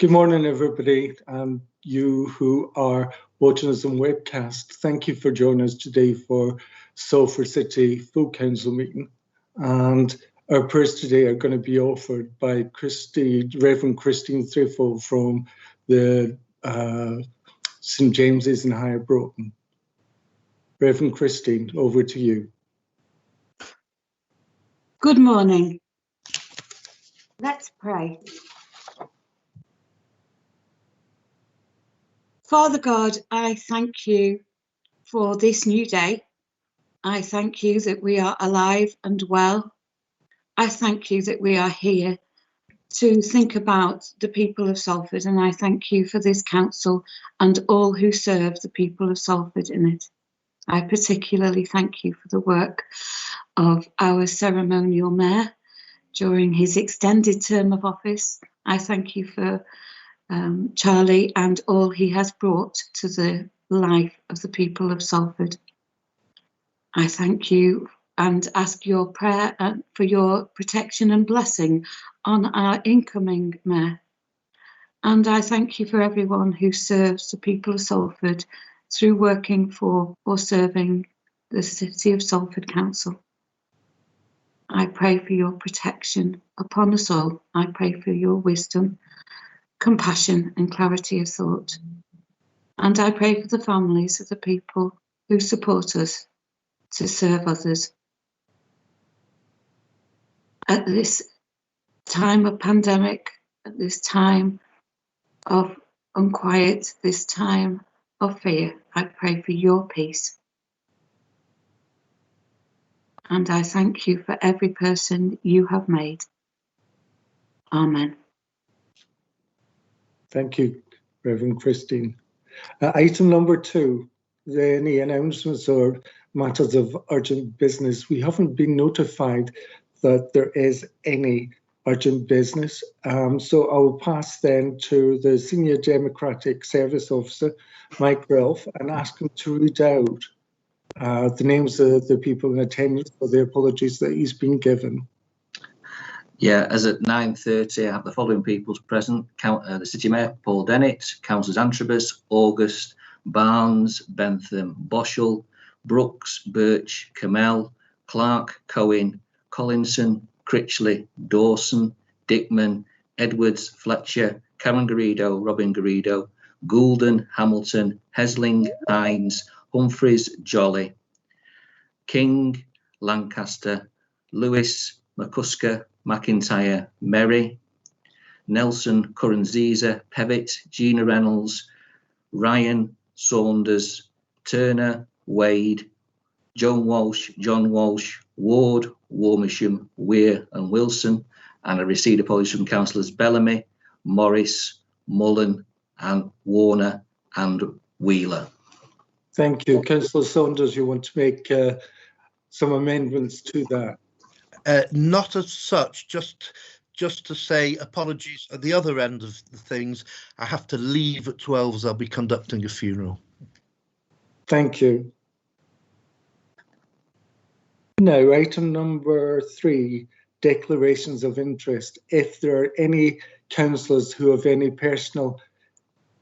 Good morning, everybody, and you who are watching us on webcast. Thank you for joining us today for Salford City Full Council meeting. And our prayers today are going to be offered by Reverend Christine Thriffle from the St James's in Higher Broughton. Reverend Christine, over to you. Good morning. Let's pray. Father God, I thank you for this new day. I thank you that we are alive and well. I thank you that we are here to think about the people of Salford, and I thank you for this council and all who serve the people of Salford in it. I particularly thank you for the work of our ceremonial mayor during his extended term of office. I thank you for Charlie and all he has brought to the life of the people of Salford. I thank you and ask your prayer for your protection and blessing on our incoming mayor. And I thank you for everyone who serves the people of Salford through working for or serving the City of Salford Council. I pray for your protection upon us all. I pray for your wisdom, compassion and clarity of thought. And I pray for the families of the people who support us to serve others. At this time of pandemic, at this time of unquiet, this time of fear, I pray for your peace. And I thank you for every person you have made. Amen. Thank you, Reverend Christine. Item number 2, any announcements or matters of urgent business? We haven't been notified that there is any urgent business. So I will pass then to the Senior Democratic Service Officer, Mike Relf, and ask him to read out the names of the people in attendance for the apologies that he's been given. Yeah, as at 9:30, I have the following people present: the City Mayor, Paul Dennett, Councillors Antrobus, August, Barnes, Bentham, Boschel, Brooks, Birch, Kamel, Clark, Cohen, Collinson, Critchley, Dawson, Dickman, Edwards, Fletcher, Karen Garrido, Robin Garrido, Goulden, Hamilton, Hesling, Hines, Humphreys, Jolly, King, Lancaster, Lewis, McCusker, McIntyre, Merry, Nelson, Curran-Ziza, Pevitt, Gina Reynolds, Ryan, Saunders, Turner, Wade, John Walsh, Ward, Warmisham, Weir and Wilson. And I received apologies from Councillors Bellamy, Morris, Mullen and Warner and Wheeler. Thank you. Councillor Saunders, you want to make some amendments to that? Not as such, just to say apologies at the other end of the things. I have to leave at 12 as I'll be conducting a funeral. Thank you. Now, item number 3, declarations of interest. If there are any councillors who have any personal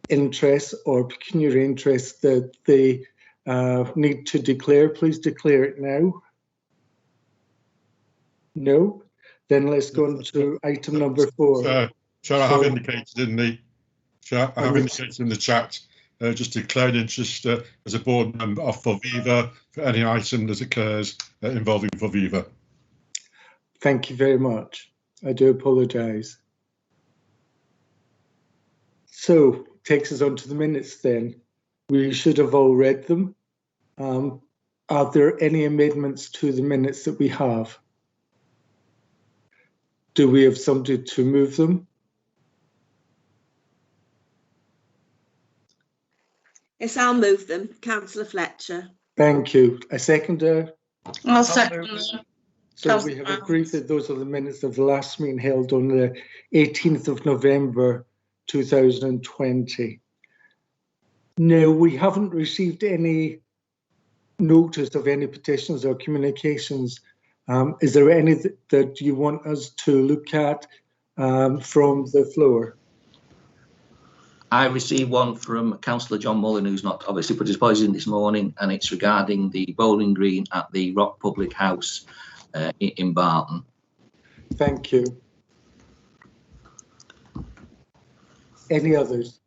interests or pecuniary interests that they need to declare, please declare it now. No? Then let's go on to item number 4. Chair, I have indicated in the chat, in the chat, just declared interest as a board member of Forviva for any item that occurs involving Forviva. Thank you very much. I do apologise. So, takes us on to the minutes then. We should have all read them. Are there any amendments to the minutes that we have? Do we have somebody to move them? Yes, I'll move them. Councillor Fletcher. Thank you. A seconder? I'll second. So we have agreed that those are the minutes of the last meeting held on the 18th of November 2020. No, we haven't received any notice of any petitions or communications. Is there any that you want us to look at from the floor? I received one from Councillor John Mullen, who's not obviously put his voice in this morning, and it's regarding the bowling green at the Rock Public House in Barton. Thank you. Any others?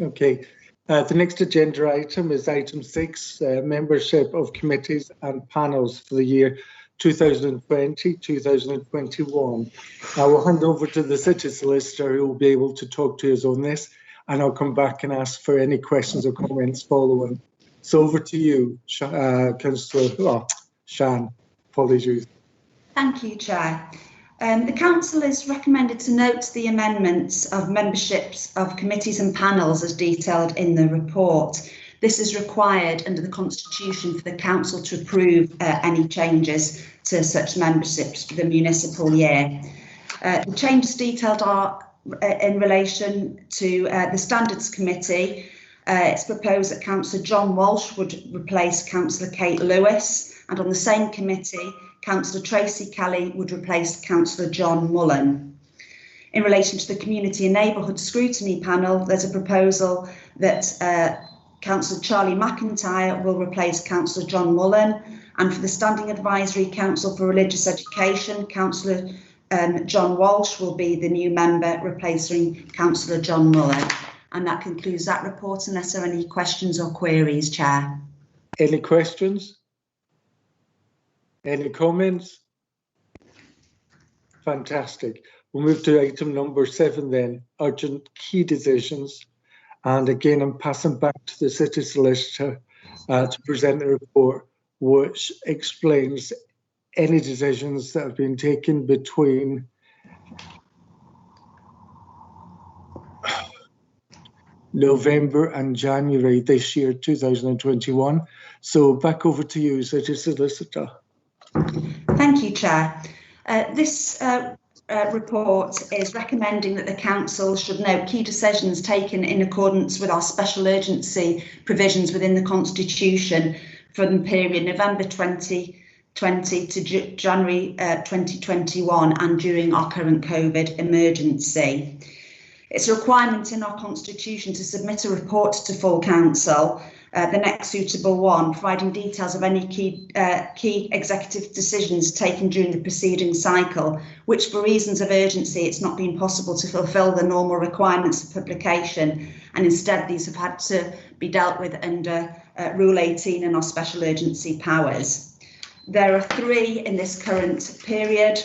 Okay. The next agenda item is item 6, membership of committees and panels for the year 2020-2021. I will hand over to the City Solicitor, who will be able to talk to us on this, and I'll come back and ask for any questions or comments following. So over to you, Councillor Shan. Apologies. Thank you, Chair. The Council is recommended to note the amendments of memberships of committees and panels as detailed in the report. This is required under the Constitution for the Council to approve any changes to such memberships for the municipal year. The changes detailed are in relation to the Standards Committee. It's proposed that Councillor John Walsh would replace Councillor Kate Lewis, and on the same committee, Councillor Tracy Kelly would replace Councillor John Mullen. In relation to the Community and Neighbourhood Scrutiny Panel, there's a proposal that Councillor Charlie McIntyre will replace Councillor John Mullen, and for the Standing Advisory Council for Religious Education, Councillor John Walsh will be the new member replacing Councillor John Mullen. And that concludes that report, unless there are any questions or queries, Chair. Any questions? Any comments? Fantastic. We'll move to item number 7 then, urgent key decisions. And again, I'm passing back to the City Solicitor to present a report which explains any decisions that have been taken between November and January this year, 2021. So back over to you, City Solicitor. Thank you, Chair. This report is recommending that the Council should note key decisions taken in accordance with our special urgency provisions within the Constitution for the period November 2020 to January 2021 and during our current COVID emergency. It's a requirement in our Constitution to submit a report to full Council, the next suitable one, providing details of any key executive decisions taken during the preceding cycle, which for reasons of urgency it's not been possible to fulfil the normal requirements of publication, and instead these have had to be dealt with under Rule 18 and our special urgency powers. There are 3 in this current period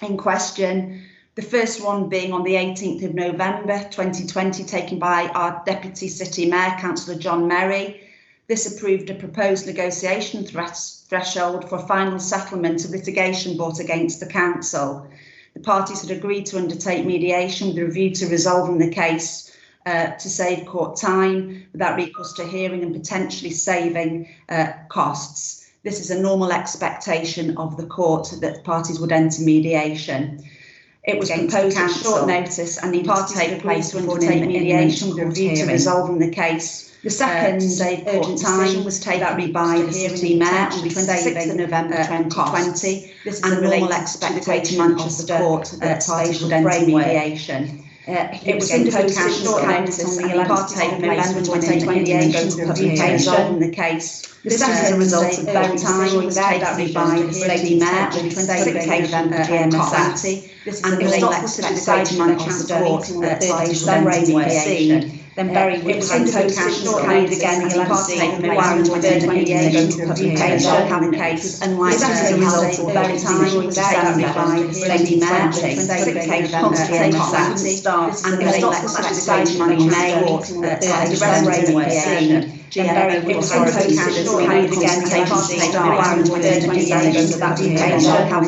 in question. The first one being on the 18th of November 2020, taken by our Deputy City Mayor, Councillor John Merry. This approved a proposed negotiation threshold for a final settlement of litigation brought against the Council. The parties had agreed to undertake mediation with a view to resolving the case to save court time without recourse to hearing and potentially saving costs. This is a normal expectation of the court that parties would enter mediation. It was proposed at short notice and needed to take place to undertake mediation with a view to resolving the case. The second urgent decision was taken by the City Mayor on the 26th of November 2020. This is a normal expectation of the court that parties would enter mediation. It was imposed at short notice on the 11th of November 2020 to resolve the case. This is a result of very time was taken by the City Mayor on the 26th of November 2020. This is a normal expectation of the court that parties would enter mediation. Then Berry would imposed at short notice again the 11th of November 2020 to publication the case. Unlike this is a result of very time was taken by the City Mayor on the 26th of November 2020. And the normal expectation of the court that parties would enter mediation. It was imposed at short notice again the 11th of November 2020 to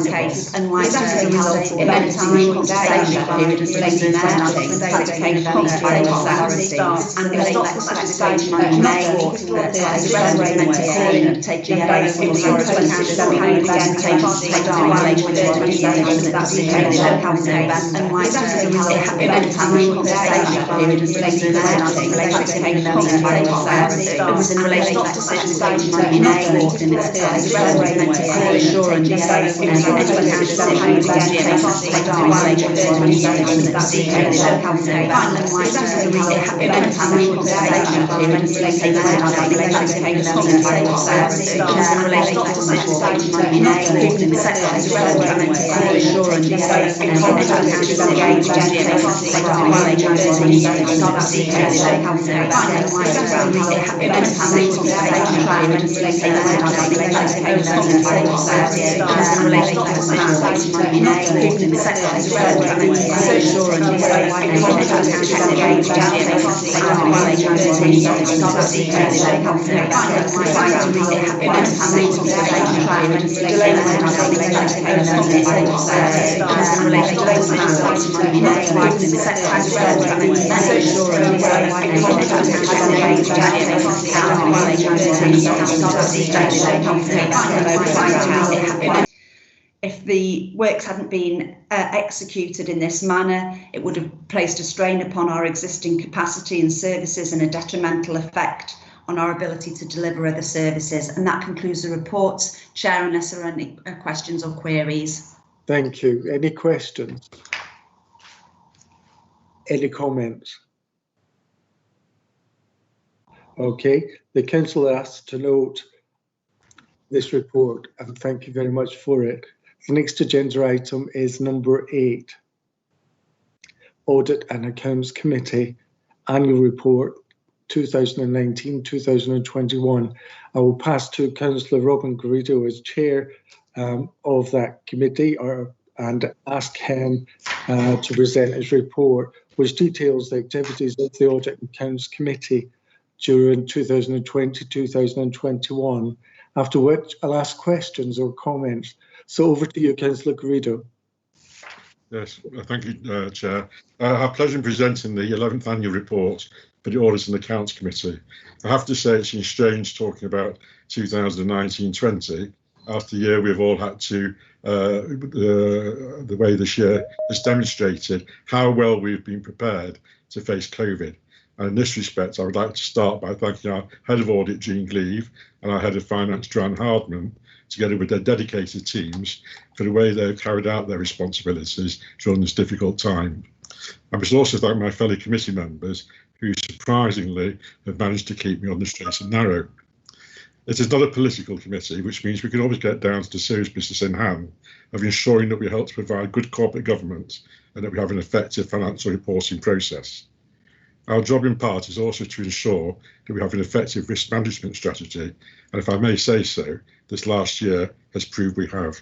case. Unlike this is a result of very time was taken by the City Mayor on the 26th of November 2020. And the normal expectation of the court that parties would enter mediation. It was imposed at short notice again the 11th of November 2020 Unlike this is a result of very time was taken by the City Mayor on the 26th of November 2020. was in relation to decisions taken by the network and its relevant assurance If the works hadn't been executed in this manner, it would have placed a strain upon our existing capacity and services and a detrimental effect on our ability to deliver other services. And that concludes the report. Chair, unless there are any questions or queries. Thank you. Any questions? Any comments? Okay, the council asked to note this report and thank you very much for it. The next agenda item is number 8, Audit and Accounts Committee Annual Report 2019-2021. I will pass to Councillor Robin Garrido as chair of that committee and ask him to present his report, which details the activities of the Audit and Accounts Committee during 2020-2021, after which I'll ask questions or comments. So over to you, Councillor Garrido. Yes, thank you, Chair. I have pleasure in presenting the 11th annual report for the Audit and Accounts Committee. I have to say it's been strange talking about 2019-20 after the year we've all had to, the way this year has demonstrated how well we've been prepared to face COVID. And in this respect, I would like to start by thanking our Head of Audit, Jean Gleave, and our Head of Finance, Joanne Hardman, together with their dedicated teams, for the way they've carried out their responsibilities during this difficult time. I must also thank my fellow committee members, who surprisingly have managed to keep me on the straight and narrow. It is not a political committee, which means we can always get down to the serious business in hand of ensuring that we help to provide good corporate governance and that we have an effective financial reporting process. Our job in part is also to ensure that we have an effective risk management strategy, and if I may say so, this last year has proved we have.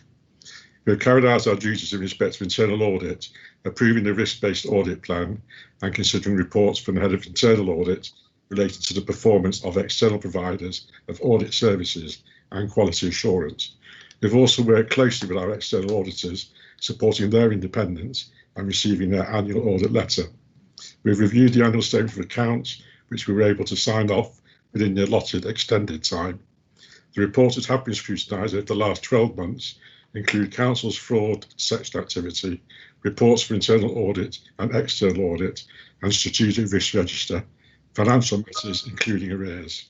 We have carried out our duties in respect to internal audit, approving the risk-based audit plan and considering reports from the Head of Internal Audit related to the performance of external providers of audit services and quality assurance. We've also worked closely with our external auditors, supporting their independence and receiving their annual audit letter. We've reviewed the annual statement of accounts, which we were able to sign off within the allotted extended time. The reports that have been scrutinised over the last 12 months include Council's fraud detection activity, reports for internal audit and external audit, and strategic risk register, financial matters including arrears.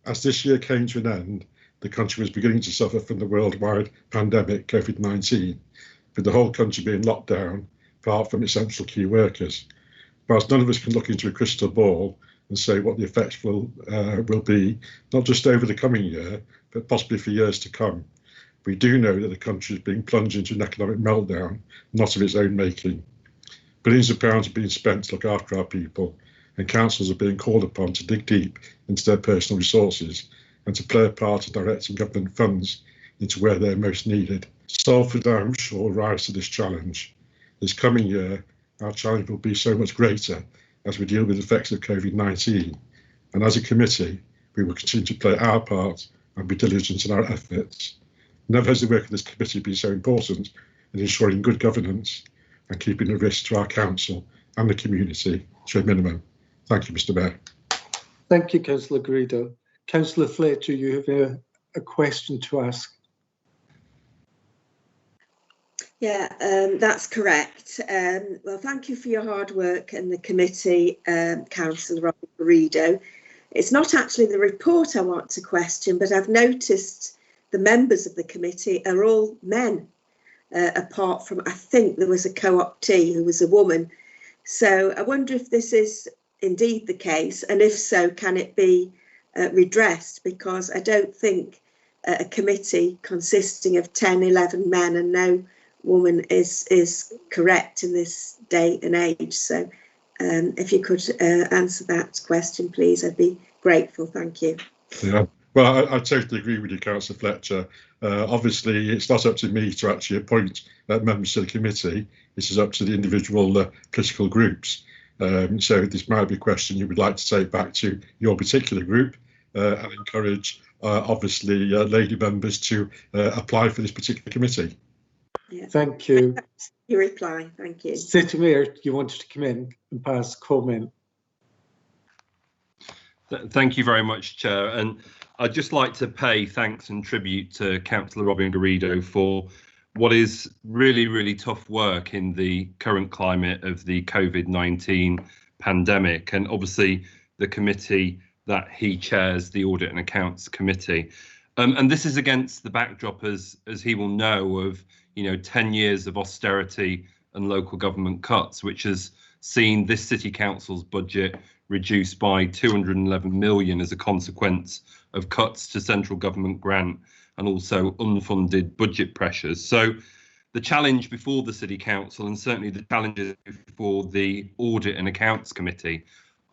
As this year came to an end, the country was beginning to suffer from the worldwide pandemic COVID-19, with the whole country being locked down, apart from essential key workers. Whilst none of us can look into a crystal ball and say what the effects will be, not just over the coming year, but possibly for years to come, we do know that the country is being plunged into an economic meltdown, not of its own making. Billions of pounds are being spent to look after our people, and councils are being called upon to dig deep into their personal resources and to play a part in directing government funds into where they're most needed. Salford, I'm sure, will rise to this challenge. This coming year, our challenge will be so much greater as we deal with the effects of COVID-19. And as a committee, we will continue to play our part and be diligent in our efforts. Never has the work of this committee been so important in ensuring good governance and keeping the risk to our council and the community to a minimum. Thank you, Mr. Mayor. Thank you, Councillor Garrido. Councillor Fletcher, you have a question to ask. Yeah, that's correct. Well, thank you for your hard work and the committee, Councillor Robin Garrido. It's not actually the report I want to question, but I've noticed the members of the committee are all men, apart from, I think there was a co-optee who was a woman. So I wonder if this is indeed the case, and if so, can it be redressed? Because I don't think a committee consisting of 10, 11 men and no woman is correct in this day and age. So if you could answer that question, please, I'd be grateful. Thank you. Yeah, well, I totally agree with you, Councillor Fletcher. Obviously, it's not up to me to actually appoint members of the committee. This is up to the individual political groups. So this might be a question you would like to take back to your particular group and encourage, obviously, lady members to apply for this particular committee. Yeah. Thank you. Your reply. Thank you. City Mayor, you wanted to come in and pass comment. Thank you very much, Chair. And I'd just like to pay thanks and tribute to Councillor Robin Garrido for what is really, really tough work in the current climate of the COVID-19 pandemic, and obviously the committee that he chairs, the Audit and Accounts Committee. And this is against the backdrop, as he will know, of 10 years of austerity and local government cuts, which has seen this City Council's budget reduced by 211 million as a consequence of cuts to central government grant and also unfunded budget pressures. So the challenge before the City Council, and certainly the challenges before the Audit and Accounts Committee,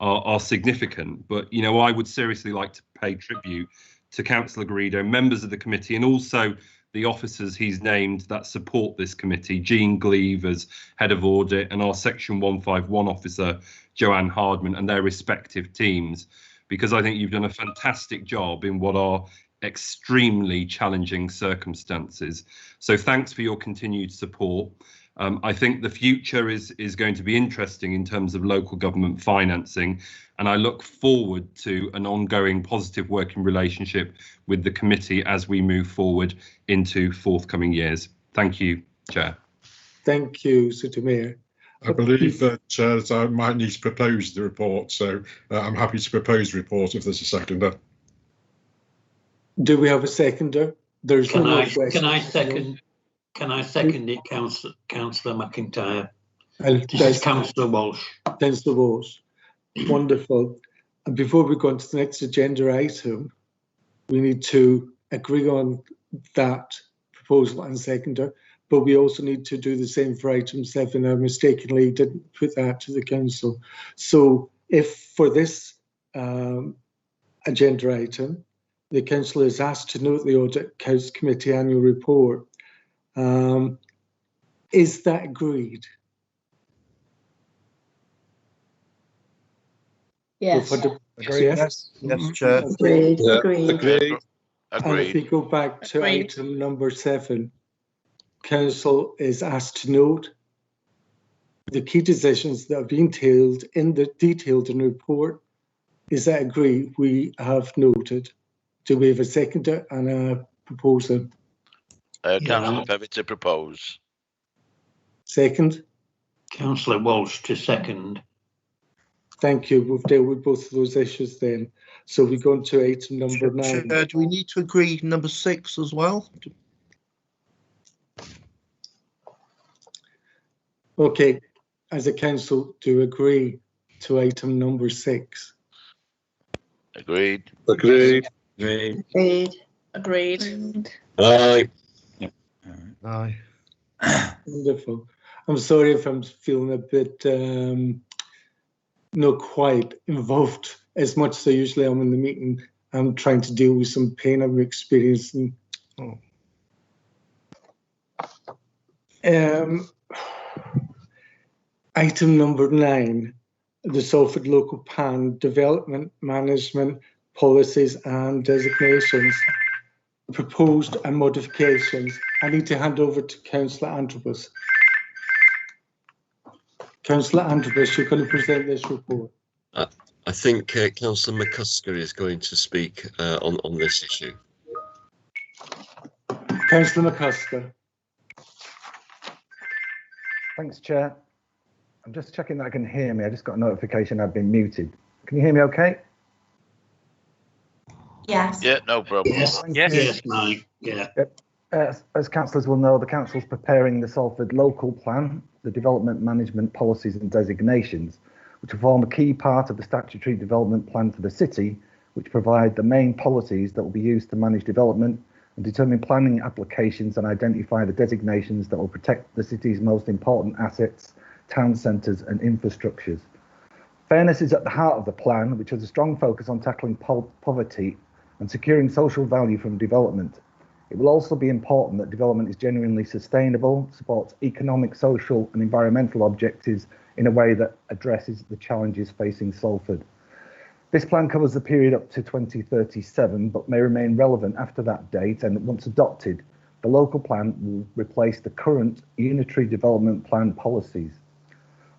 are significant. But I would seriously like to pay tribute to Councillor Garrido, members of the committee, and also the officers he's named that support this committee, Jean Gleave as head of audit, and our section 151 officer, Joanne Hardman, and their respective teams, because I think you've done a fantastic job in what are extremely challenging circumstances. So thanks for your continued support. I think the future is going to be interesting in terms of local government financing, and I look forward to an ongoing positive working relationship with the committee as we move forward into forthcoming years. Thank you, Chair. Thank you, City Mayor. I believe that I might need to propose the report, so I'm happy to propose the report if there's a seconder. Do we have a seconder? There's Can no I question. Can I second it, Councillor McIntyre? And This is Councillor Walsh. Councillor Walsh. Wonderful. And before we go on to the next agenda item, we need to agree on that proposal and seconder, but we also need to do the same for item 7. I mistakenly didn't put that to the council. So if for this agenda item, the council is asked to note the Audit Accounts Committee annual report, is that agreed? Yes. Yes, Chair. Agreed. Yeah. Agreed. Agreed. And if we go back to Agreed. item number 7, council is asked to note the key decisions that have been detailed in the report. Is that agreed? We have noted. Do we have a seconder and a proposer? Councillor Bevitt to propose. Second. Councillor Walsh to second. Thank you. We've dealt with both of those issues then. So we go on to item number 9. Chair, do we need to agree number 6 as well? Okay, as a council, do agree to item number 6. Agreed. Agreed. Agreed. Agreed. Aye. Aye. Wonderful. I'm sorry if I'm feeling a bit not quite involved as much as I usually am in the meeting. I'm trying to deal with some pain I'm experiencing. Item number 9, the Salford Local Plan Development Management Policies and Designations, proposed and modifications. I need to hand over to Councillor Antrobus. Councillor Antrobus, you're going to present this report. I think Councillor McCusker is going to speak on this issue. Councillor McCusker. Thanks, Chair. I'm just checking that I can hear me. I just got a notification I've been muted. Can you hear me okay? Yes. Yeah, no problem. Yes, Yes. yes, Mike, yeah. As councillors will know, the council's preparing the Salford Local Plan, the development management policies and designations, which will form a key part of the statutory development plan for the city, which provide the main policies that will be used to manage development and determine planning applications and identify the designations that will protect the city's most important assets, town centres and infrastructures. Fairness is at the heart of the plan, which has a strong focus on tackling poverty and securing social value from development. It will also be important that development is genuinely sustainable, supports economic, social and environmental objectives in a way that addresses the challenges facing Salford. This plan covers the period up to 2037, but may remain relevant after that date, and once adopted, the local plan will replace the current unitary development plan policies.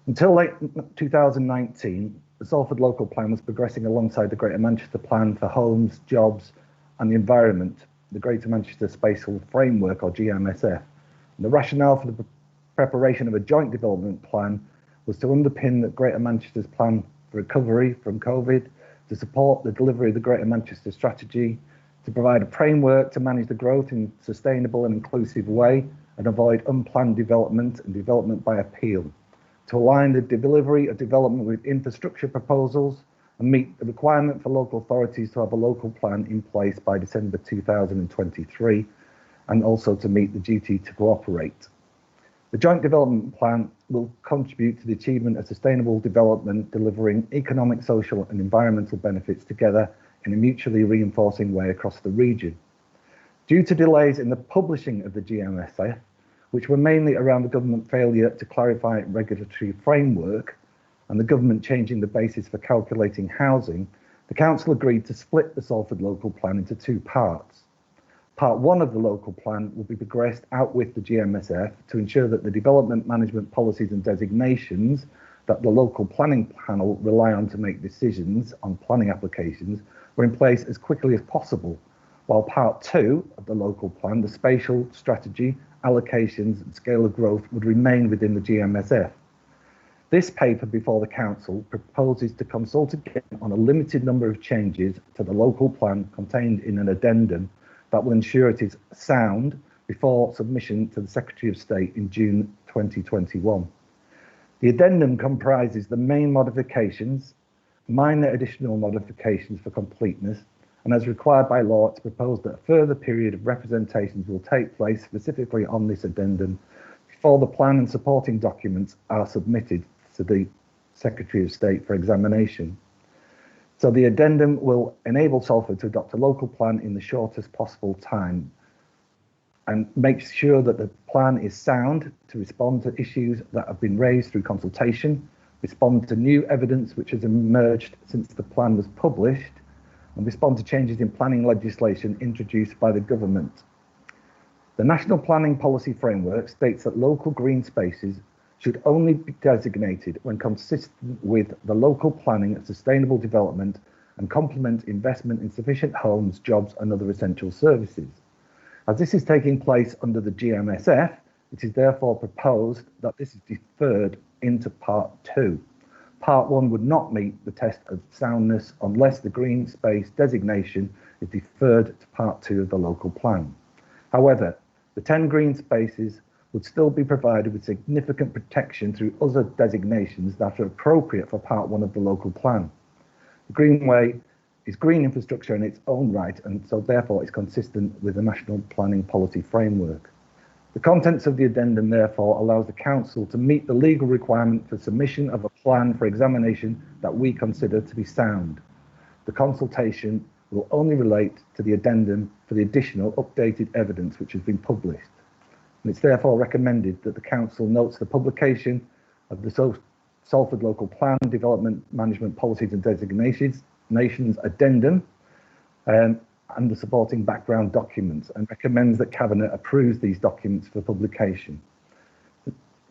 Until late 2019, the Salford Local Plan was progressing alongside the Greater Manchester Plan for Homes, Jobs and the Environment, the Greater Manchester Spatial Framework, or GMSF. And the rationale for the preparation of a joint development plan was to underpin the Greater Manchester's plan for recovery from COVID, to support the delivery of the Greater Manchester strategy, to provide a framework to manage the growth in a sustainable and inclusive way and avoid unplanned development and development by appeal, to align the delivery of development with infrastructure proposals and meet the requirement for local authorities to have a local plan in place by December 2023, and also to meet the duty to cooperate. The joint development plan will contribute to the achievement of sustainable development, delivering economic, social and environmental benefits together in a mutually reinforcing way across the region. Due to delays in the publishing of the GMSF, which were mainly around the government failure to clarify regulatory framework and the government changing the basis for calculating housing, the council agreed to split the Salford Local Plan into two parts. Part 1 of the local plan will be progressed out with the GMSF to ensure that the development management policies and designations that the local planning panel rely on to make decisions on planning applications were in place as quickly as possible, while Part 2 of the local plan, the spatial strategy, allocations and scale of growth, would remain within the GMSF. This paper before the council proposes to consult again on a limited number of changes to the local plan contained in an addendum that will ensure it is sound before submission to the Secretary of State in June 2021. The addendum comprises the main modifications, minor additional modifications for completeness, and as required by law, it's proposed that a further period of representations will take place specifically on this addendum before the plan and supporting documents are submitted to the Secretary of State for examination. So the addendum will enable Salford to adopt a local plan in the shortest possible time and make sure that the plan is sound to respond to issues that have been raised through consultation, respond to new evidence which has emerged since the plan was published, and respond to changes in planning legislation introduced by the government. The National Planning Policy Framework states that local green spaces should only be designated when consistent with the local planning and sustainable development and complement investment in sufficient homes, jobs and other essential services. As this is taking place under the GMSF, it is therefore proposed that this is deferred into Part 2. Part 1 would not meet the test of soundness unless the green space designation is deferred to Part 2 of the local plan. However, the 10 green spaces would still be provided with significant protection through other designations that are appropriate for Part 1 of the local plan. The Greenway is green infrastructure in its own right, and so therefore is consistent with the National Planning Policy Framework. The contents of the addendum therefore allows the council to meet the legal requirement for submission of a plan for examination that we consider to be sound. The consultation will only relate to the addendum for the additional updated evidence which has been published. And it's therefore recommended that the council notes the publication of the Salford Local Plan, Development Management Policies and Designations Addendum and the supporting background documents, and recommends that Cabinet approves these documents for publication.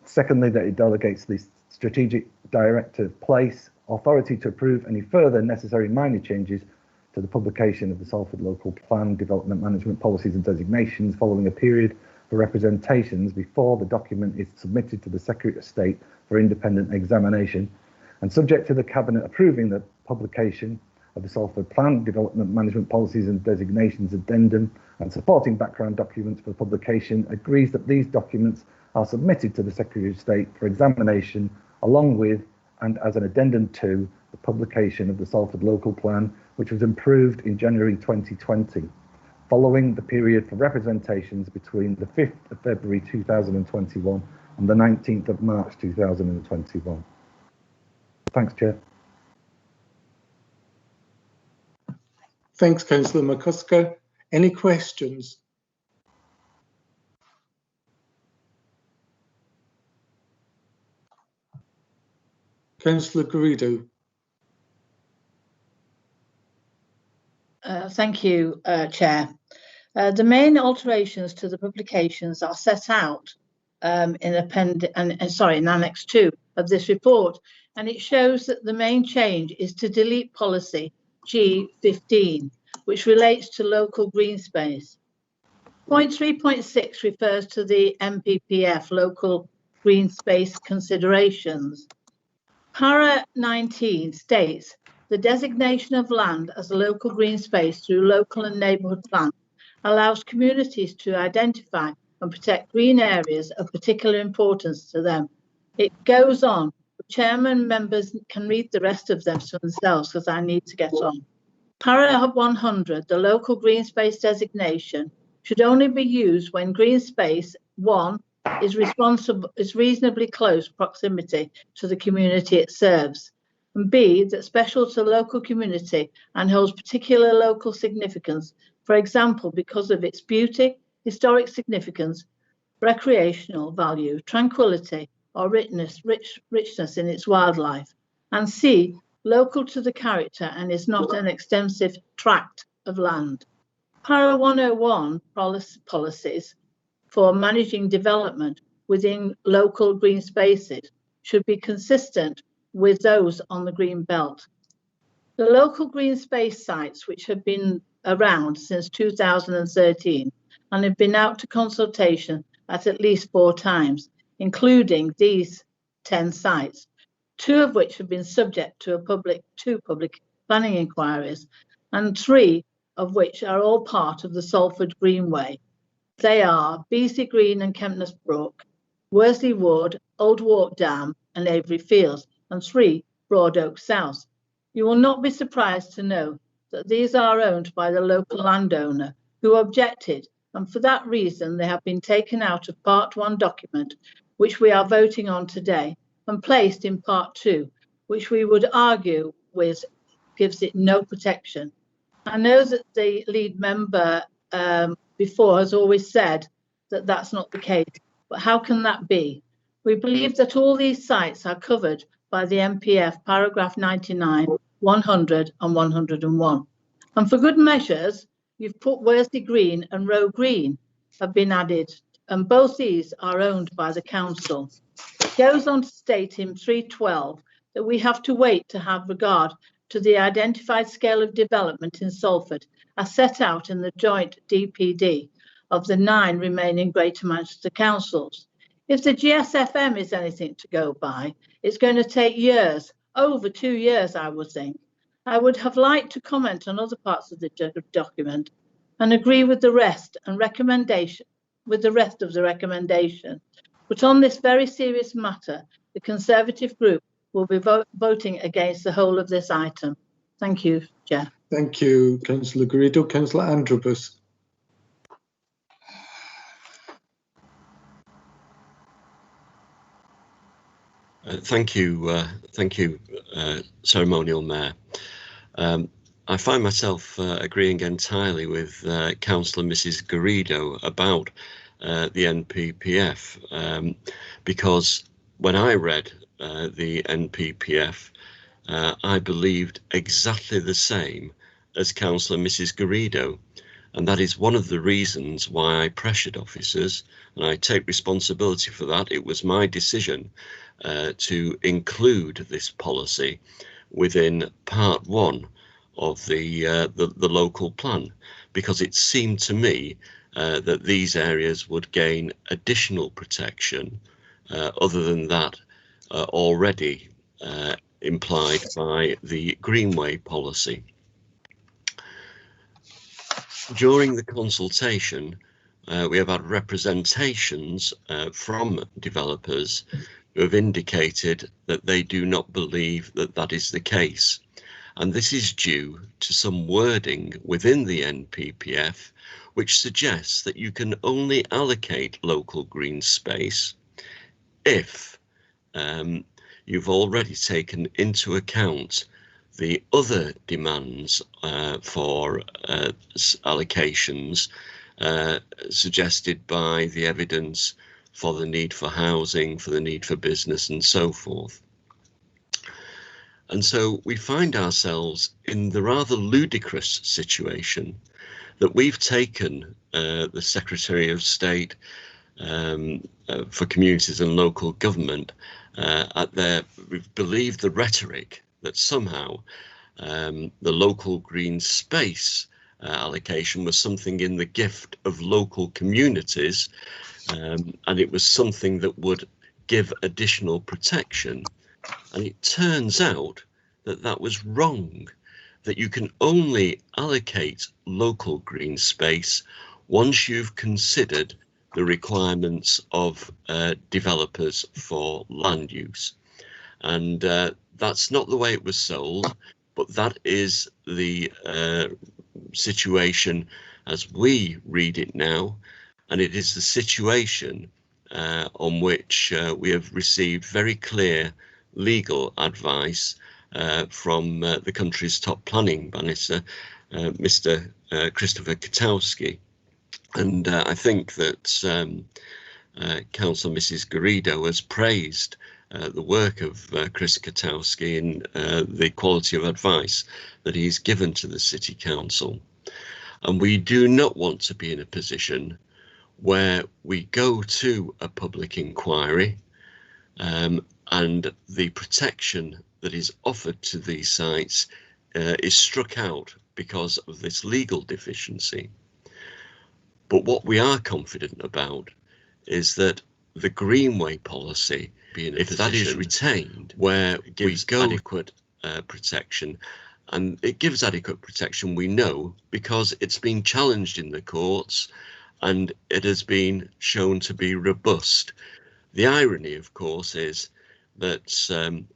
Secondly, that it delegates the Strategic Director of Place authority to approve any further necessary minor changes to the publication of the Salford Local Plan, Development Management Policies and Designations following a period for representations before the document is submitted to the Secretary of State for independent examination, and subject to the Cabinet approving the publication of the Salford Plan, Development Management Policies and Designations Addendum and supporting background documents for publication, agrees that these documents are submitted to the Secretary of State for examination, along with and as an addendum to the publication of the Salford Local Plan, which was approved in January 2020, following the period for representations between the 5th of February 2021 and the 19th of March 2021. Thanks, Chair. Thanks, Councillor McCusker. Any questions? Councillor Garrido. Thank you, Chair. The main alterations to the publications are set out in Annex 2 of this report, and it shows that the main change is to delete policy G15, which relates to local green space. Point 3.6 refers to the MPPF local green space considerations. Para 19 states the designation of land as a local green space through local and neighbourhood plans allows communities to identify and protect green areas of particular importance to them. It goes on. Chairman, members can read the rest of them for themselves because I need to get on. Para 100, the local green space designation should only be used when green space, 1, is reasonably close proximity to the community it serves, and B, that special to the local community and holds particular local significance, for example, because of its beauty, historic significance, recreational value, tranquility, or richness in its wildlife, and C, local to the character and is not an extensive tract of land. Para 101 policies for managing development within local green spaces should be consistent with those on the green belt. The local green space sites, which have been around since 2013 and have been out to consultation at least 4 times, including these 10 sites, 2 of which have been subject to two public planning inquiries, and 3 of which are all part of the Salford Greenway. They are Beasley Green and Kempness Brook, Worsley Wood, Old Walk Dam and Avery Fields, and 3 Broad Oak South. You will not be surprised to know that these are owned by the local landowner who objected, and for that reason they have been taken out of Part 1 document, which we are voting on today, and placed in Part 2, which we would argue with gives it no protection. I know that the lead member before has always said that that's not the case, but how can that be? We believe that all these sites are covered by the MPF paragraph 99, 100 and 101. And for good measures, you've put Worsley Green and Row Green have been added, and both these are owned by the council. It goes on to state in 312 that we have to wait to have regard to the identified scale of development in Salford as set out in the joint DPD of the 9 remaining Greater Manchester councils. If the GSFM is anything to go by, it's going to take years, over 2 years, I would think. I would have liked to comment on other parts of the document and agree with the rest of the recommendation. But on this very serious matter, the Conservative group will be voting against the whole of this item. Thank you, Chair. Thank you, Councillor Garrido. Councillor Androbus. Thank you, Ceremonial Mayor. I find myself agreeing entirely with Councillor Mrs. Garrido about the NPPF, because when I read the NPPF, I believed exactly the same as Councillor Mrs. Garrido, and that is one of the reasons why I pressured officers, and I take responsibility for that. It was my decision to include this policy within Part 1 of the local plan, because it seemed to me that these areas would gain additional protection other than that already implied by the Greenway policy. during the consultation, we have had representations from developers who have indicated that they do not believe that that is the case. And this is due to some wording within the NPPF which suggests that you can only allocate local green space if you've already taken into account the other demands for allocations suggested by the evidence for the need for housing, for the need for business and so forth. And so we find ourselves in the rather ludicrous situation that we've taken the Secretary of State for Communities and Local Government we've believed the rhetoric that somehow the local green space allocation was something in the gift of local communities, and it was something that would give additional protection. And it turns out that that was wrong, that you can only allocate local green space once you've considered the requirements of developers for land use. And that's not the way it was sold, but that is the situation as we read it now, and it is the situation on which we have received very clear legal advice from the country's top planning minister, Mr. Christopher Katowski. And I think that Councillor Mrs. Garrido has praised the work of Chris Katowski in the quality of advice that he's given to the City Council. And we do not want to be in a position where we go to a public inquiry and the protection that is offered to these sites is struck out because of this legal deficiency. But what we are confident about is that the Greenway policy, if that is retained, where it gives adequate protection, and it gives adequate protection, we know, because it's been challenged in the courts and it has been shown to be robust. The irony, of course, is that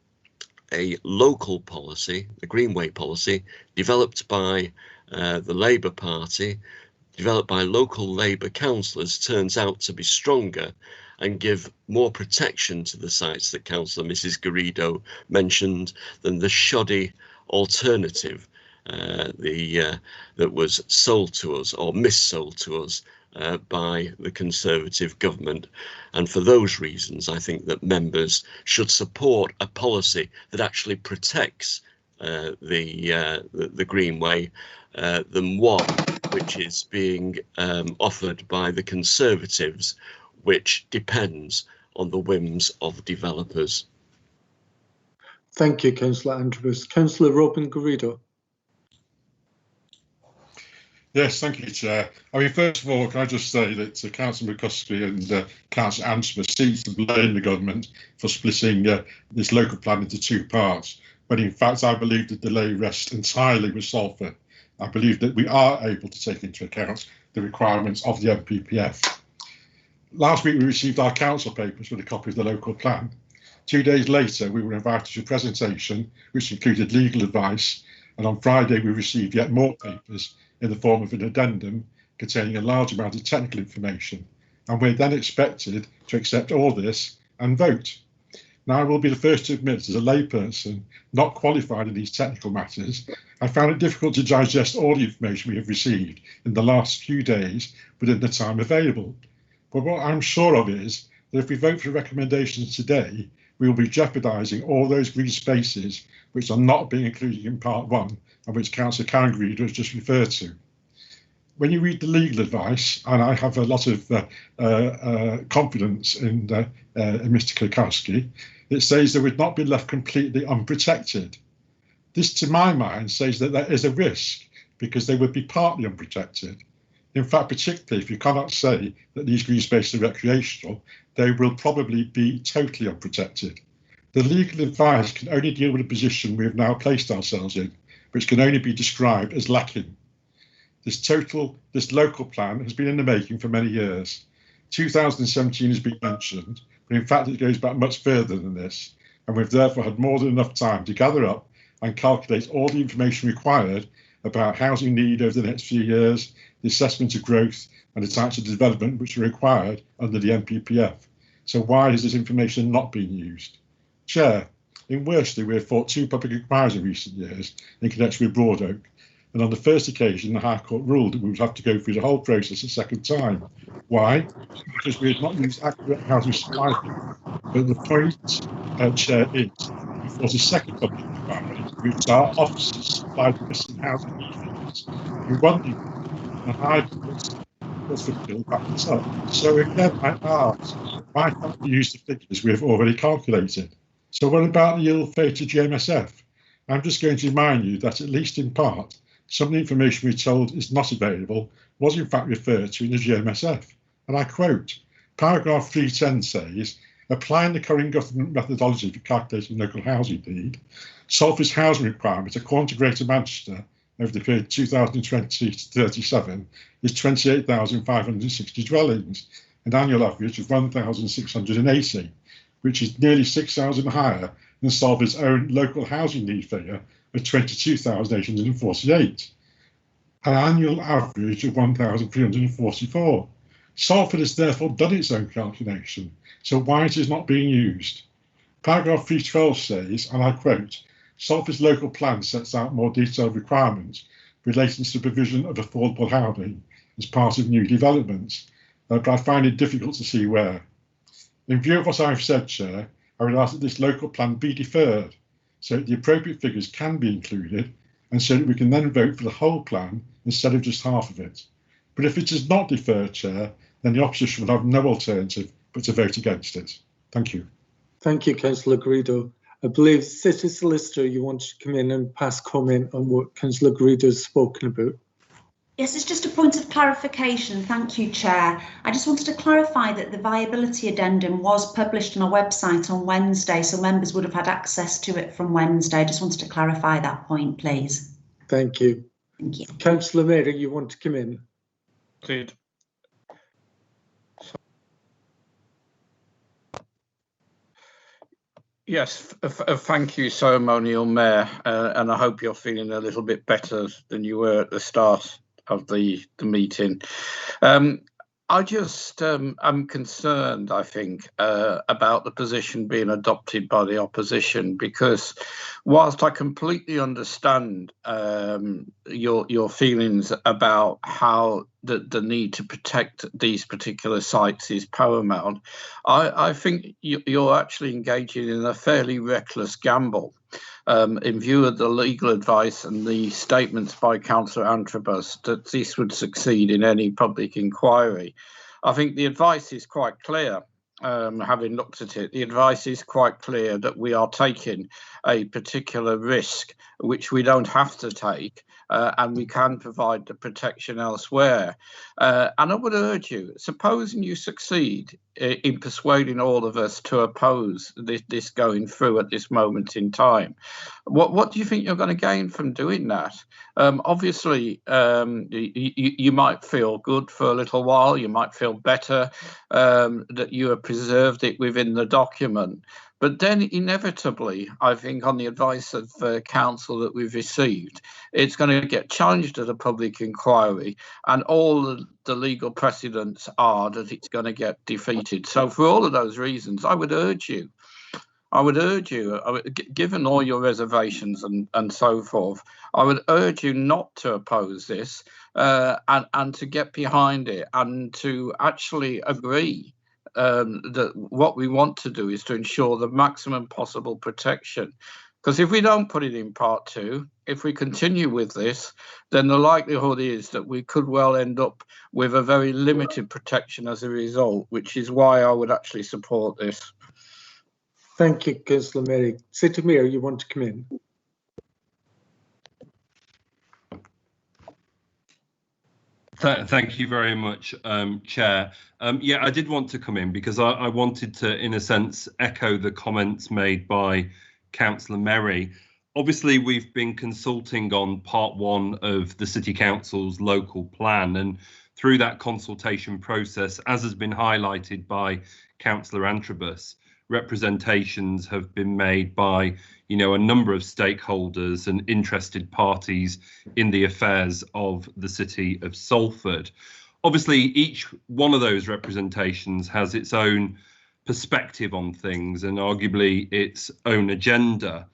a local policy, the Greenway policy, developed by the Labour Party, developed by local Labour councillors, turns out to be stronger and give more protection to the sites that Councillor Mrs. Garrido mentioned than the shoddy alternative that was sold to us or missold to us by the Conservative government. And for those reasons, I think that members should support a policy that actually protects the Greenway than one which is being offered by the Conservatives, which depends on the whims of developers. Thank you, Councillor Andrews. Councillor Robin Garrido. Yes, thank you, Chair. I mean, first of all, can I just say that Councillor McCuskey and Councillor Ansmer seeks to blame the government for splitting this local plan into two parts, but in fact, I believe the delay rests entirely with Salford. I believe that we are able to take into account the requirements of the NPPF. Last week, we received our council papers with a copy of the local plan. 2 days later, we were invited to a presentation which included legal advice, and on Friday, we received yet more papers in the form of an addendum containing a large amount of technical information, and we're then expected to accept all this and vote. Now, I will be the first to admit, as a layperson not qualified in these technical matters, I found it difficult to digest all the information we have received in the last few days within the time available. But what I'm sure of is that if we vote for recommendations today, we will be jeopardising all those green spaces which are not being included in Part 1 and which Councillor Karen Greeder has just referred to. When you read the legal advice, and I have a lot of confidence in Mr. Kukowski, it says they would not be left completely unprotected. This, to my mind, says that there is a risk because they would be partly unprotected. In fact, particularly if you cannot say that these green spaces are recreational, they will probably be totally unprotected. The legal advice can only deal with a position we have now placed ourselves in, which can only be described as lacking. This local plan has been in the making for many years. 2017 has been mentioned, but in fact it goes back much further than this, and we've therefore had more than enough time to gather up and calculate all the information required about housing need over the next few years, the assessment of growth and the types of development which are required under the NPPF. So why has this information not been used? Chair, in Worsley we have fought 2 public inquiries in recent years in connection with Broadoak, and on the first occasion the High Court ruled that we would have to go through the whole process a second time. Why? Because we had not used accurate housing supply figures. But the point, Chair, is we fought a second public inquiry which our officers supplied the missing housing need figures. We wondered the High Court was the bill back this up. So again, I ask, why can't we use the figures we have already calculated? So what about the ill-fated GMSF? I'm just going to remind you that, at least in part, some of the information we're told is not available was in fact referred to in the GMSF. And I quote, paragraph 310 says, applying the current government methodology for calculating local housing need, Salford's housing requirement according to Greater Manchester over the period 2020 to 37 is 28,560 dwellings, an annual average of 1,680, which is nearly 6,000 higher than Salford's own local housing need figure of 22,848, an annual average of 1,344. Salford has therefore done its own calculation, so why it is not being used? Paragraph 312 says, and I quote, Salford's local plan sets out more detailed requirements relating to the provision of affordable housing as part of new developments, but I find it difficult to see where. In view of what I've said, Chair, I would ask that this local plan be deferred so that the appropriate figures can be included and so that we can then vote for the whole plan instead of just half of it. But if it is not deferred, Chair, then the opposition will have no alternative but to vote against it. Thank you. Thank you, Councillor Garrido. I believe City Solicitor, you want to come in and pass comment on what Councillor Garrido has spoken about. Yes, it's just a point of clarification. Thank you, Chair. I just wanted to clarify that the viability addendum was published on our website on Wednesday, so members would have had access to it from Wednesday. I just wanted to clarify that point, please. Thank you. Thank you. Councillor Mary, you want to come in? Did. Yes, thank you, ceremonial mayor, and I hope you're feeling a little bit better than you were at the start of the meeting. I just am concerned, I think, about the position being adopted by the opposition, because whilst I completely understand your feelings about how the need to protect these particular sites is paramount, I think you're actually engaging in a fairly reckless gamble. In view of the legal advice and the statements by Councillor Antrobus that this would succeed in any public inquiry. I think the advice is quite clear, having looked at it. The advice is quite clear that we are taking a particular risk which we don't have to take, and we can provide the protection elsewhere. And I would urge you, supposing you succeed in persuading all of us to oppose this going through at this moment in time, what do you think you're going to gain from doing that? Obviously, you might feel good for a little while, you might feel better that you have preserved it within the document. But then inevitably, I think on the advice of council that we've received, it's going to get challenged at a public inquiry, and all the legal precedents are that it's going to get defeated. So for all of those reasons, I would urge you, given all your reservations and so forth, I would urge you not to oppose this and to get behind it and to actually agree that what we want to do is to ensure the maximum possible protection. Because if we don't put it in part 2, if we continue with this, then the likelihood is that we could well end up with a very limited protection as a result, which is why I would actually support this. Thank you, Councillor Mary. City Mayor, you want to come in? Thank you very much, Chair. Yeah, I did want to come in because I wanted to, in a sense, echo the comments made by Councillor Merry obviously we've been consulting on part 1 of the City Council's local plan, and through that consultation process, as has been highlighted by Councillor Antrobus, representations have been made by, you know, a number of stakeholders and interested parties in the affairs of the city of Salford. Obviously, each one of those representations has its own perspective on things and arguably its own agenda.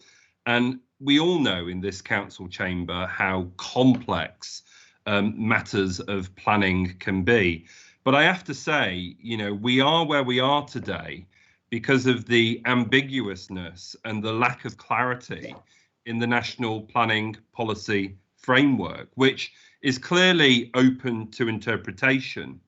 And we all know in this council chamber how complex matters of planning can be. But I have to say, you know, we are where we are today because of the ambiguousness and the lack of clarity in the National Planning Policy Framework, which is clearly open to interpretation.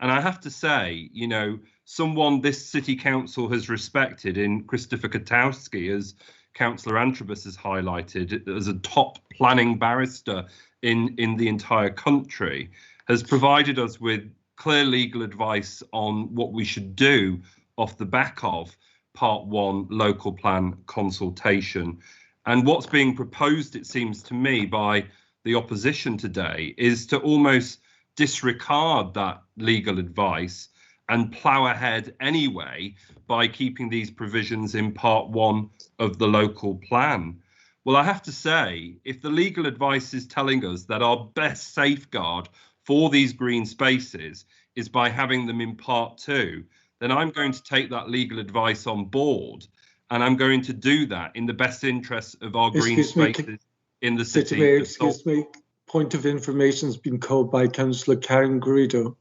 And I have to say, you know, someone this City Council has respected in Christopher Katowski, as Councillor Antrobus has highlighted, as a top planning barrister in the entire country, has provided us with clear legal advice on what we should do off the back of Part 1 local plan consultation. And what's being proposed, it seems to me, by the opposition today is to almost disregard that legal advice and plough ahead anyway by keeping these provisions in Part 1 of the local plan. Well, I have to say, if the legal advice is telling us that our best safeguard for these green spaces is by having them in Part 2, then I'm going to take that legal advice on board, and I'm going to do that in the best interests of our green spaces in the city. Mayor, excuse me, point of information has been called by Councillor Karen Garrido.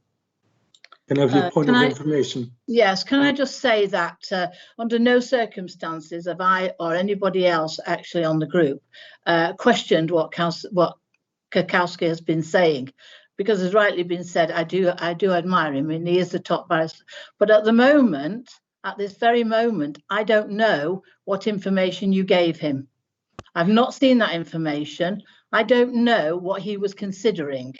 Can I have your point of information? Yes, can I just say that under no circumstances have I or anybody else actually on the group questioned what Kakowski has been saying, because as rightly been said, I do admire him and he is the top barrister. But at the moment, at this very moment, I don't know what information you gave him. I've not seen that information. I don't know what he was considering.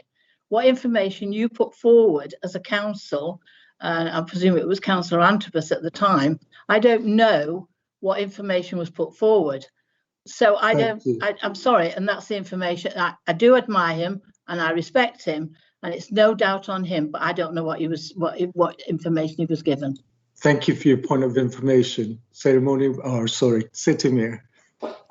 What information you put forward as a council, and I presume it was Councillor Antrobus at the time, I don't know what information was put forward. So I'm sorry, and that's the information. I do admire him and I respect him, and it's no doubt on him, but I don't know what information he was given. Thank you for your point of information. City Mayor.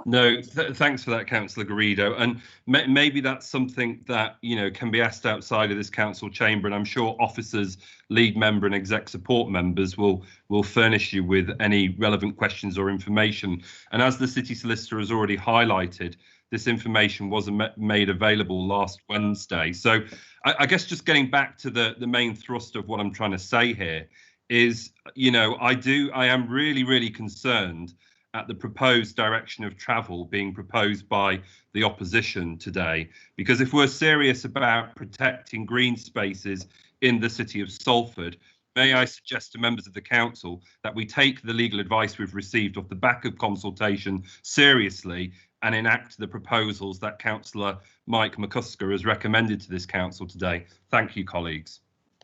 No, thanks for that, Councillor Garrido. And maybe that's something that, you know, can be asked outside of this council chamber. And I'm sure officers, lead member and exec support members will furnish you with any relevant questions or information. And as the city solicitor has already highlighted, this information was made available last Wednesday. So I guess just getting back to the main thrust of what I'm trying to say here is, you know, I am really, really concerned at the proposed direction of travel being proposed by the opposition today. Because if we're serious about protecting green spaces in the city of Salford, may I suggest to members of the council that we take the legal advice we've received off the back of consultation seriously and enact the proposals that Councillor Mike McCusker has recommended to this council today. Thank you, colleagues.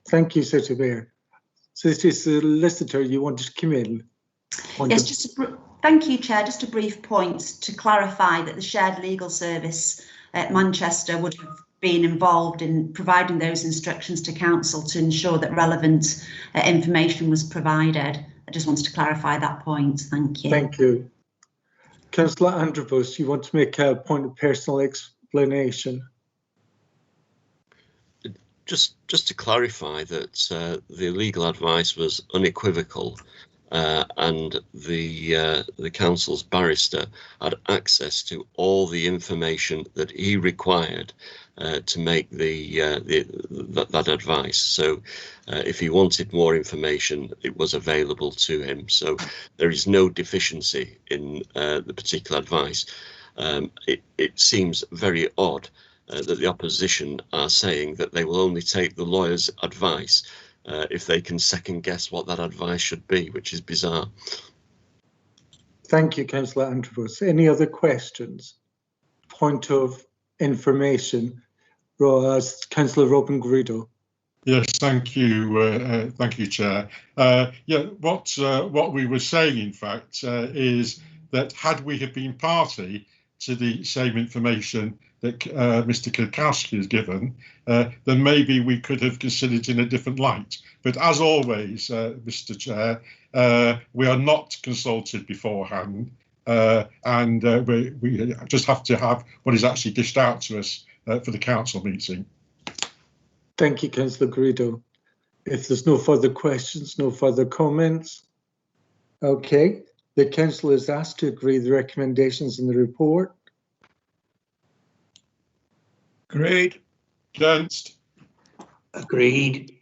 Thank you, City Mayor. City Solicitor, you want to come in? Yes, thank you, Chair. Just a brief point to clarify that the Shared Legal Service at Manchester would have been involved in providing those instructions to council to ensure that relevant information was provided. I just wanted to clarify that point. Thank you. Thank you. Councillor Antrobus, you want to make a point of personal explanation? Just to clarify that the legal advice was unequivocal, and the council's barrister had access to all the information that he required to make that advice. So if he wanted more information, it was available to him. So there is no deficiency in the particular advice. It seems very odd that the opposition are saying that they will only take the lawyer's advice if they can second guess what that advice should be, which is bizarre. Thank you, Councillor Antrobus. Any other questions? Point of information, Councillor Robin Garrido. Yes, thank you, Chair. Yeah, what we were saying, in fact, is that had we have been party to the same information that Mr. Kirkowski has given, then maybe we could have considered it in a different light. But as always, Mr. Chair, we are not consulted beforehand, and we just have to have what is actually dished out to us for the council meeting. Thank you, Councillor Garrido. If there's no further questions, no further comments, okay. The council is asked to agree the recommendations in the report. Agreed. Against. Agreed.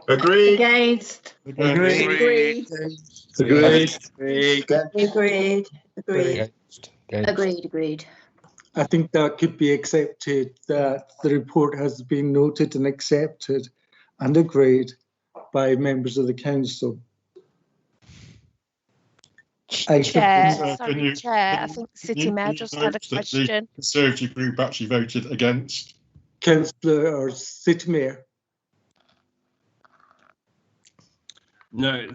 Agreed. Against. Agreed. Agreed. Agreed. Agreed. Agreed. Agreed. Agreed. I think that could be accepted, that the report has been noted and accepted and agreed by members of the council. Chair, sorry, Chair, I think City Mayor just had a question. The Conservative group actually voted against. Councillor or City Mayor? No,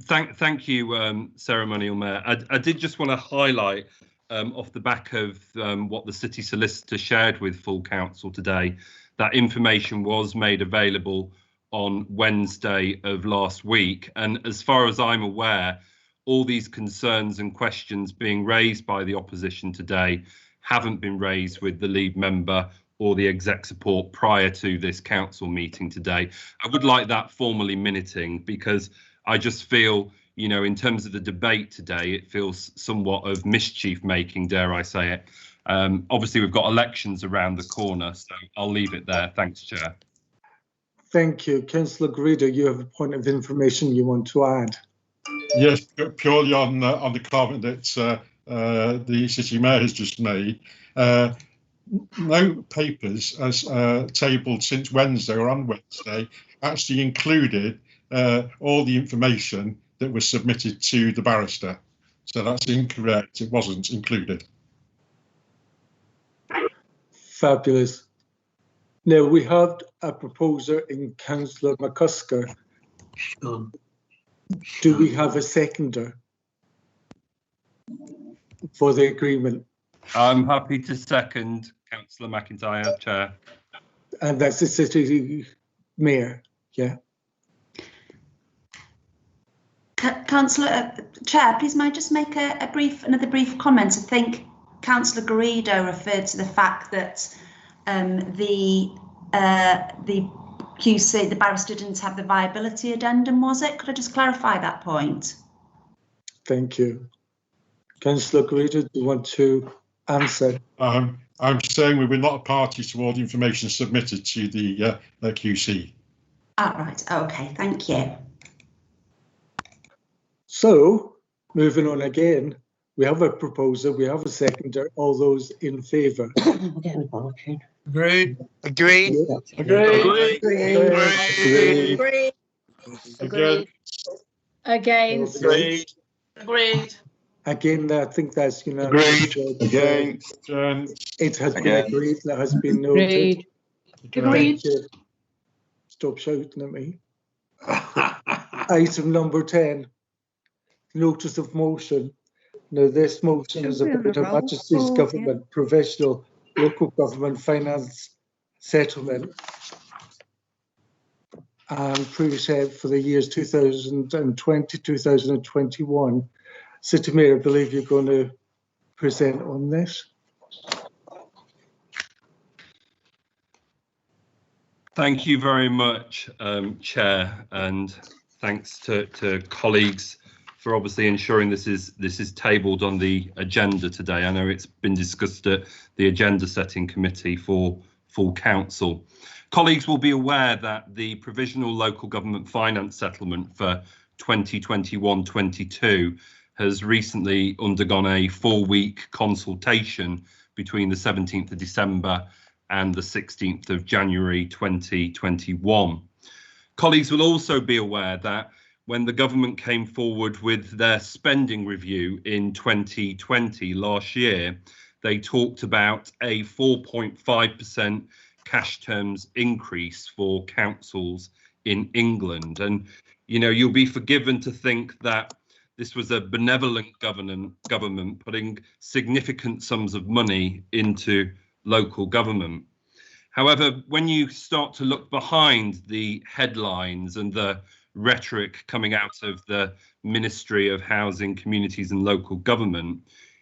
thank you, Ceremonial Mayor. I did just want to highlight off the back of what the City Solicitor shared with full council today, that information was made available on Wednesday of last week. And as far as I'm aware, all these concerns and questions being raised by the opposition today haven't been raised with the lead member or the exec support prior to this council meeting today. I would like that formally minuting, because I just feel, you know, in terms of the debate today, it feels somewhat of mischief making, dare I say it. Obviously, we've got elections around the corner, so I'll leave it there. Thanks, Chair. Thank you. Councillor Garrido, you have a point of information you want to add? Yes, purely on the comment that the City Mayor has just made. No papers as tabled since Wednesday or on Wednesday actually included all the information that was submitted to the barrister. So that's incorrect. It wasn't included. Fabulous. Now we have a proposer in Councillor McCusker. Sure. Do we have a seconder for the agreement? I'm happy to second Councillor McIntyre, Chair. And that's the City Mayor, yeah. Councillor, Chair, please may I just make another brief comment? I think Councillor Garrido referred to the fact that the QC, the barrister didn't have the viability addendum, was it? Could I just clarify that point? Thank you. Councillor Garrido, do you want to answer? I'm saying we were not a party to all the information submitted to the QC. Right, okay, thank you. So, moving on again, we have a proposer, we have a seconder. All those in favour? Agreed. Agreed. Yeah. Agreed. Agreed. Agreed. Against. Agreed. Agreed. Again, I think that's unanimous. Agreed. It has been agreed, that has been noted. Agreed. Stop shouting at me. Item number 10, notice of motion. Now, this motion is about Her Majesty's Government Provisional Local Government Finance Settlement and pre-set for the years 2020-2021. City Mayor, I believe you're going to present on this. Thank you very much, Chair, and thanks to colleagues for obviously ensuring this is tabled on the agenda today. I know it's been discussed at the agenda setting committee for full council. Colleagues will be aware that the provisional local government finance settlement for 2021-22 has recently undergone a 4-week consultation between the 17th of December and the 16th of January 2021. Colleagues will also be aware that when the government came forward with their spending review in 2020 last year, they talked about a 4.5% cash terms increase for councils in England. And, you know, you'll be forgiven to think that This was a benevolent government putting significant sums of money into local government. However, when you start to look behind the headlines and the rhetoric coming out of the Ministry of Housing, Communities and Local Government,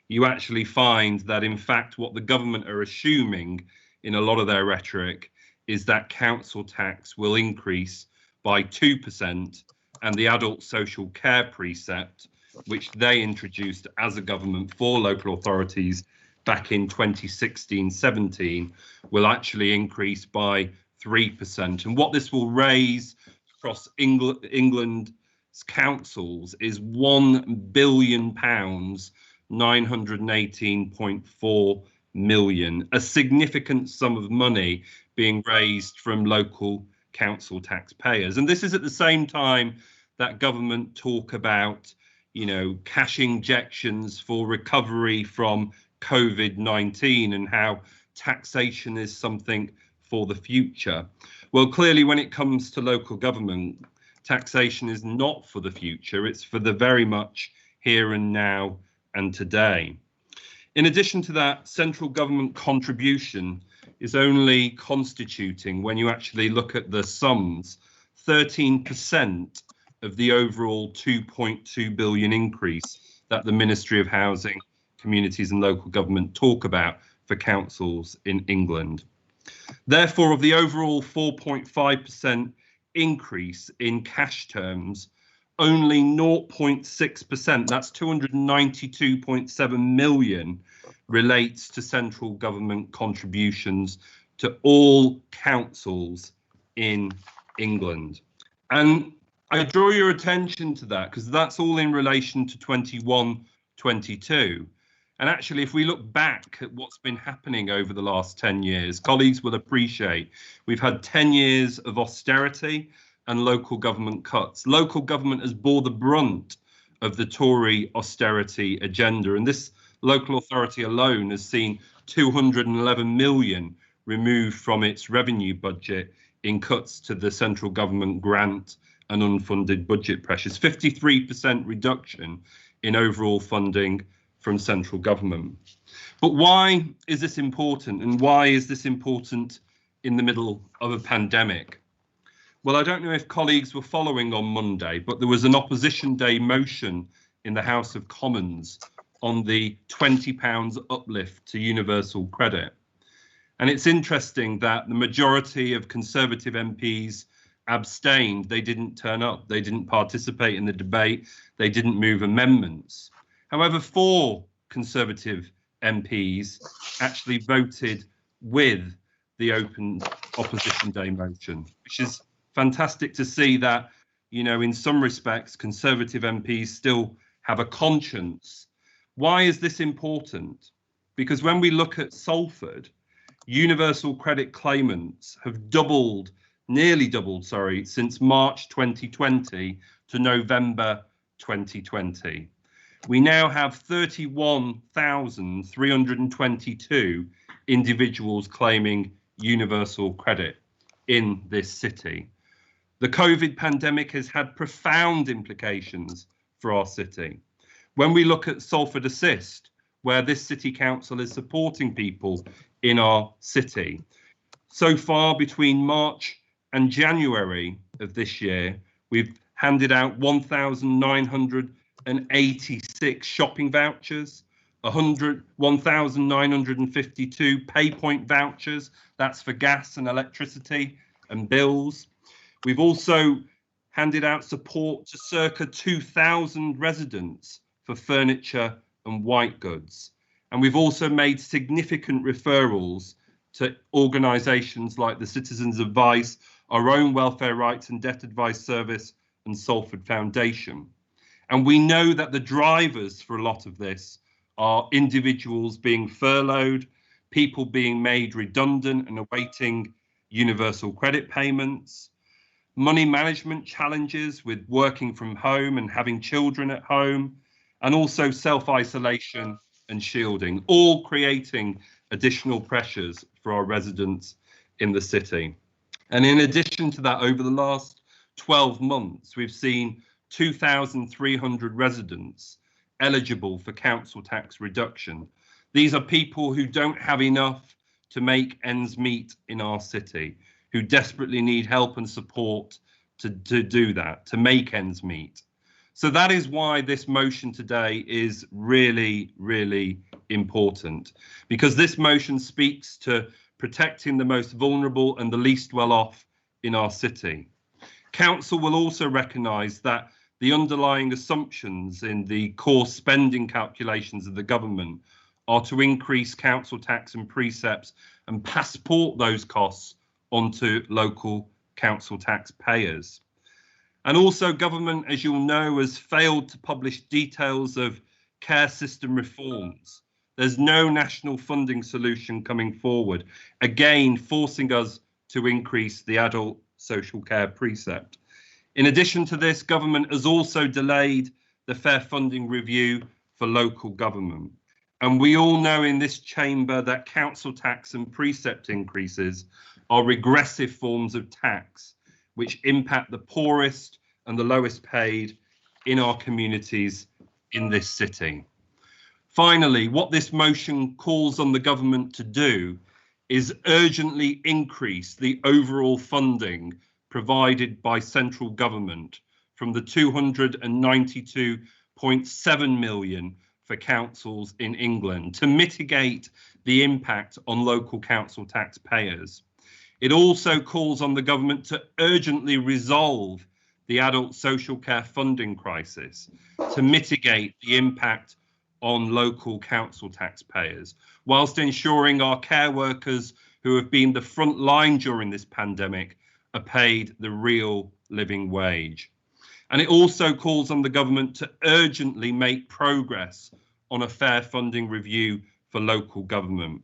you actually find that, in fact, what the government are assuming in a lot of their rhetoric is that council tax will increase by 2%, and the adult social care precept, which they introduced as a government for local authorities back in 2016-17, will actually increase by 3%. And what this will raise across England's councils is £1 billion, 918.4 million, a significant sum of money being raised from local council taxpayers. And this is at the same time that government talk about, you know, cash injections for recovery from COVID-19 and how taxation is something for the future. Well, clearly, when it comes to local government, taxation is not for the future, it's for the very much here and now and today. In addition to that, central government contribution is only constituting, when you actually look at the sums, 13% of the overall 2.2 billion increase that the Ministry of Housing, Communities and Local Government talk about for councils in England. Therefore, of the overall 4.5% increase in cash terms, only 0.6%, that's 292.7 million, relates to central government contributions to all councils in England. And I draw your attention to that because that's all in relation to 21-22. And actually, if we look back at what's been happening over the last 10 years, colleagues will appreciate we've had 10 years of austerity and local government cuts. Local government has bore the brunt of the Tory austerity agenda, and this local authority alone has seen 211 million removed from its revenue budget in cuts to the central government grant and unfunded budget pressures, 53% reduction in overall funding from central government. But why is this important, and why is this important in the middle of a pandemic? Well, I don't know if colleagues were following on Monday, but there was an Opposition Day motion in the House of Commons on the £20 uplift to universal credit. And it's interesting that the majority of Conservative MPs abstained. They didn't turn up. They didn't participate in the debate. They didn't move amendments. However, 4 Conservative MPs actually voted with the open Opposition Day motion, which is fantastic to see that, you know, in some respects, Conservative MPs still have a conscience. Why is this important? Because when we look at Salford, universal credit claimants have doubled, nearly doubled, sorry, since March 2020 to November 2020. We now have 31,322 individuals claiming universal credit in this city. The COVID pandemic has had profound implications for our city. When we look at Salford Assist, where this city council is supporting people in our city, so far between March and January of this year, we've handed out 1,986 shopping vouchers, 1,952 PayPoint vouchers, that's for gas and electricity and bills. We've also handed out support to circa 2,000 residents for furniture and white goods. And we've also made significant referrals to organisations like the Citizens Advice, our own Welfare Rights and Debt Advice Service and Salford Foundation. And we know that the drivers for a lot of this are individuals being furloughed, people being made redundant and awaiting universal credit payments, money management challenges with working from home and having children at home, and also self-isolation and shielding, all creating additional pressures for our residents in the city. And in addition to that, over the last 12 months, we've seen 2,300 residents eligible for council tax reduction. These are people who don't have enough to make ends meet in our city, who desperately need help and support to do that, to make ends meet. So that is why this motion today is really, really important, because this motion speaks to protecting the most vulnerable and the least well off in our city. Council will also recognise that the underlying assumptions in the core spending calculations of the government are to increase council tax and precepts and passport those costs onto local council taxpayers. And also government, as you'll know, has failed to publish details of care system reforms. There's no national funding solution coming forward, again forcing us to increase the adult social care precept. In addition to this, government has also delayed the fair funding review for local government. And we all know in this chamber that council tax and precept increases are regressive forms of tax, which impact the poorest and the lowest paid in our communities in this city. Finally, what this motion calls on the government to do is urgently increase the overall funding provided by central government from the 292.7 million for councils in England to mitigate the impact on local council taxpayers. It also calls on the government to urgently resolve the adult social care funding crisis to mitigate the impact on local council taxpayers, whilst ensuring our care workers who have been the front line during this pandemic are paid the real living wage. And it also calls on the government to urgently make progress on a fair funding review for local government,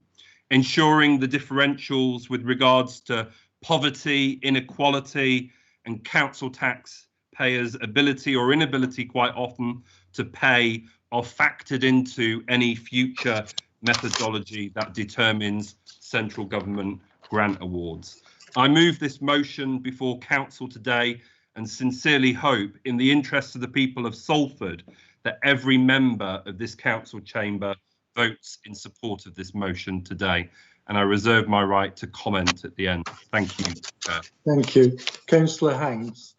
ensuring the differentials with regards to poverty, inequality, and council taxpayers' ability or inability quite often to pay are factored into any future methodology that determines central government grant awards. I move this motion before council today and sincerely hope, in the interest of the people of Salford, that every member of this council chamber votes in support of this motion today. And I reserve my right to comment at the end. Thank you, Chair. Thank you. Councillor Hanks.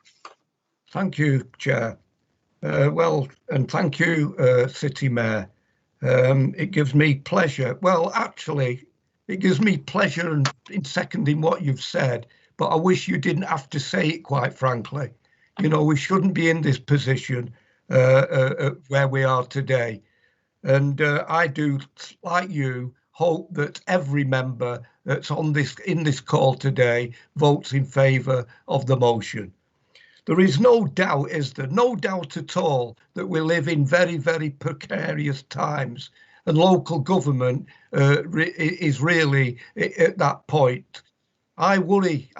Thank you, Chair. And thank you, City Mayor. It gives me pleasure. Well, actually, it gives me pleasure in seconding what you've said, but I wish you didn't have to say it, quite frankly. You know, we shouldn't be in this position where we are today. And I do, like you, hope that every member that's in this call today votes in favour of the motion. There is no doubt, is there? No doubt at all that we live in very, very precarious times, and local government is really at that point. I worry,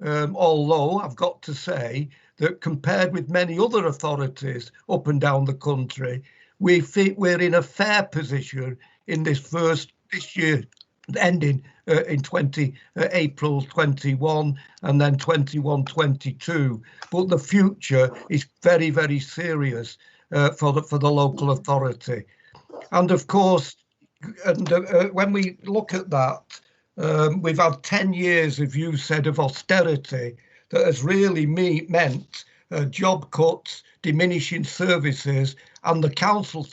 although I've got to say that compared with many other authorities up and down the country, we think we're in a fair position in this year ending in April 21 and then 21-22, but the future is very, very serious for the local authority. And of course, when we look at that, we've had 10 years, as you said, of austerity that has really meant job cuts, diminishing services, and the council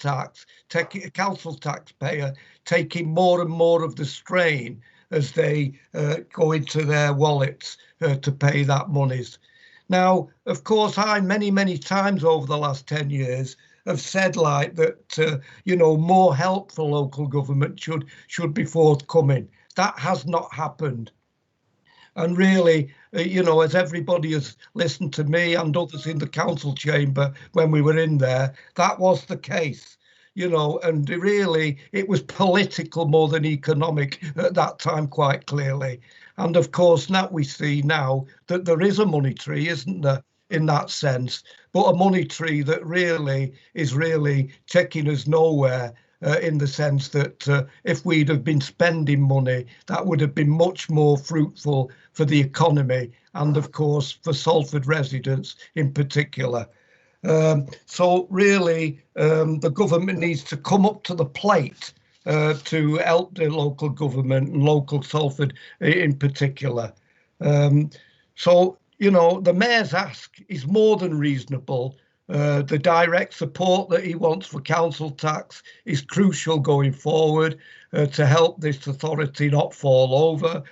taxpayer taking more and more of the strain as they go into their wallets to pay that monies. Now, of course, I many times over the last 10 years have said like that, you know, more help for local government should be forthcoming. That has not happened. And really, you know, as everybody has listened to me and others in the council chamber when we were in there, that was the case, you know, and really it was political more than economic at that time, quite clearly. And of course, now we see now that there is a money tree, isn't there, in that sense, but a money tree that really is taking us nowhere. In the sense that if we'd have been spending money, that would have been much more fruitful for the economy and, of course, for Salford residents in particular. So really, the government needs to come up to the plate to help the local government and local Salford in particular. So, you know, the Mayor's ask is more than reasonable. The direct support that he wants for council tax is crucial going forward to help this authority not fall over.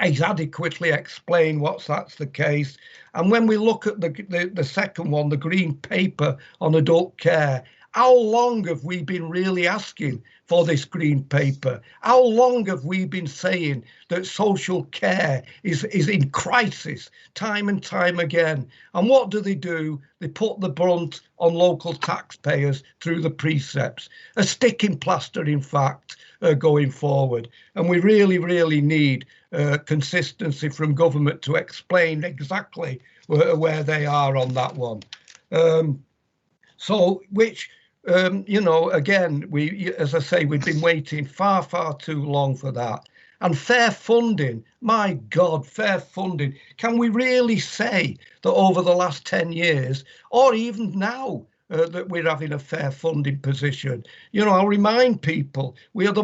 He's adequately explained that's the case. And when we look at the second one, the green paper on adult care, how long have we been really asking for this green paper? How long have we been saying that social care is in crisis time and time again? And what do? They put the brunt on local taxpayers through the precepts, a sticking plaster, in fact, going forward. And we really, really need consistency from government to explain exactly where they are on that one. You know, again, as I say, we've been waiting far, far too long for that. And fair funding, my God, fair funding. Can we really say that over the last 10 years, or even now, that we're having a fair funding position? You know, I'll remind people, we are the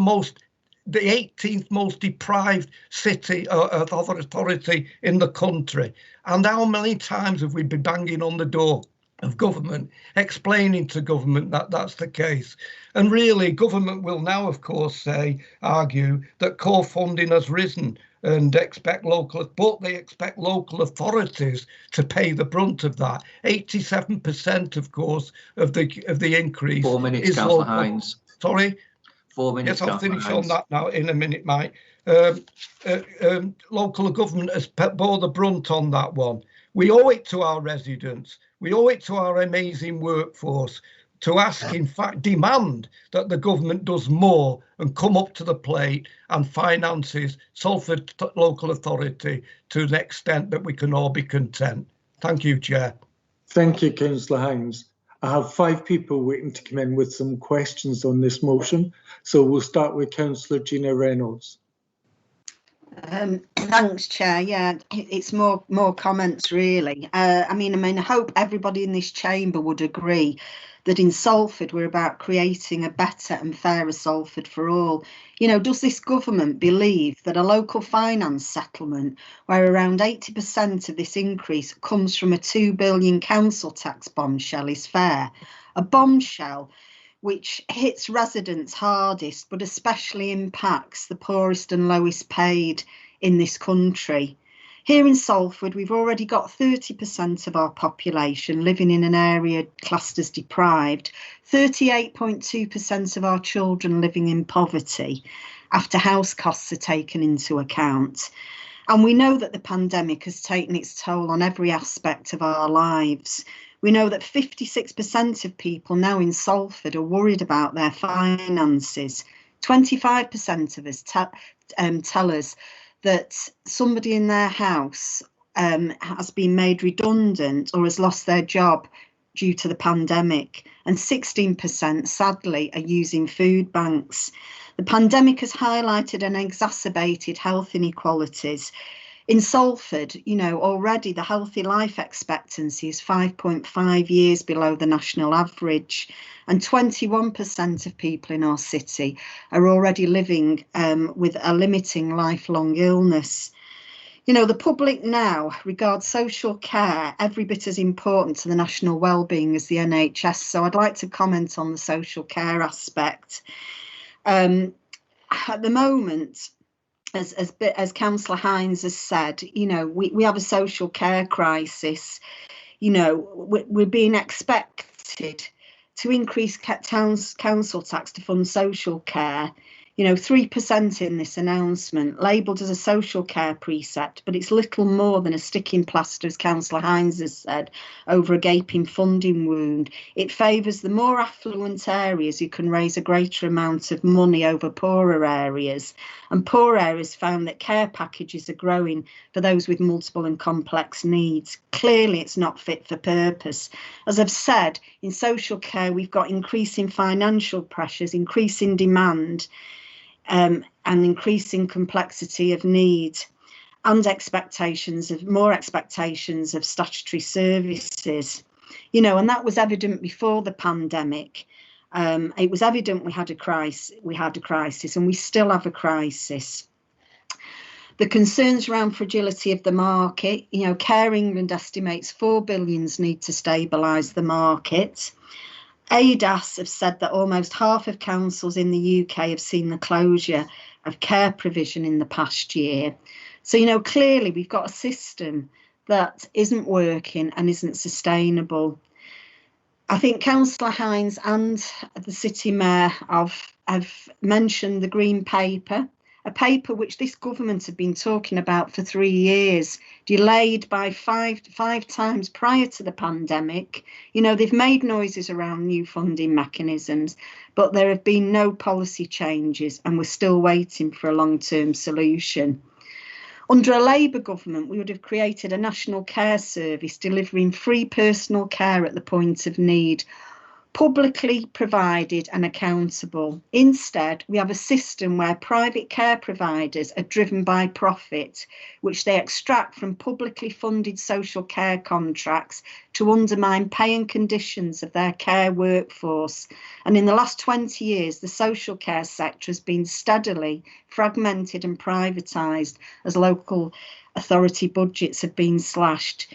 18th most deprived city authority in the country. And how many times have we been banging on the door of government, explaining to government that that's the case? And really, government will now, of course, argue that core funding has risen and they expect local authorities to pay the brunt of that. 87%, of course, of the increase. 4 minutes, is Councillor local. Hines. Sorry? 4 minutes. Yes, I'll finish on that now in a minute, Mike. Local government has bore the brunt on that one. We owe it to our residents. We owe it to our amazing workforce to ask, in fact, demand that the government does more and come up to the plate and finances Salford local authority to the extent that we can all be content. Thank you, Chair. Thank you, Councillor Hines. I have 5 people waiting to come in with some questions on this motion. So we'll start with Councillor Gina Reynolds. Thanks, Chair. Yeah, it's more comments really. I mean, I hope everybody in this chamber would agree that in Salford we're about creating a better and fairer Salford for all. You know, does this government believe that a local finance settlement where around 80% of this increase comes from a 2 billion council tax bombshell is fair? A bombshell which hits residents hardest, but especially impacts the poorest and lowest paid in this country. Here in Salford, we've already got 30% of our population living in an area classed as deprived, 38.2% of our children living in poverty after house costs are taken into account. And we know that the pandemic has taken its toll on every aspect of our lives. We know that 56% of people now in Salford are worried about their finances. 25% of us tell us that somebody in their house has been made redundant or has lost their job due to the pandemic. And 16%, sadly, are using food banks. The pandemic has highlighted and exacerbated health inequalities. In Salford, you know, already the healthy life expectancy is 5.5 years below the national average, and 21% of people in our city are already living with a limiting lifelong illness. You know, the public now regards social care every bit as important to the national well-being as the NHS, so I'd like to comment on the social care aspect. At the moment, as Councillor Hines has said, you know, we have a social care crisis. You know, we're being expected to increase council tax to fund social care. You know, 3% in this announcement, labelled as a social care precept, but it's little more than a sticking plaster, as Councillor Hines has said, over a gaping funding wound. It favours the more affluent areas who can raise a greater amount of money over poorer areas. And poor areas found that care packages are growing for those with multiple and complex needs. Clearly, it's not fit for purpose. As I've said, in social care, we've got increasing financial pressures, increasing demand, and increasing complexity of need, and more expectations of statutory services. you know, and that was evident before the pandemic. It was evident we had a crisis, and we still have a crisis. The concerns around fragility of the market, you know, Care England estimates 4 billion need to stabilise the market. ADAS have said that almost half of councils in the UK have seen the closure of care provision in the past year. So, you know, clearly we've got a system that isn't working and isn't sustainable. I think Councillor Hines and the City Mayor have mentioned the Green Paper, a paper which this government had been talking about for 3 years, delayed by five times prior to the pandemic. You know, they've made noises around new funding mechanisms, but there have been no policy changes, and we're still waiting for a long-term solution. Under a Labour government, we would have created a national care service delivering free personal care at the point of need, publicly provided and accountable. Instead, we have a system where private care providers are driven by profit, which they extract from publicly funded social care contracts to undermine pay and conditions of their care workforce. And in the last 20 years, the social care sector has been steadily fragmented and privatised as local authority budgets have been slashed.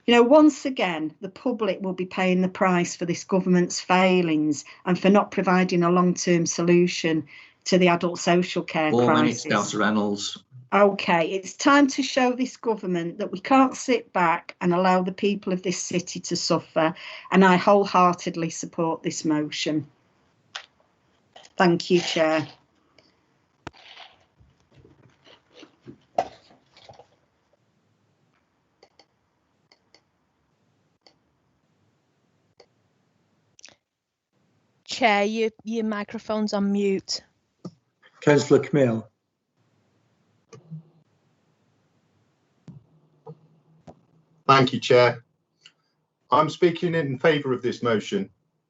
You know, once again, the public will be paying the price for this government's failings and for not providing a long-term solution to the adult social care crisis. 4 minutes, Councillor Reynolds. OK, it's time to show this government that we can't sit back and allow the people of this city to suffer, and I wholeheartedly support this motion. Thank you, Chair. Chair, your microphone's on mute. Councillor Camille. Thank you, Chair. I'm speaking in favour of this motion.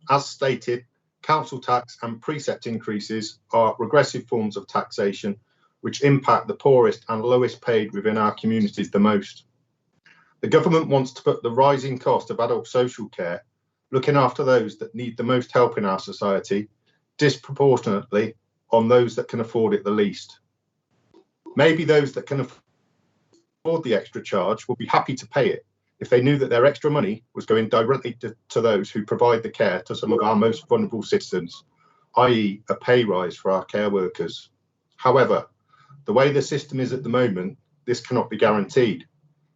As stated, council tax and precept increases are regressive forms of taxation which impact the poorest and lowest paid within our communities the most. The government wants to put the rising cost of adult social care, looking after those that need the most help in our society, disproportionately on those that can afford it the least. Maybe those that can afford the extra charge will be happy to pay it if they knew that their extra money was going directly to those who provide the care to some of our most vulnerable citizens, i.e. a pay rise for our care workers. However, the way the system is at the moment, this cannot be guaranteed.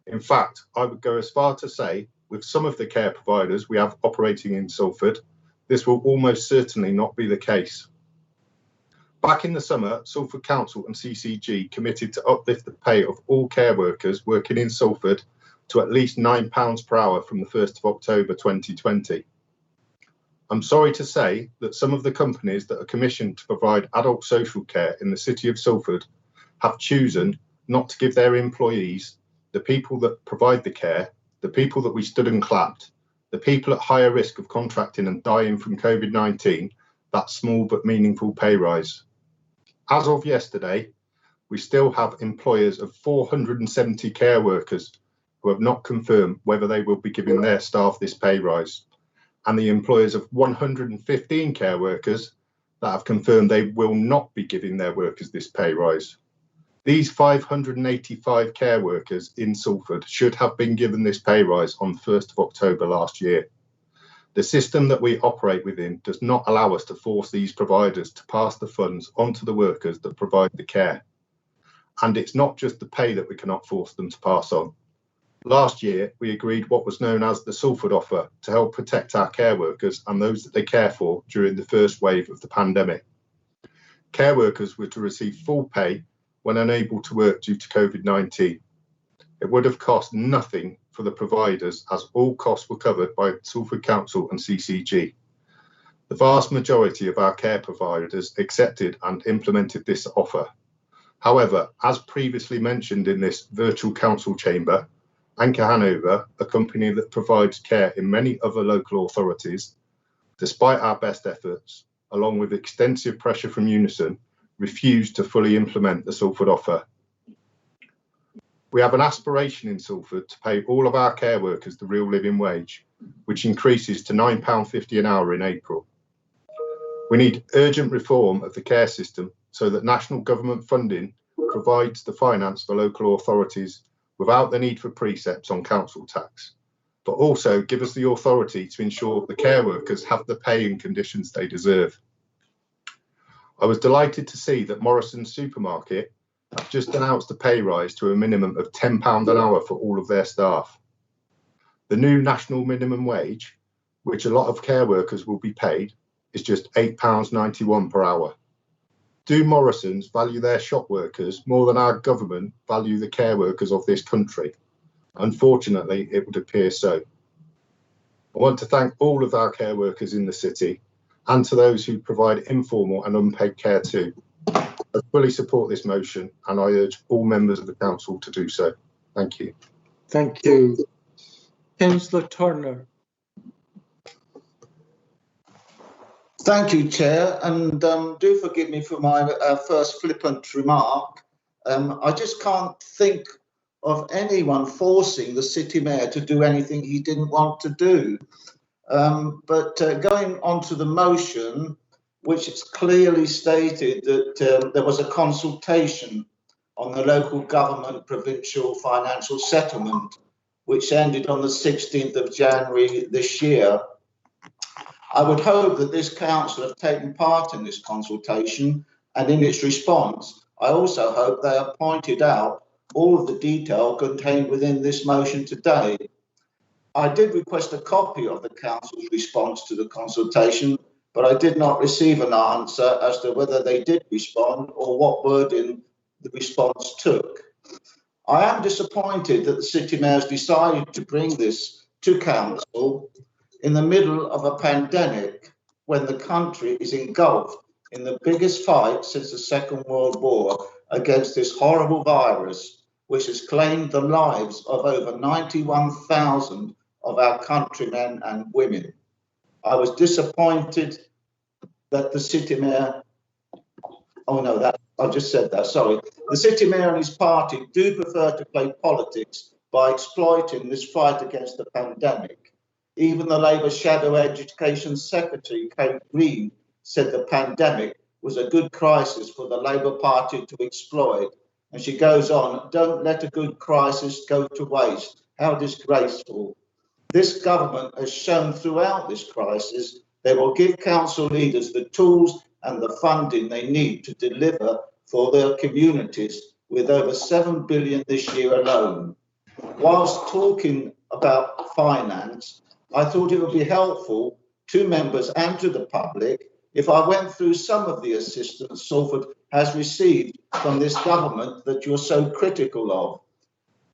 In fact, I would go as far to say, with some of the care providers we have operating in Salford, this will almost certainly not be the case. Back in the summer, Salford Council and CCG committed to uplift the pay of all care workers working in Salford to at least £9 per hour from the 1st of October 2020. I'm sorry to say that some of the companies that are commissioned to provide adult social care in the city of Salford have chosen not to give their employees, the people that provide the care, the people that we stood and clapped, the people at higher risk of contracting and dying from COVID-19, that small but meaningful pay rise. As of yesterday, we still have employers of 470 care workers who have not confirmed whether they will be giving their staff this pay rise, and the employers of 115 care workers that have confirmed they will not be giving their workers this pay rise. These 585 care workers in Salford should have been given this pay rise on 1st of October last year. The system that we operate within does not allow us to force these providers to pass the funds onto the workers that provide the care. And it's not just the pay that we cannot force them to pass on. Last year, we agreed what was known as the Salford Offer to help protect our care workers and those that they care for during the first wave of the pandemic. Care workers were to receive full pay when unable to work due to COVID-19. It would have cost nothing for the providers as all costs were covered by Salford Council and CCG. The vast majority of our care providers accepted and implemented this offer. However, as previously mentioned in this virtual council chamber, Anchor Hanover, a company that provides care in many other local authorities, despite our best efforts, along with extensive pressure from Unison, refused to fully implement the Salford Offer. We have an aspiration in Salford to pay all of our care workers the real living wage, which increases to £9.50 an hour in April. We need urgent reform of the care system so that national government funding provides the finance for local authorities without the need for precepts on council tax, but also give us the authority to ensure the care workers have the pay and conditions they deserve. I was delighted to see that Morrison's supermarket have just announced a pay rise to a minimum of £10 an hour for all of their staff. The new national minimum wage, which a lot of care workers will be paid, is just £8.91 per hour. Do Morrisons value their shop workers more than our government value the care workers of this country? Unfortunately, it would appear so. I want to thank all of our care workers in the city and to those who provide informal and unpaid care too. I fully support this motion and I urge all members of the council to do so. Thank you. Thank you. Councillor Turner. Thank you, Chair, and do forgive me for my first flippant remark. I just can't think of anyone forcing the City Mayor to do anything he didn't want to do. But going on to the motion, which it's clearly stated that there was a consultation on the local government provincial financial settlement, which ended on the 16th of January this year. I would hope that this council have taken part in this consultation, and in its response, I also hope they have pointed out all of the detail contained within this motion today. I did request a copy of the council's response to the consultation, but I did not receive an answer as to whether they did respond or what wording the response took. I am disappointed that the City Mayor has decided to bring this to council in the middle of a pandemic when the country is engulfed in the biggest fight since the Second World War against this horrible virus, which has claimed the lives of over 91,000 of our countrymen and women. I was disappointed that the City Mayor, I just said that, sorry. The City Mayor and his party do prefer to play politics by exploiting this fight against the pandemic. Even the Labour Shadow Education Secretary, Kate Green, said the pandemic was a good crisis for the Labour Party to exploit. And she goes on, don't let a good crisis go to waste. How disgraceful. This government has shown throughout this crisis they will give council leaders the tools and the funding they need to deliver for their communities, with over 7 billion this year alone. Whilst talking about finance, I thought it would be helpful to members and to the public if I went through some of the assistance Salford has received from this government that you're so critical of.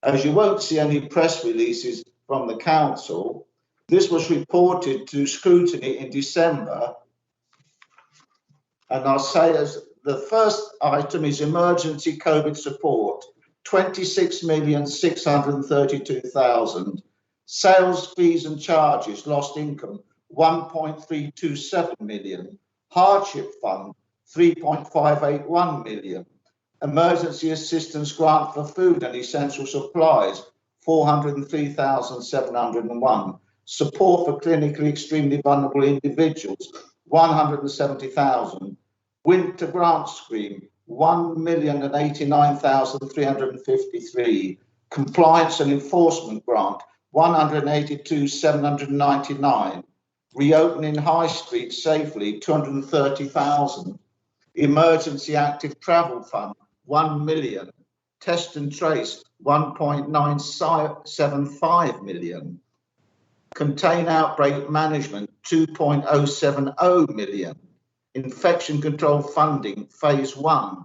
As you won't see any press releases from the council, this was reported to scrutiny in December. And I'll say as the first item is emergency COVID support, 26,632,000. Sales fees and charges, lost income, 1.327 million. Hardship fund, 3.581 million. Emergency assistance grant for food and essential supplies, 403,701. Support for clinically extremely vulnerable individuals, 170,000. Winter grant scheme, 1,089,353. Compliance and enforcement grant, 182,799. Reopening High Street safely, 230,000. Emergency active travel fund, 1 million. Test and trace, 1.975 million. Contain outbreak management, 2.070 million. Infection control funding, phase 1,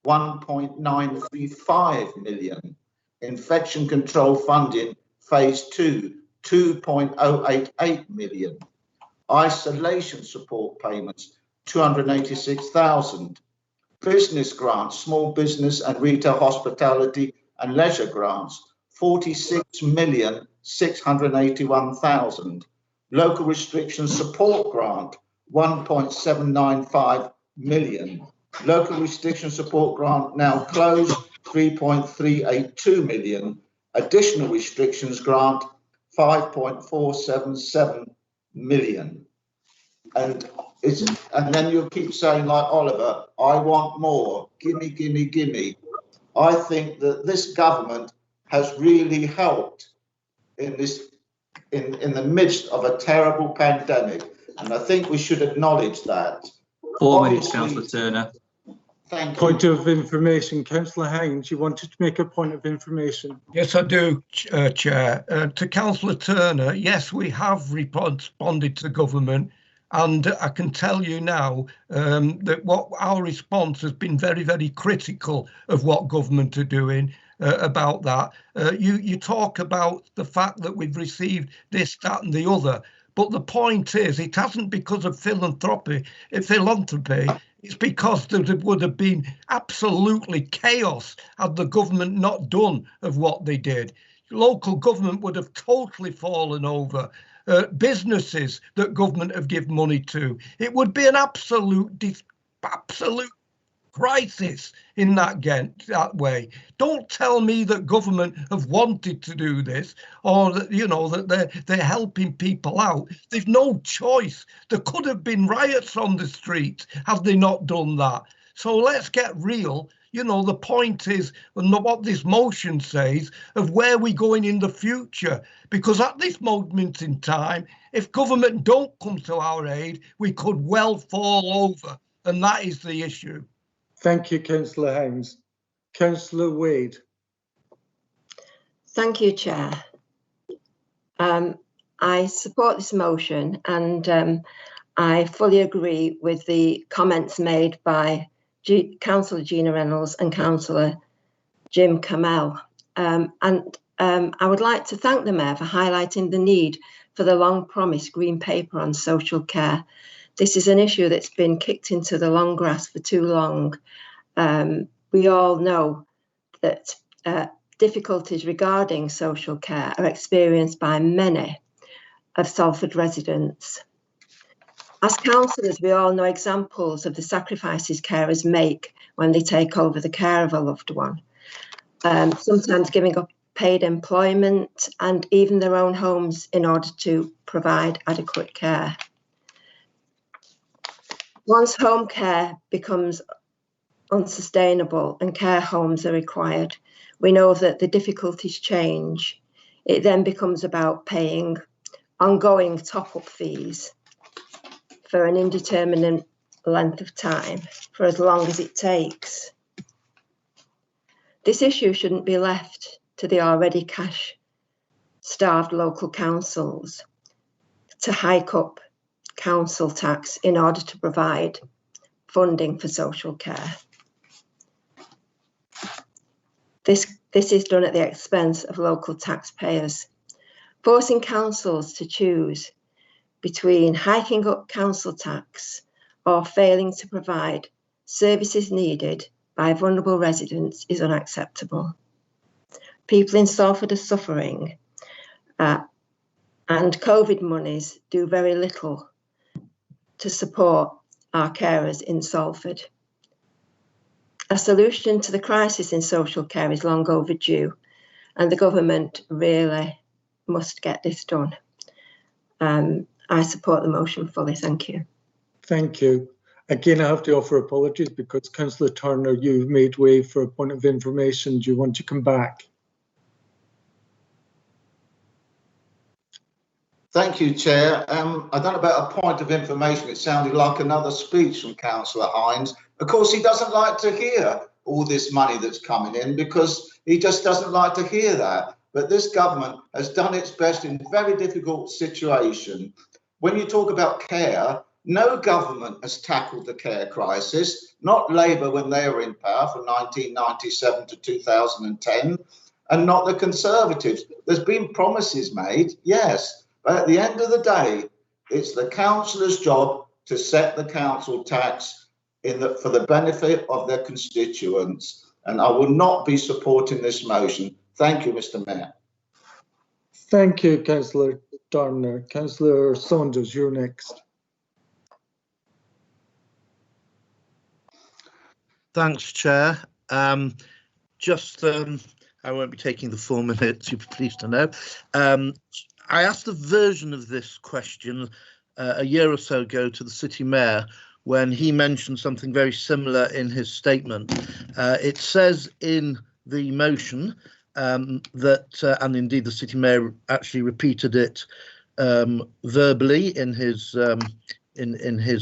1.935 million. Infection control funding, phase 2, 2.088 million. Isolation support payments, 286,000. Business grants, small business and retail hospitality and leisure grants, 46,681,000. Local restriction support grant, 1.795 million. Local restriction support grant now closed, 3.382 million. Additional restrictions grant, 5.477 million. And then you'll keep saying, like Oliver, I want more, gimme, gimme, gimme. I think that this government has really helped in the midst of a terrible pandemic, and I think we should acknowledge that. 4 minutes, Councillor Turner. Thank you. Point of information, Councillor Hines, you wanted to make a point of information. Yes, I do, Chair. To Councillor Turner, yes, we have responded to government, and I can tell you now that what our response has been very, very critical of what government are doing about that. You talk about the fact that we've received this, that, and the other. But the point is, it hasn't because of philanthropy. It's because there would have been absolutely chaos had the government not done of what they did. Local government would have totally fallen over. Businesses that government have given money to, it would be an absolute crisis in that way. Don't tell me that government have wanted to do this, or that that they're helping people out. There's no choice. There could have been riots on the street had they not done that. So let's get real. The point is, and what this motion says, of where we're going in the future. Because at this moment in time, if government don't come to our aid, we could well fall over, and that is the issue. Thank you, Councillor Hines. Councillor Wade. Thank you, Chair. I support this motion, and I fully agree with the comments made by Councillor Gina Reynolds and Councillor Jim Kamel. I would like to thank the Mayor for highlighting the need for the long-promised green paper on social care. This is an issue that's been kicked into the long grass for too long. We all know that difficulties regarding social care are experienced by many of Salford residents. As councillors, we all know examples of the sacrifices carers make when they take over the care of a loved one, sometimes giving up paid employment and even their own homes in order to provide adequate care. Once home care becomes unsustainable and care homes are required, we know that the difficulties change. It then becomes about paying ongoing top-up fees for an indeterminate length of time, for as long as it takes. This issue shouldn't be left to the already cash-starved local councils to hike up council tax in order to provide funding for social care. This is done at the expense of local taxpayers, forcing councils to choose between hiking up council tax or failing to provide services needed by vulnerable residents is unacceptable. People in Salford are suffering, and COVID monies do very little to support our carers in Salford. A solution to the crisis in social care is long overdue, and the government really must get this done. I support the motion fully. Thank you. Thank you. Again, I have to offer apologies because Councillor Turner, you've made way for a point of information. Do you want to come back? Thank you, Chair. I don't know about a point of information. It sounded like another speech from Councillor Hines. Of course, he doesn't like to hear all this money that's coming in because he just doesn't like to hear that. But this government has done its best in a very difficult situation. When you talk about care, no government has tackled the care crisis, not Labour when they were in power from 1997 to 2010, and not the Conservatives. There's been promises made, yes, but at the end of the day, it's the councillor's job to set the council tax for the benefit of their constituents. And I will not be supporting this motion. Thank you, Mr. Mayor. Thank you, Councillor Turner. Councillor Saunders, you're next. Thanks, Chair. I won't be taking the 4 minutes, you'll be pleased to know. I asked a version of this question a year or so ago to the City Mayor when he mentioned something very similar in his statement. It says in the motion that, and indeed the City Mayor actually repeated it verbally in his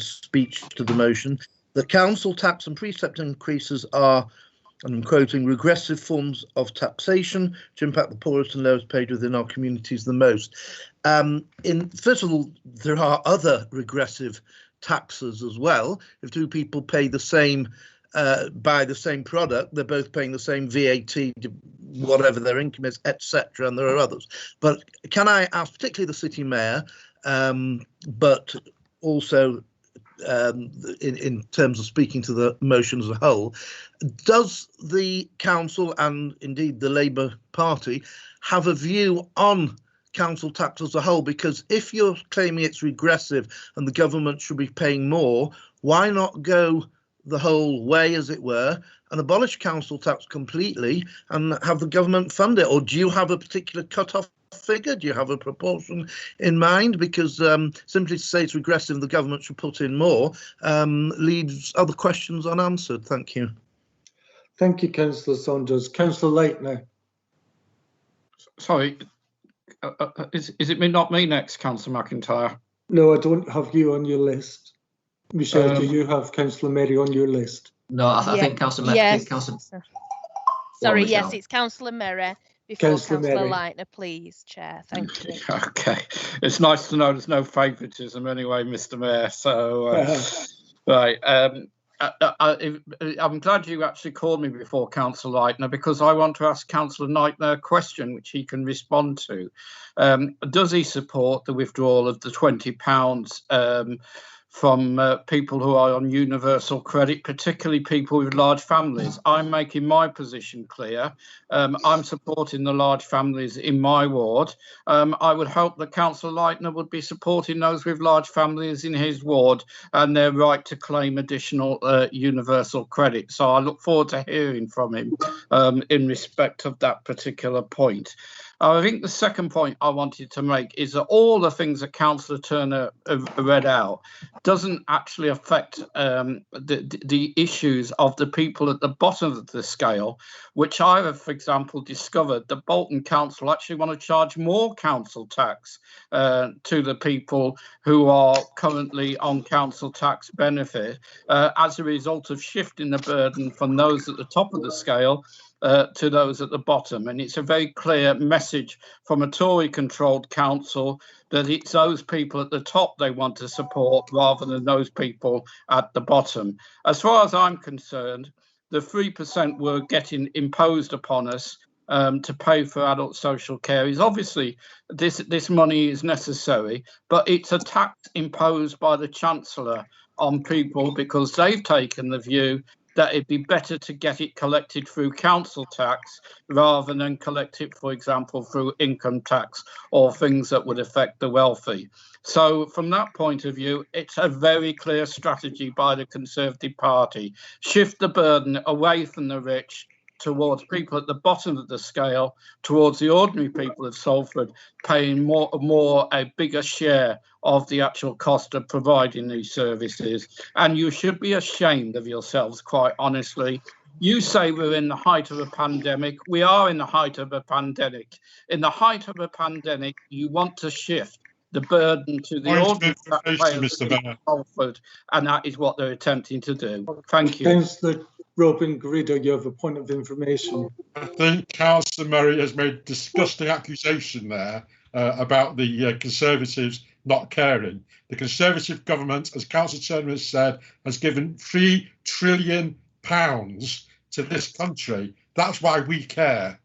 speech to the motion, the council tax and precept increases are, and I'm quoting, regressive forms of taxation to impact the poorest and lowest paid within our communities the most. First of all, there are other regressive taxes as well. If two people pay the same, buy the same product, they're both paying the same VAT, whatever their income is, etc. And there are others. But can I ask, particularly the City Mayor, but also in terms of speaking to the motion as a whole, does the council and indeed the Labour Party have a view on council tax as a whole? Because if you're claiming it's regressive and the government should be paying more, why not go the whole way, as it were, and abolish council tax completely and have the government fund it? Or do you have a particular cut-off figure? Do you have a proportion in mind? Because simply to say it's regressive and the government should put in more leaves other questions unanswered. Thank you. Thank you, Councillor Saunders. Councillor Leitner. Sorry, is it not me next, Councillor McIntyre? No, I don't have you on your list. Michelle, do you have Councillor Mary on your list? No, I think Councillor Mary. Yes. Councillor. Sorry, Michelle. yes, it's Councillor Murray before Councillor Councillor Mary. Leitner, please, Chair. Thank you. Okay, it's nice to know there's no favouritism anyway, Mr. Mayor. So, right. I'm glad you actually called me before Councillor Leitner, because I want to ask Councillor Leitner a question which he can respond to. Does he support the withdrawal of the £20 from people who are on universal credit, particularly people with large families? I'm making my position clear. I'm supporting the large families in my ward. I would hope that Councillor Leitner would be supporting those with large families in his ward and their right to claim additional universal credit. So I look forward to hearing from him in respect of that particular point. I think the second point I wanted to make is that all the things that Councillor Turner read out doesn't actually affect the issues of the people at the bottom of the scale, which I have, for example, discovered that Bolton Council actually want to charge more council tax to the people who are currently on council tax benefit as a result of shifting the burden from those at the top of the scale to those at the bottom. And it's a very clear message from a Tory-controlled council that it's those people at the top they want to support rather than those people at the bottom. As far as I'm concerned, the 3% we're getting imposed upon us to pay for adult social care is obviously, this money is necessary, but it's a tax imposed by the Chancellor on people because they've taken the view that it'd be better to get it collected through council tax rather than collect it, for example, through income tax or things that would affect the wealthy. So from that point of view, it's a very clear strategy by the Conservative Party. Shift the burden away from the rich towards people at the bottom of the scale, towards the ordinary people of Salford, paying a bigger share of the actual cost of providing these services. And you should be ashamed of yourselves, quite honestly. You say we're in the height of a pandemic. We are in the height of a pandemic. In the height of a pandemic, you want to shift the burden to the ordinary taxpayers of Salford, and that is what they're attempting to do. Thank you. Councillor Robin Garrido, you have a point of information. I think Councillor Murray has made a disgusting accusation there about the Conservatives not caring. The Conservative government, as Councillor Turner has said, has given £3 trillion to this country. That's why we care.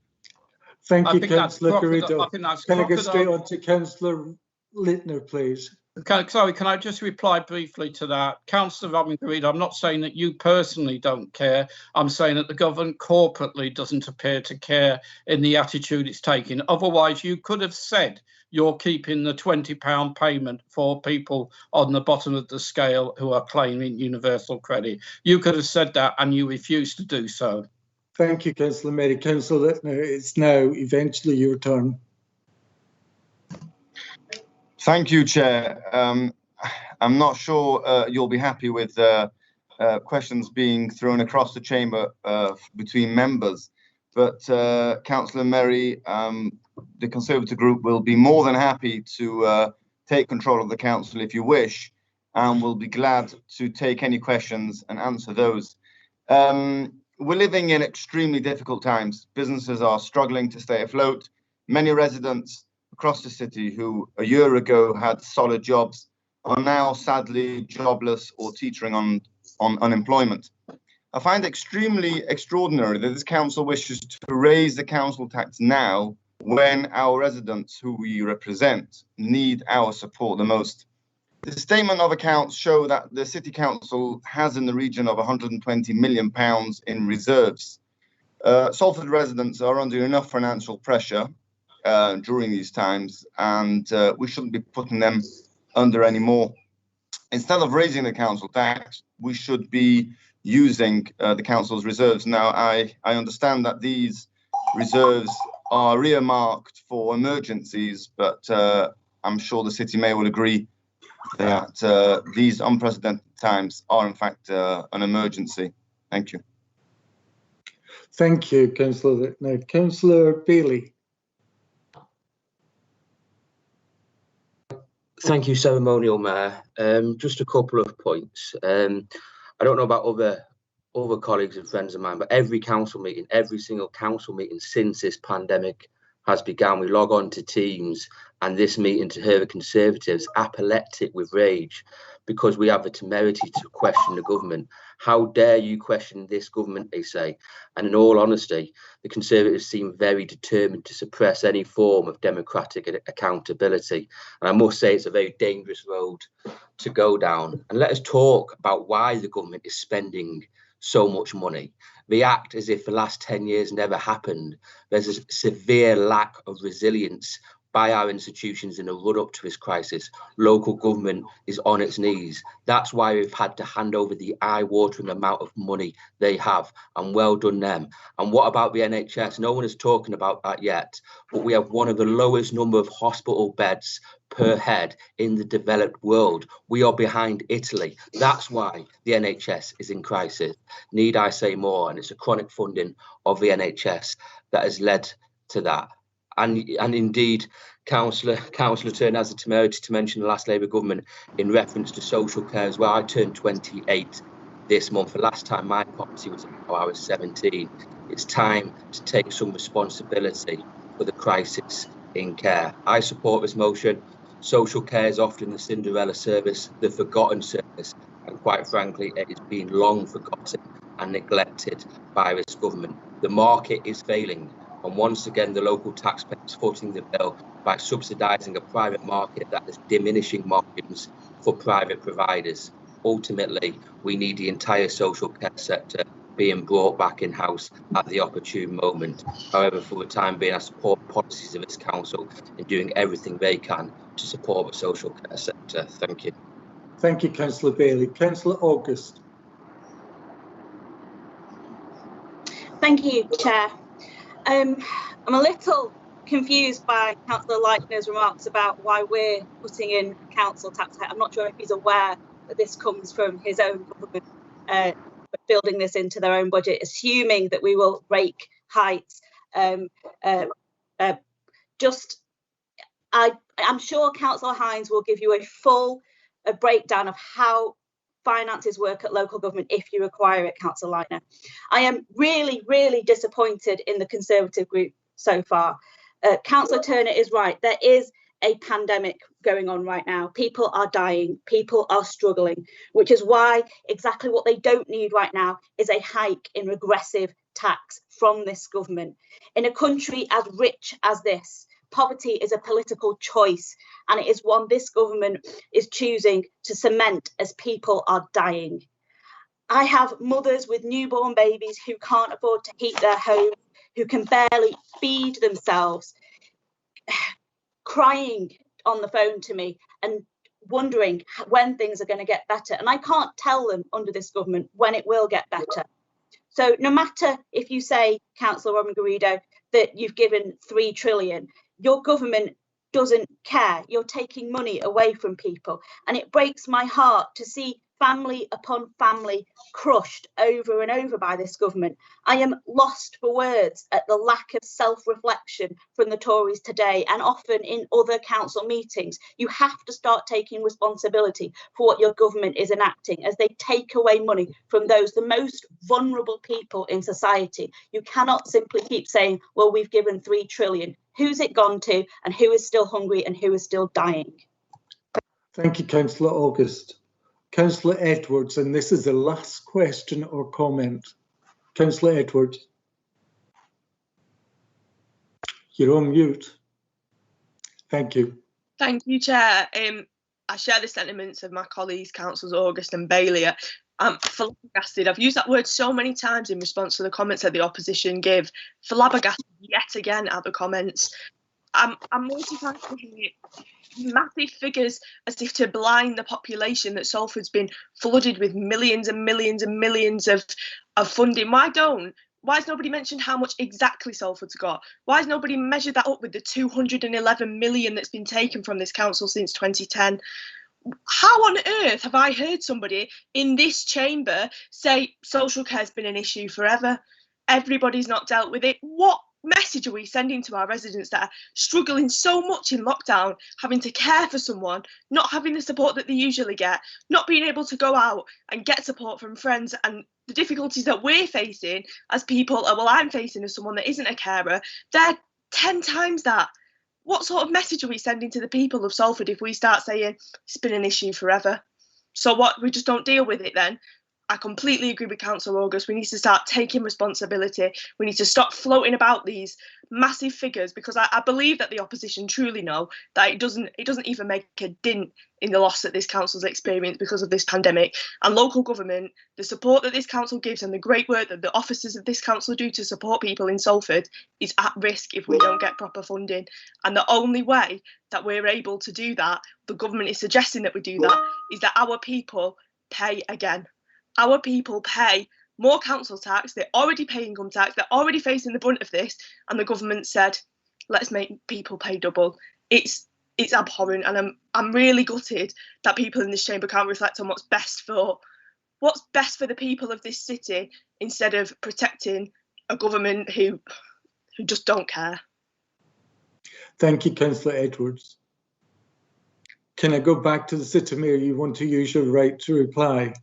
Thank you, Councillor Garrido. Can I get straight on to Councillor Leitner, please? Sorry, can I just reply briefly to that? Councillor Robin Garrido, I'm not saying that you personally don't care. I'm saying that the government corporately doesn't appear to care in the attitude it's taking. Otherwise, you could have said you're keeping the £20 payment for people on the bottom of the scale who are claiming universal credit. You could have said that and you refused to do so. Thank you, Councillor Mary. Councillor Leitner, it's now eventually your turn. Thank you, Chair. I'm not sure you'll be happy with questions being thrown across the chamber between members, but Councillor Merry, the Conservative group will be more than happy to take control of the council if you wish, and we'll be glad to take any questions and answer those. We're living in extremely difficult times. Businesses are struggling to stay afloat. Many residents across the city who a year ago had solid jobs are now sadly jobless or teetering on unemployment. I find it extremely extraordinary that this council wishes to raise the council tax now when our residents who we represent need our support the most. The statement of accounts show that the City Council has in the region of £120 million in reserves. Salford residents are under enough financial pressure during these times, and we shouldn't be putting them under any more. Instead of raising the council tax, we should be using the council's reserves. Now, I understand that these reserves are earmarked for emergencies, but I'm sure the City Mayor will agree that these unprecedented times are in fact an emergency. Thank you. Thank you, Councillor. Now, Councillor Bailey. Thank you, Ceremonial Mayor. Just a couple of points. I don't know about other colleagues and friends of mine, but every council meeting, every single council meeting since this pandemic has begun, we log on to Teams, and this meeting to hear the Conservatives apoplectic with rage because we have the temerity to question the government. How dare you question this government, they say. And in all honesty, the Conservatives seem very determined to suppress any form of democratic accountability. And I must say it's a very dangerous road to go down. And let us talk about why the government is spending so much money. They act as if the last 10 years never happened. There's a severe lack of resilience by our institutions in the run-up to this crisis. Local government is on its knees. That's why we've had to hand over the eye-watering amount of money they have, and well done them. And what about the NHS? No one is talking about that yet, but we have one of the lowest number of hospital beds per head in the developed world. We are behind Italy. That's why the NHS is in crisis. Need I say more? And it's a chronic funding of the NHS that has led to that. And indeed, Councillor Turner has the temerity to mention the last Labour government in reference to social care as well. I turned 28 this month. The last time my property was when I was 17. It's time to take some responsibility for the crisis in care. I support this motion. Social care is often the Cinderella service, the forgotten service, and quite frankly, it is being long forgotten and neglected by this government. The market is failing. And once again, the local taxpayer is footing the bill by subsidising a private market that is diminishing margins for private providers. Ultimately, we need the entire social care sector being brought back in-house at the opportune moment. However, for the time being, I support policies of this council in doing everything they can to support the social care sector. Thank you. Thank you, Councillor Bailey. Councillor August. Thank you, Chair. I'm a little confused by Councillor Leitner's remarks about why we're putting in council tax. I'm not sure if he's aware that this comes from his own government, building this into their own budget, assuming that we will rake heights. I'm sure Councillor Hines will give you a full breakdown of how finances work at local government if you require it, Councillor Leitner. I am really, really disappointed in the Conservative group so far. Councillor Turner is right. There is a pandemic going on right now. People are dying. People are struggling, which is why exactly what they don't need right now is a hike in regressive tax from this government. In a country as rich as this, poverty is a political choice, and it is one this government is choosing to cement as people are dying. I have mothers with newborn babies who can't afford to heat their homes, who can barely feed themselves, crying on the phone to me and wondering when things are going to get better. And I can't tell them under this government when it will get better. So no matter if you say, Councillor Robin Garrido, that you've given 3 trillion, your government doesn't care. You're taking money away from people, and it breaks my heart to see family upon family crushed over and over by this government. I am lost for words at the lack of self-reflection from the Tories today, and often in other council meetings. You have to start taking responsibility for what your government is enacting as they take away money from those, the most vulnerable people in society. You cannot simply keep saying, well, we've given 3 trillion. Who's it gone to, and who is still hungry, and who is still dying? Thank you, Councillor August. Councillor Edwards, and this is the last question or comment. Councillor Edwards. You're on mute. Thank you. Thank you, Chair. I share the sentiments of my colleagues, Councillors August and Bailey. I'm flabbergasted. I've used that word so many times in response to the comments that the opposition give. Flabbergasted yet again at the comments. I'm mortified to hear massive figures as if to blind the population that Salford's been flooded with millions and millions and millions of funding. Why has nobody mentioned how much exactly Salford's got? Why has nobody measured that up with the 211 million that's been taken from this council since 2010? How on earth have I heard somebody in this chamber say social care has been an issue forever? Everybody's not dealt with it. What message are we sending to our residents that are struggling so much in lockdown, having to care for someone, not having the support that they usually get, not being able to go out and get support from friends, and the difficulties that we're facing as people, well, I'm facing as someone that isn't a carer, they're 10 times that. What sort of message are we sending to the people of Salford if we start saying it's been an issue forever? So what, we just don't deal with it then? I completely agree with Councillor August. We need to start taking responsibility. We need to stop floating about these massive figures, because I believe that the opposition truly know that it doesn't even make a dint in the loss that this council's experienced because of this pandemic. And local government, the support that this council gives and the great work that the officers of this council do to support people in Salford is at risk if we don't get proper funding. And the only way that we're able to do that, the government is suggesting that we do that, is that our people pay again. Our people pay more council tax, they already pay income tax, they're already facing the brunt of this, and the government said, let's make people pay double. It's abhorrent, and I'm really gutted that people in this chamber can't reflect on what's best for the people of this city, instead of protecting a government who just don't care. Thank you, Councillor Edwards. Can I go back to the City Mayor? You want to use your right to reply?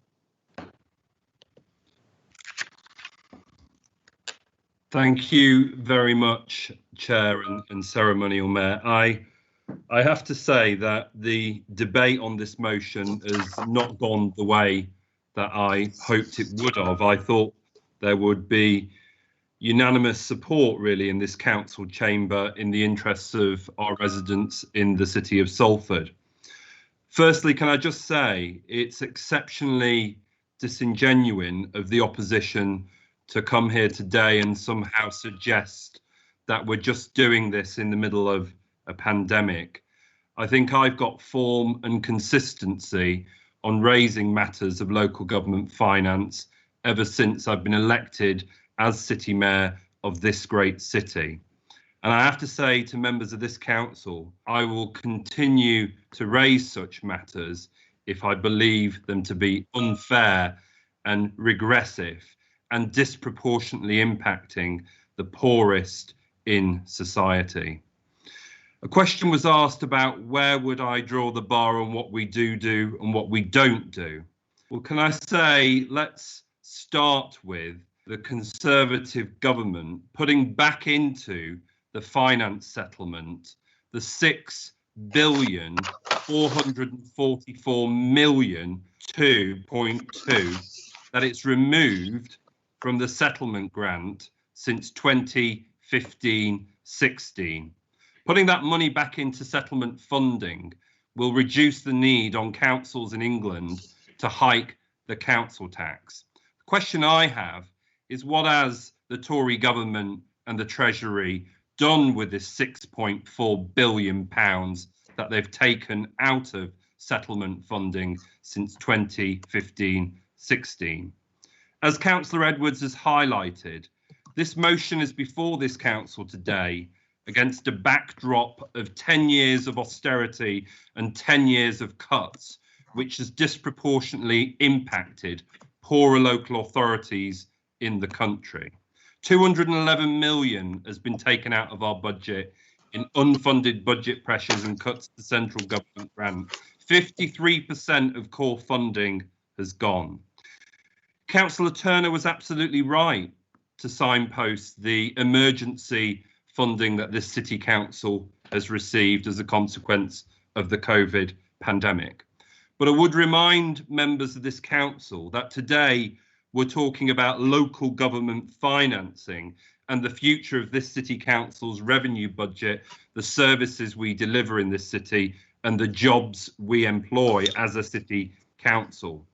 Thank you very much, Chair and Ceremonial Mayor. I have to say that the debate on this motion has not gone the way that I hoped it would have. I thought there would be unanimous support really in this council chamber in the interests of our residents in the city of Salford. Firstly, can I just say it's exceptionally disingenuous of the opposition to come here today and somehow suggest that we're just doing this in the middle of a pandemic. I think I've got form and consistency on raising matters of local government finance ever since I've been elected as City Mayor of this great city. And I have to say to members of this council, I will continue to raise such matters if I believe them to be unfair and regressive and disproportionately impacting the poorest in society. A question was asked about where would I draw the bar on what we do and what we don't do. Well, can I say, let's start with the Conservative government putting back into the finance settlement the $6,444,000,2.2 that it's removed from the settlement grant since 2015-16. Putting that money back into settlement funding will reduce the need on councils in England to hike the council tax. The question I have is, what has the Tory government and the Treasury done with this £6.4 billion that they've taken out of settlement funding since 2015-16? As Councillor Edwards has highlighted, this motion is before this council today against a backdrop of 10 years of austerity and 10 years of cuts, which has disproportionately impacted poorer local authorities in the country. 211 million has been taken out of our budget in unfunded budget pressures and cuts to central government grant. 53% of core funding has gone. Councillor Turner was absolutely right to signpost the emergency funding that this city council has received as a consequence of the COVID pandemic. But I would remind members of this council that today we're talking about local government financing and the future of this city council's revenue budget, the services we deliver in this city and the jobs we employ as a city council.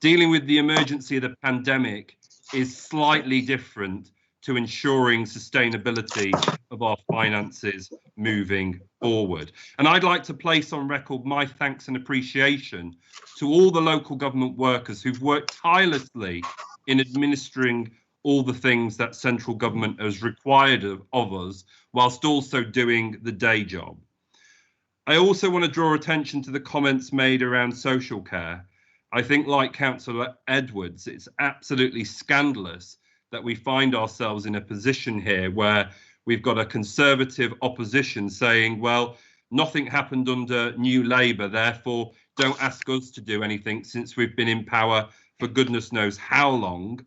Dealing with the emergency of the pandemic is slightly different to ensuring sustainability of our finances moving forward. And I'd like to place on record my thanks and appreciation to all the local government workers who've worked tirelessly in administering all the things that central government has required of us, whilst also doing the day job. I also want to draw attention to the comments made around social care. I think, like Councillor Edwards, it's absolutely scandalous that we find ourselves in a position here where we've got a Conservative opposition saying, well, nothing happened under New Labour, therefore don't ask us to do anything since we've been in power for goodness knows how long.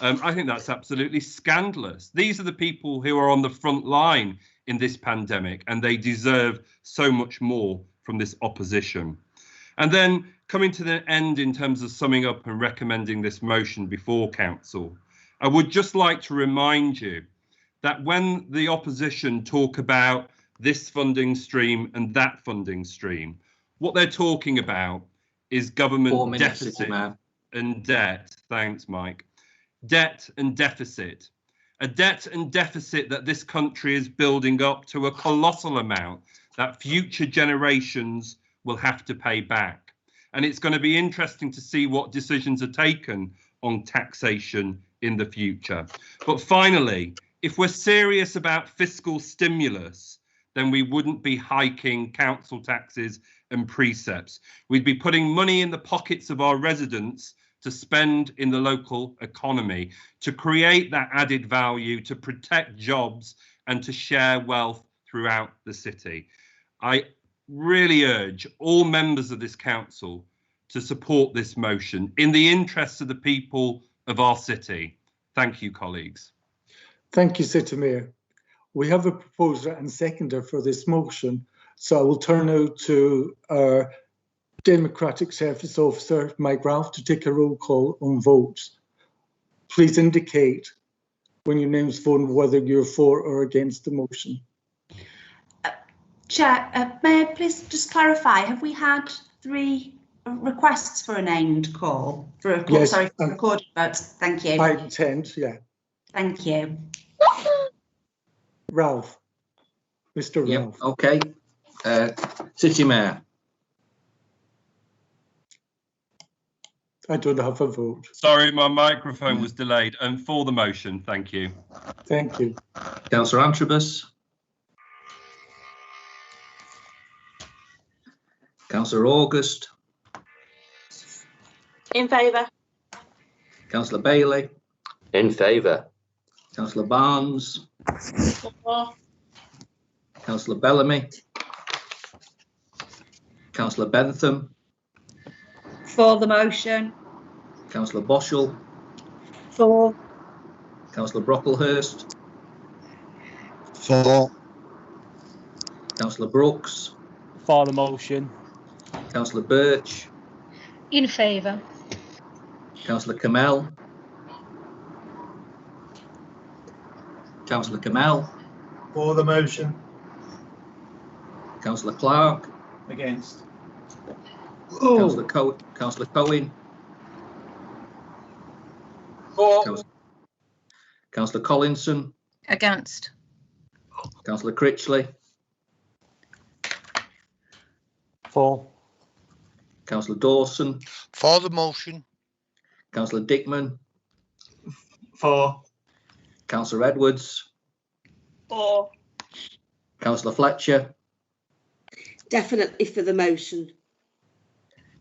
I think that's absolutely scandalous. These are the people who are on the front line in this pandemic, and they deserve so much more from this opposition. And then coming to the end in terms of summing up and recommending this motion before council, I would just like to remind you that when the opposition talk about this funding stream and that funding stream, what they're talking about is government deficit and debt. Thanks, Mike. Debt and deficit. A debt and deficit that this country is building up to a colossal amount that future generations will have to pay back. And it's going to be interesting to see what decisions are taken on taxation in the future. But finally, if we're serious about fiscal stimulus, then we wouldn't be hiking council taxes and precepts. We'd be putting money in the pockets of our residents to spend in the local economy, to create that added value, to protect jobs and to share wealth throughout the city. I really urge all members of this council to support this motion in the interests of the people of our city. Thank you, colleagues. Thank you, City Mayor. We have a proposer and seconder for this motion, so I will turn now to our Democratic Service Officer, Mike Ralph, to take a roll call on votes. Please indicate when your name's phoned whether you're for or against the motion. Chair, may I please just clarify, have we had 3 requests for a named call? For a call, yes, sorry, for recorded votes. Thank you. I intend, yeah. Thank you. Ralph. Mr. Yep, Ralph. OK. City Mayor. I don't have a vote. Sorry, my microphone was delayed. And for the motion, thank you. Thank you. Councillor Antrobus. Councillor August. In favour. Councillor Bailey. In favour. Councillor Barnes. For. Councillor Bellamy. Councillor Bentham. For the motion. Councillor Boschall. For. Councillor Brocklehurst. For. Councillor Brooks. For the motion. Councillor Birch. In favour. Councillor Kamel. Councillor Kamel. For the motion. Councillor Clark. Against. Councillor Cohen. For. Councillor Collinson. Against. Councillor Critchley. For. Councillor Dawson. For the motion. Councillor Dickman. For. Councillor Edwards. For. Councillor Fletcher, Definitely for the motion.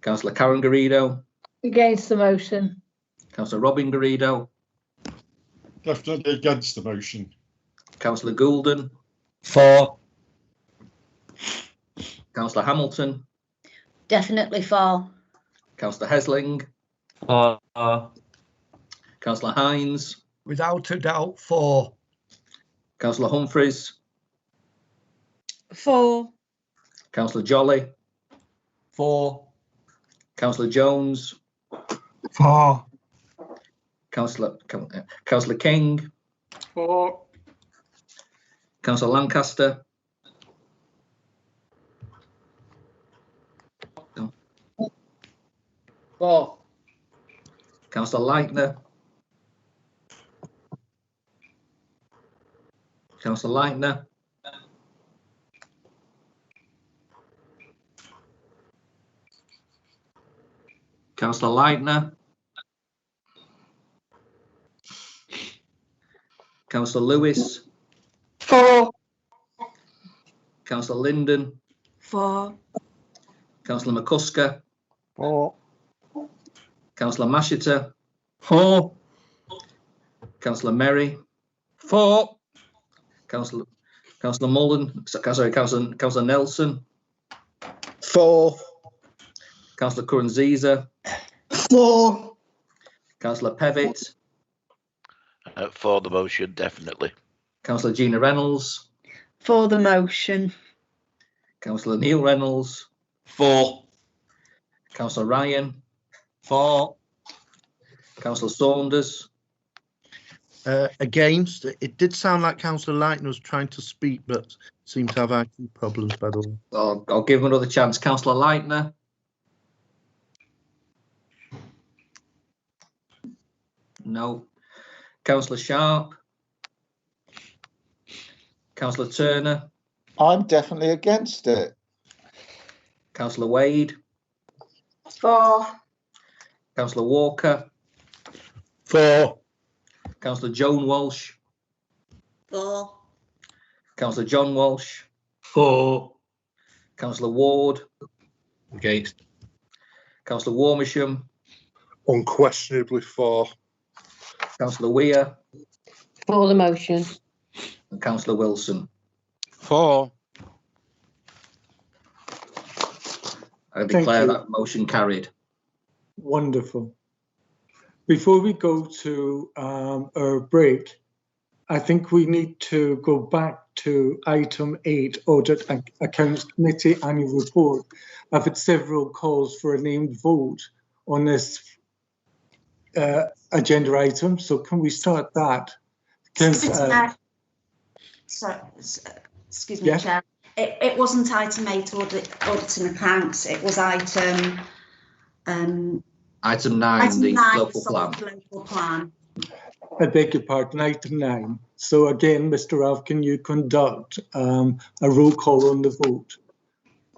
Councillor Karen Garrido, Against the motion. Councillor Robin Garrido, Definitely against the motion. Councillor Goulden, For. Councillor Hamilton, Definitely for. Councillor Hesling, For. Councillor Hines, Without a doubt, for. Councillor Humphreys, For. Councillor Jolly, For. Councillor Jones, For. Councillor King, For. Councillor Lancaster, For. Councillor Leitner, Councillor Leitner, Councillor Leitner, Councillor Lewis, For. Councillor Linden, For. Councillor McCusker, For. Councillor Mashiter, For. Councillor Merry, For. Councillor Mullen, Councillor Nelson, For. Councillor Curran-Ziza, For. Councillor Pevitt, For the motion, definitely. Councillor Gina Reynolds, For the motion. Councillor Neil Reynolds, For. Councillor Ryan, For. Councillor Saunders, Against. It did sound like Councillor Leitner was trying to speak, but seemed to have IT problems, by the way. I'll give him another chance. Councillor Leitner, no. Councillor Sharp, Councillor Turner, I'm definitely against it. Councillor Wade, For. Councillor Walker, For. Councillor Joan Walsh, For. Councillor John Walsh, For. Councillor Ward, Against. Councillor Warmisham, Unquestionably for. Councillor Weir, For the motion. and Councillor Wilson. For. I declare you. that motion carried. Wonderful. Before we go to our break, I think we need to go back to item 8, Audit and Accounts Committee Annual Report. I've had several calls for a named vote on this agenda item, so can we start that? Excuse me, yeah? Chair. It wasn't item 8, audit and accounts. It was item Item 9, the local plan. I beg your pardon, item 9. So again, Mr. Ralph, can you conduct a roll call on the vote?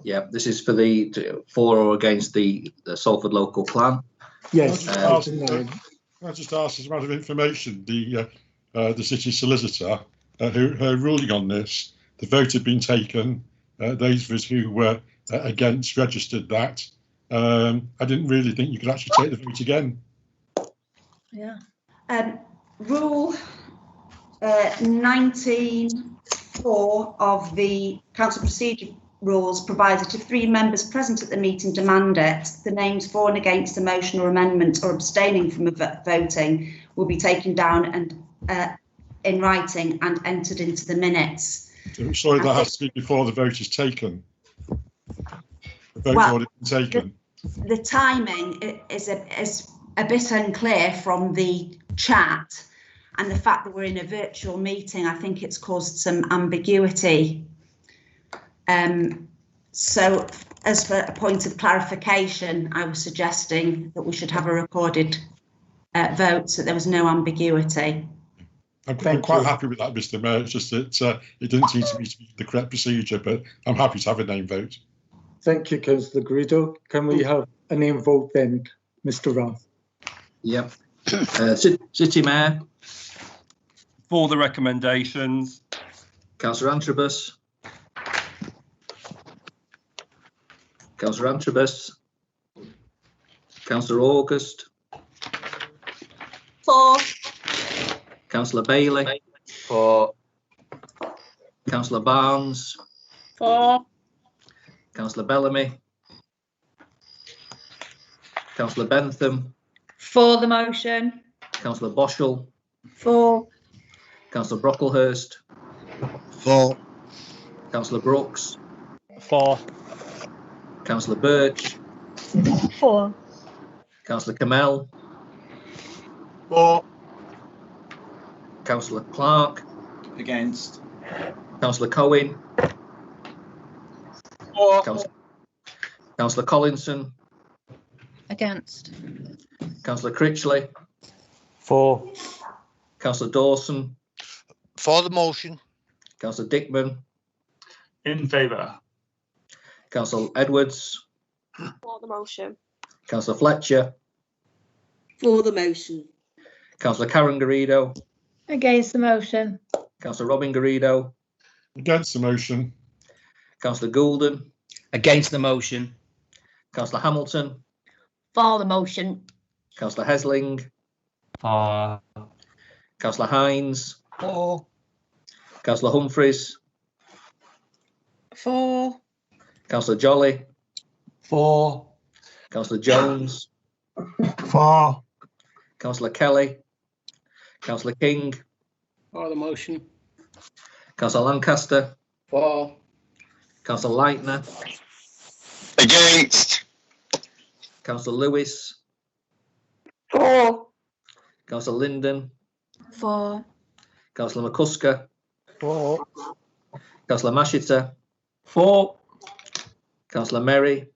Yeah, this is for the for or against the Salford local plan. Yes. Can I just ask as a matter of information, the city solicitor, her ruling on this, the vote had been taken. Those of us who were against registered that. I didn't really think you could actually take the vote again. Yeah. Rule 19(4) of the Council Procedure Rules provides that if 3 members present at the meeting demand it, the names for and against the motion or amendment or abstaining from voting will be taken down and in writing and entered into the minutes. Sorry, that has to be before the vote is taken. The vote's already been taken. The timing is a bit unclear from the chat, and the fact that we're in a virtual meeting, I think it's caused some ambiguity. So as for a point of clarification, I was suggesting that we should have a recorded vote so there was no ambiguity. I'm quite happy with that, Mr. Mayor. It's just that it didn't seem to me to be the correct procedure, but I'm happy to have a name vote. Thank you, Councillor Garrido. Can we have a name vote then, Mr. Ralph? Yep. City Mayor. For the recommendations. Councillor Antrobus. Councillor Antrobus, Councillor August, 4. Councillor Bailey, 4. Councillor Barnes, 4. Councillor Bellamy, Councillor Bentham, For the motion. Councillor Boschel, 4. Councillor Brocklehurst, 4. Councillor Brooks, 4. Councillor Birch, 4. Councillor Kamel, 4. Councillor Clark, Against. Councillor Cohen, 4. Councillor Collinson, Against. Councillor Critchley, 4. Councillor Dawson, For the motion. Councillor Dickman, In favour. Councillor Edwards, For the motion. Councillor Fletcher, For the motion. Councillor Karen Garrido, Against the motion. Councillor Robin Garrido, Against the motion. Councillor Goulden, Against the motion. Councillor Hamilton, For the motion. Councillor Hesling, 4. Councillor Hines, 4. Councillor Humphreys, 4. Councillor Jolly, 4. Councillor Jones, 4. Councillor Kelly, Councillor King, For the motion. Councillor Lancaster, 4. Councillor Leitner, Against. Councillor Lewis, 4. Councillor Linden, 4. Councillor McCusker, 4. Councillor Mashita, 4. Councillor Merry,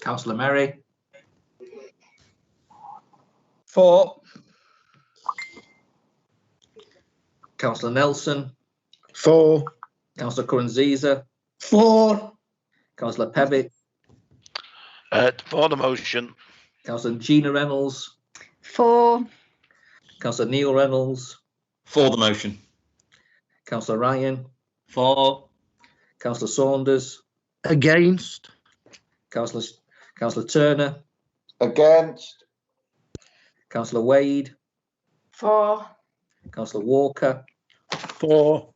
Councillor Merry, 4. Councillor Nelson, 4. Councillor Curran-Ziza, 4. Councillor Pevitt, For the motion. Councillor Gina Reynolds, 4. Councillor Neil Reynolds, For the motion. Councillor Ryan, 4. Councillor Saunders, Against. Councillor Turner, Against. Councillor Wade, 4. Councillor Walker, 4.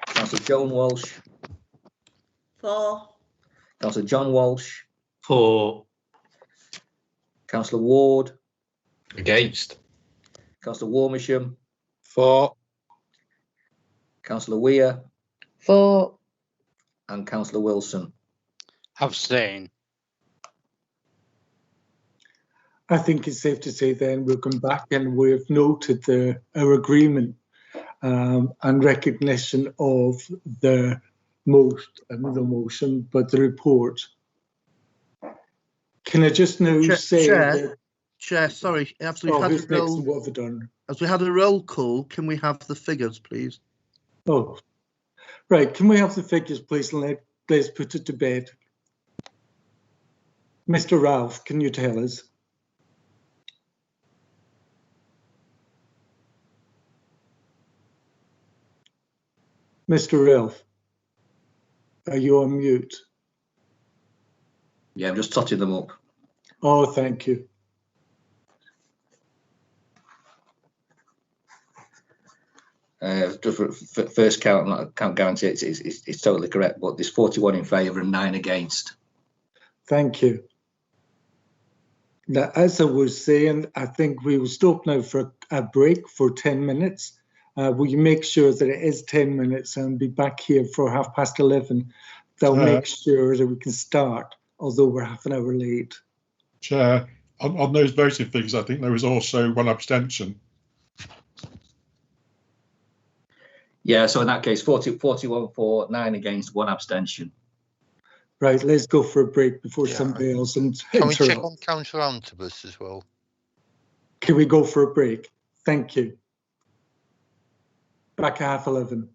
Councillor Joan Walsh, 4. Councillor John Walsh, 4. Councillor Ward, Against. Councillor Warmisham, 4. Councillor Weir, 4. and Councillor Wilson. Abstain. I think it's safe to say then we'll come back and we've noted our agreement and recognition of the motion, but the report. Can I just now say that, Chair, sorry, as we who's next and what have we done? As we had a roll call, can we have the figures, please? Oh, right. Can we have the figures, please, and let's put it to bed. Mr. Ralph, can you tell us? Mr. Ralph, are you on mute? Yeah, I'm just totting them up. Oh, thank you. Just for first count, I can't guarantee it's totally correct, but there's 41 in favour and 9 against. Thank you. Now, as I was saying, I think we will stop now for a break for 10 minutes. Will you make sure that it is 10 minutes and be back here for 11:30? They'll make sure that we can start, although we're half an hour late. Chair, on those voting figures, I think there was also one abstention. Yeah, so in that case, 41 for, 9 against, 1 abstention. Right, let's go for a break before somebody else interrupts. Can we check on Councillor Antrobus as well? Can we go for a break? Thank you. Back at 11:30.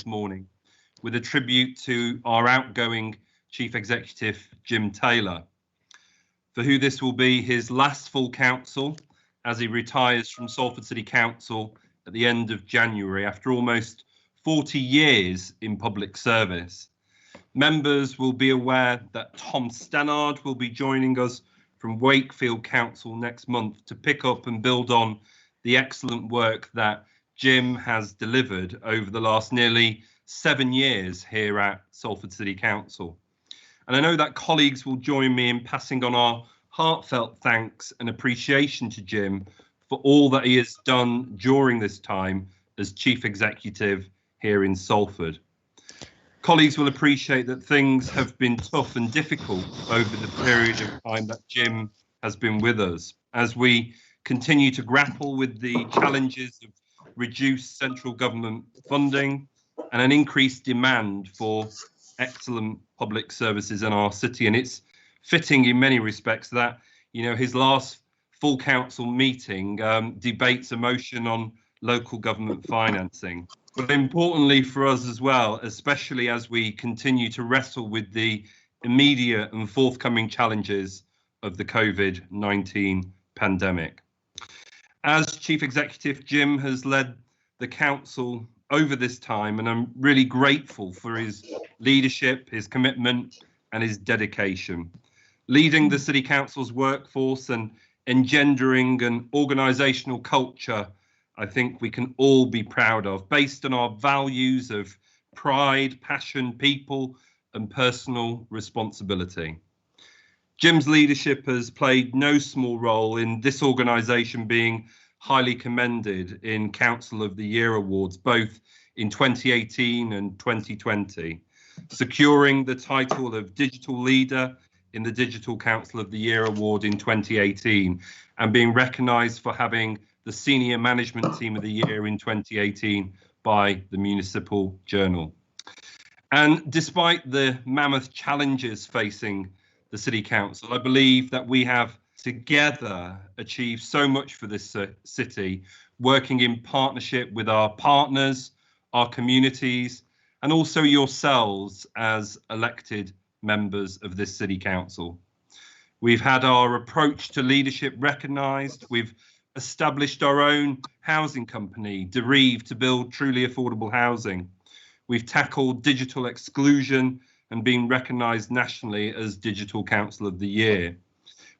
this morning with a tribute to our outgoing Chief Executive, Jim Taylor, for who this will be his last full council as he retires from Salford City Council at the end of January after almost 40 years in public service. Members will be aware that Tom Stannard will be joining us from Wakefield Council next month to pick up and build on the excellent work that Jim has delivered over the last nearly 7 years here at Salford City Council. And I know that colleagues will join me in passing on our heartfelt thanks and appreciation to Jim for all that he has done during this time as Chief Executive here in Salford. Colleagues will appreciate that things have been tough and difficult over the period of time that Jim has been with us, as we continue to grapple with the challenges of reduced central government funding and an increased demand for excellent public services in our city. And it's fitting in many respects that, you know, his last full council meeting debates a motion on local government financing. But importantly for us as well, especially as we continue to wrestle with the immediate and forthcoming challenges of the COVID-19 pandemic. As Chief Executive, Jim has led the council over this time, and I'm really grateful for his leadership, his commitment and his dedication. Leading the City Council's workforce and engendering an organisational culture I think we can all be proud of, based on our values of pride, passion, people and personal responsibility. Jim's leadership has played no small role in this organisation being highly commended in Council of the Year awards, both in 2018 and 2020, securing the title of Digital Leader in the Digital Council of the Year award in 2018 and being recognised for having the Senior Management Team of the Year in 2018 by the Municipal Journal. And despite the mammoth challenges facing the City Council, I believe that we have together achieved so much for this city, working in partnership with our partners, our communities, and also yourselves as elected members of this City Council. We've had our approach to leadership recognised. We've established our own housing company, Derive, to build truly affordable housing. We've tackled digital exclusion and been recognised nationally as Digital Council of the Year.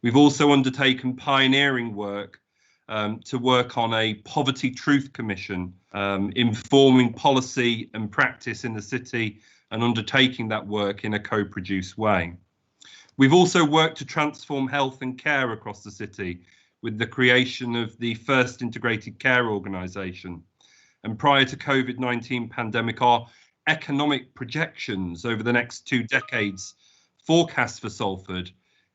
We've also undertaken pioneering work to work on a Poverty Truth Commission, informing policy and practice in the city and undertaking that work in a co-produced way. We've also worked to transform health and care across the city with the creation of the first integrated care organisation. And prior to COVID-19 pandemic, our economic projections over the next 2 decades forecast for Salford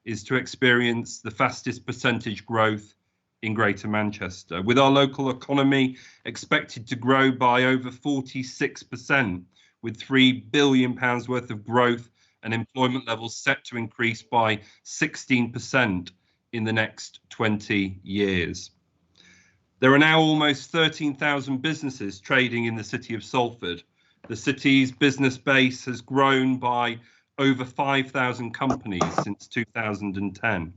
is to experience the fastest percentage growth in Greater Manchester, with our local economy expected to grow by over 46%, with £3 billion worth of growth and employment levels set to increase by 16% in the next 20 years. There are now almost 13,000 businesses trading in the city of Salford. The city's business base has grown by over 5,000 companies since 2010.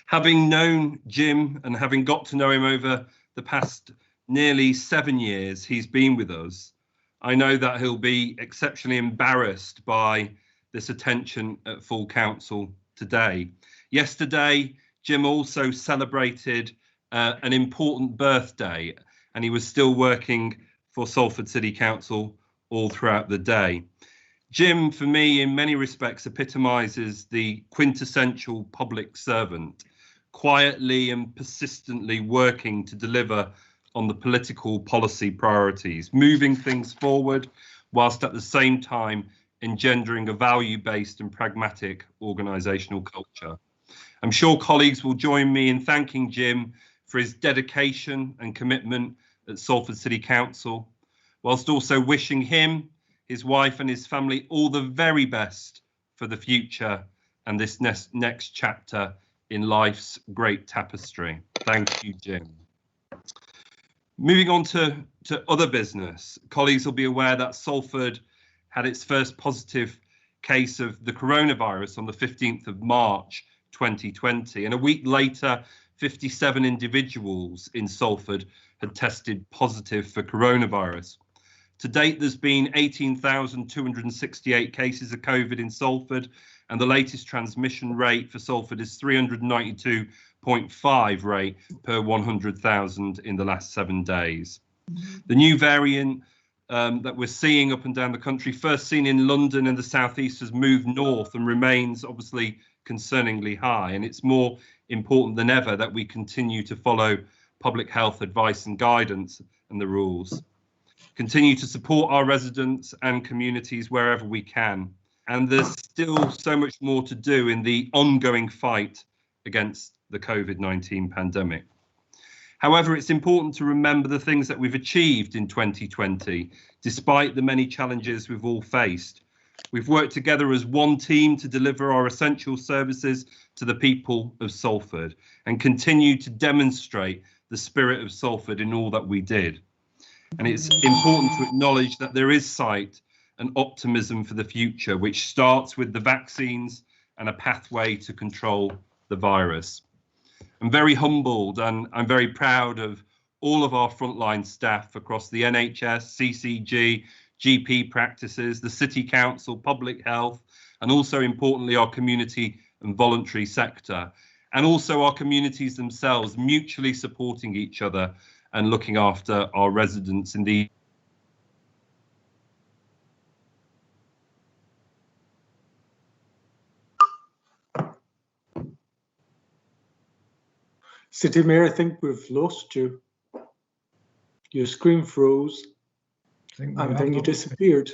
Having known Jim and having got to know him over the past nearly 7 years he's been with us, I know that he'll be exceptionally embarrassed by this attention at full council today. Yesterday, Jim also celebrated an important birthday, and he was still working for Salford City Council all throughout the day. Jim, for me, in many respects, epitomises the quintessential public servant, quietly and persistently working to deliver on the political policy priorities, moving things forward, whilst at the same time engendering a value-based and pragmatic organisational culture. I'm sure colleagues will join me in thanking Jim for his dedication and commitment at Salford City Council, whilst also wishing him, his wife and his family all the very best for the future and this next chapter in life's great tapestry. Thank you, Jim. Moving on to other business, colleagues will be aware that Salford had its first positive case of the coronavirus on the 15th of March 2020, and a week later 57 individuals in Salford had tested positive for coronavirus. To date, there's been 18,268 cases of COVID in Salford, and the latest transmission rate for Salford is 392.5 rate per 100,000 in the last 7 days. The new variant that we're seeing up and down the country, first seen in London and the southeast, has moved north and remains obviously concerningly high. And it's more important than ever that we continue to follow public health advice and guidance and the rules. Continue to support our residents and communities wherever we can. And there's still so much more to do in the ongoing fight against the COVID-19 pandemic. However, it's important to remember the things that we've achieved in 2020, despite the many challenges we've all faced. We've worked together as one team to deliver our essential services to the people of Salford and continue to demonstrate the spirit of Salford in all that we did. And it's important to acknowledge that there is sight and optimism for the future, which starts with the vaccines and a pathway to control the virus. I'm very humbled and I'm very proud of all of our frontline staff across the NHS, CCG, GP practices, the City Council, Public Health, and also importantly our community and voluntary sector, and also our communities themselves, mutually supporting each other and looking after our residents in the City Mayor, I think we've lost you. Your screen froze and then you disappeared.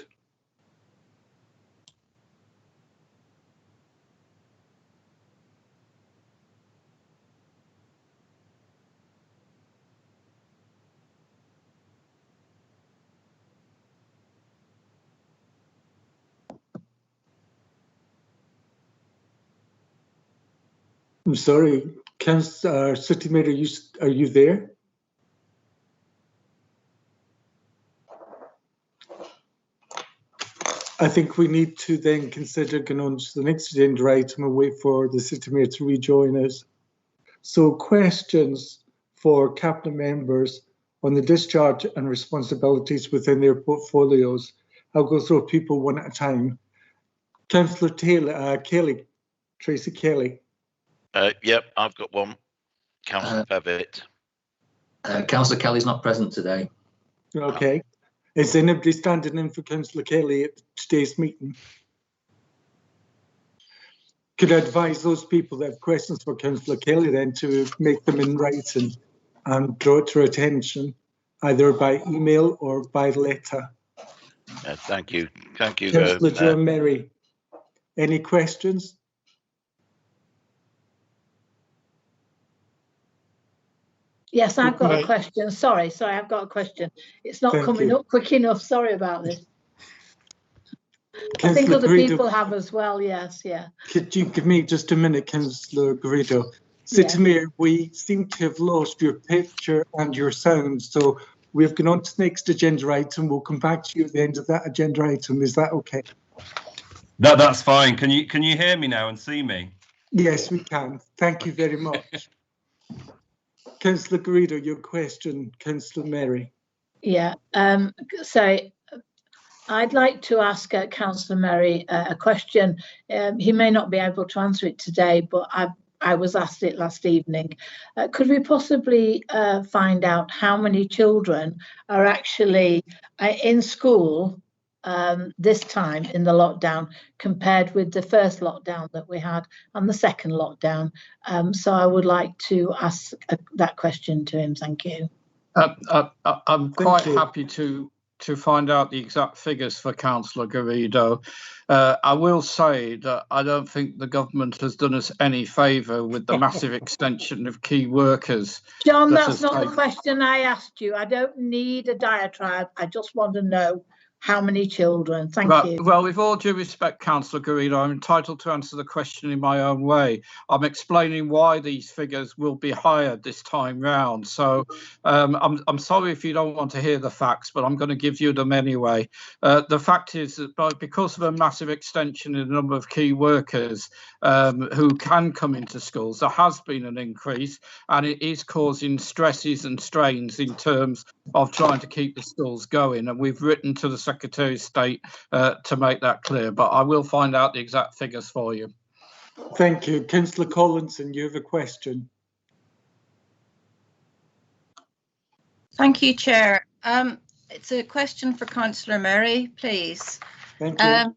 I'm sorry, City Mayor, are you there? I think we need to then consider going on to the next agenda item and wait for the City Mayor to rejoin us. So questions for cabinet members on the discharge and responsibilities within their portfolios. I'll go through people one at a time. Councillor Kelly, Tracy Kelly. Yep, I've got one. Councillor Pavitt. Councillor Kelly's not present today. Okay. Is anybody standing in for Councillor Kelly at today's meeting? Could I advise those people that have questions for Councillor Kelly then to make them in writing and draw it to her attention, either by email or by letter? Thank you. Thank you. Councillor John Merry, any questions? Yes, I've got a question. Sorry, I've got a question. It's not coming up quick enough. Sorry about this. I think other people have as well. Yes, yeah. Could you give me just a minute, Councillor Garrido? City Mayor, we seem to have lost your picture and your sound, so we've gone on to the next agenda item. We'll come back to you at the end of that agenda item. Is that okay? That's fine. Can you hear me now and see me? Yes, we can. Thank you very much. Councillor Garrido, your question, Councillor Merry. Yeah, so I'd like to ask Councillor Merry a question. He may not be able to answer it today, but I was asked it last evening. Could we possibly find out how many children are actually in school this time in the lockdown compared with the first lockdown that we had and the second lockdown? So I would like to ask that question to him. Thank you. I'm quite happy to find out the exact figures for Councillor Garrido. I will say that I don't think the government has done us any favour with the massive extension of key workers. John, that's not the question I asked you. I don't need a diatribe. I just want to know how many children? Thank Right, you. well, with all due respect, Councillor Garrido, I'm entitled to answer the question in my own way. I'm explaining why these figures will be higher this time round. So I'm sorry if you don't want to hear the facts, but I'm going to give you them anyway. The fact is that because of a massive extension in the number of key workers who can come into schools, there has been an increase, and it is causing stresses and strains in terms of trying to keep the schools going. And we've written to the Secretary of State to make that clear, but I will find out the exact figures for you. Thank you. Councillor Collinson, you have a question. Thank you, Chair. It's a question for Councillor Murray, please. Thank you.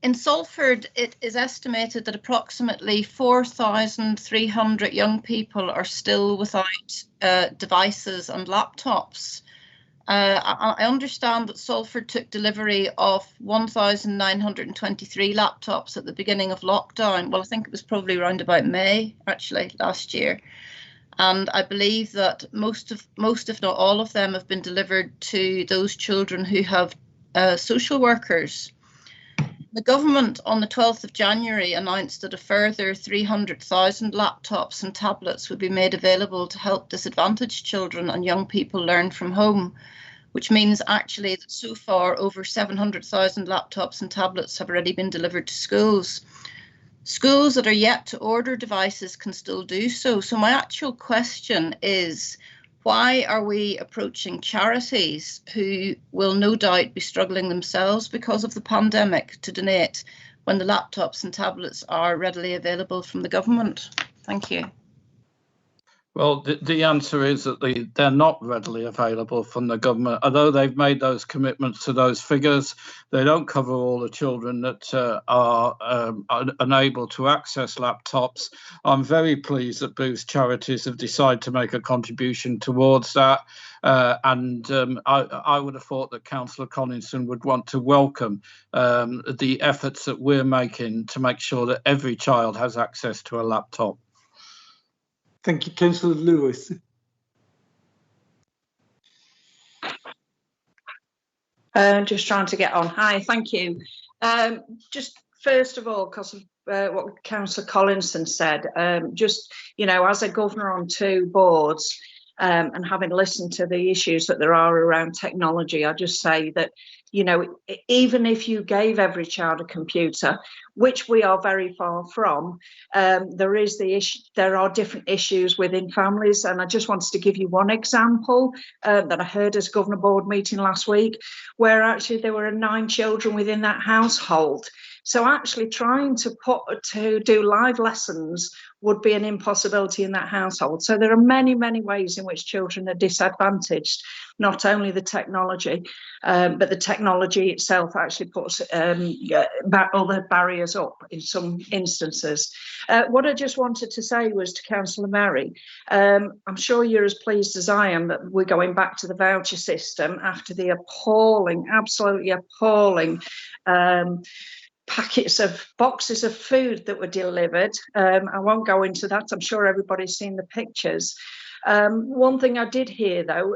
In Salford, it is estimated that approximately 4,300 young people are still without devices and laptops. I understand that Salford took delivery of 1,923 laptops at the beginning of lockdown. Well, I think it was probably around about May, actually, last year. And I believe that most, if not all of them, have been delivered to those children who have social workers. The government on the 12th of January announced that a further 300,000 laptops and tablets would be made available to help disadvantaged children and young people learn from home, which means actually that so far over 700,000 laptops and tablets have already been delivered to schools. Schools that are yet to order devices can still do so. So my actual question is, why are we approaching charities who will no doubt be struggling themselves because of the pandemic to donate when the laptops and tablets are readily available from the government? Thank you. Well, the answer is that they're not readily available from the government. Although they've made those commitments to those figures, they don't cover all the children that are unable to access laptops. I'm very pleased that Booth's Charities have decided to make a contribution towards that. I would have thought that Councillor Collinson would want to welcome the efforts that we're making to make sure that every child has access to a laptop. Thank you, Councillor Lewis. Just trying to get on. Hi, thank you. Just first of all, because of what Councillor Collinson said, just, you know, as a governor on 2 boards, and having listened to the issues that there are around technology, I just say that, you know, even if you gave every child a computer, which we are very far from, there are different issues within families. And I just wanted to give you one example that I heard as Governor Board meeting last week, where actually there were 9 children within that household. So actually trying to do live lessons would be an impossibility in that household. So there are many, many ways in which children are disadvantaged, not only the technology, but the technology itself actually puts other barriers up in some instances. What I just wanted to say was to Councillor Murray, I'm sure you're as pleased as I am that we're going back to the voucher system after the appalling, absolutely appalling boxes of food that were delivered. I won't go into that. I'm sure everybody's seen the pictures. One thing I did hear, though,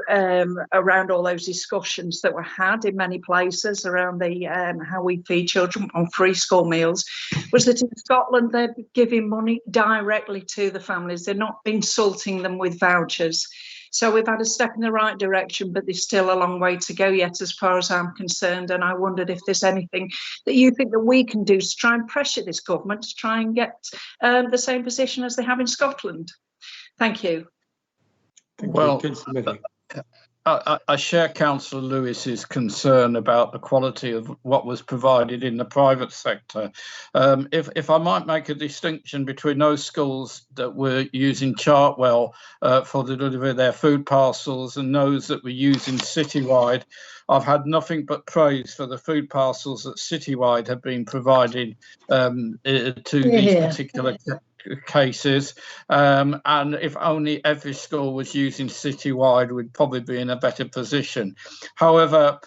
around all those discussions that were had in many places around the how we feed children on free school meals, was that in Scotland they're giving money directly to the families. They're not insulting them with vouchers. So we've had a step in the right direction, but there's still a long way to go yet, as far as I'm concerned. And I wondered if there's anything that you think that we can do to try and pressure this government to try and get the same position as they have in Scotland. Thank you. Well, I share Councillor Lewis's concern about the quality of what was provided in the private sector. If I might make a distinction between those schools that were using Chartwell for the delivery of their food parcels and those that were using Citywide, I've had nothing but praise for the food parcels that Citywide have been providing to these particular cases, and if only every school was using Citywide, we'd probably be in a better position. However,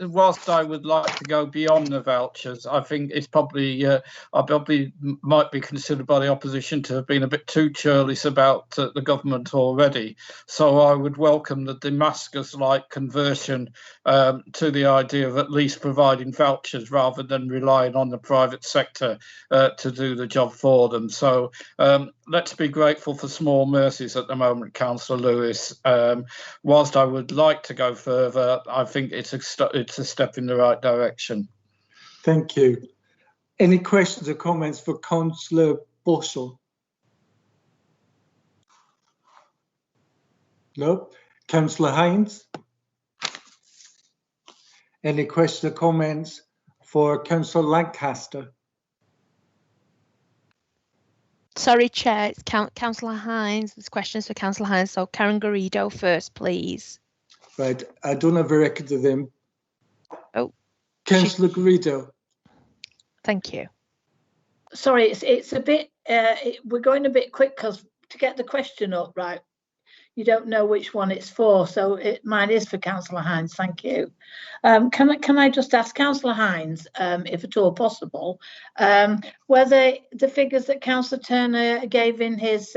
whilst I would like to go beyond the vouchers, I think it's probably I probably might be considered by the opposition to have been a bit too churlish about the government already. So I would welcome the Damascus-like conversion to the idea of at least providing vouchers rather than relying on the private sector to do the job for them. So let's be grateful for small mercies at the moment, Councillor Lewis. Whilst I would like to go further, I think it's a step in the right direction. Thank you. Any questions or comments for Councillor Bushell? No. Councillor Hines? Any questions or comments for Councillor Lancaster? Sorry, Chair, it's Councillor Hines. There's questions for Councillor Hines. So Karen Garrido first, please. Right, I don't have a record of them. Oh. Councillor Garrido. Thank you. Sorry, it's a bit, we're going a bit quick because to get the question up right, you don't know which one it's for. So mine is for Councillor Hines. Thank you. Can I just ask Councillor Hines, if at all possible, whether the figures that Councillor Turner gave in his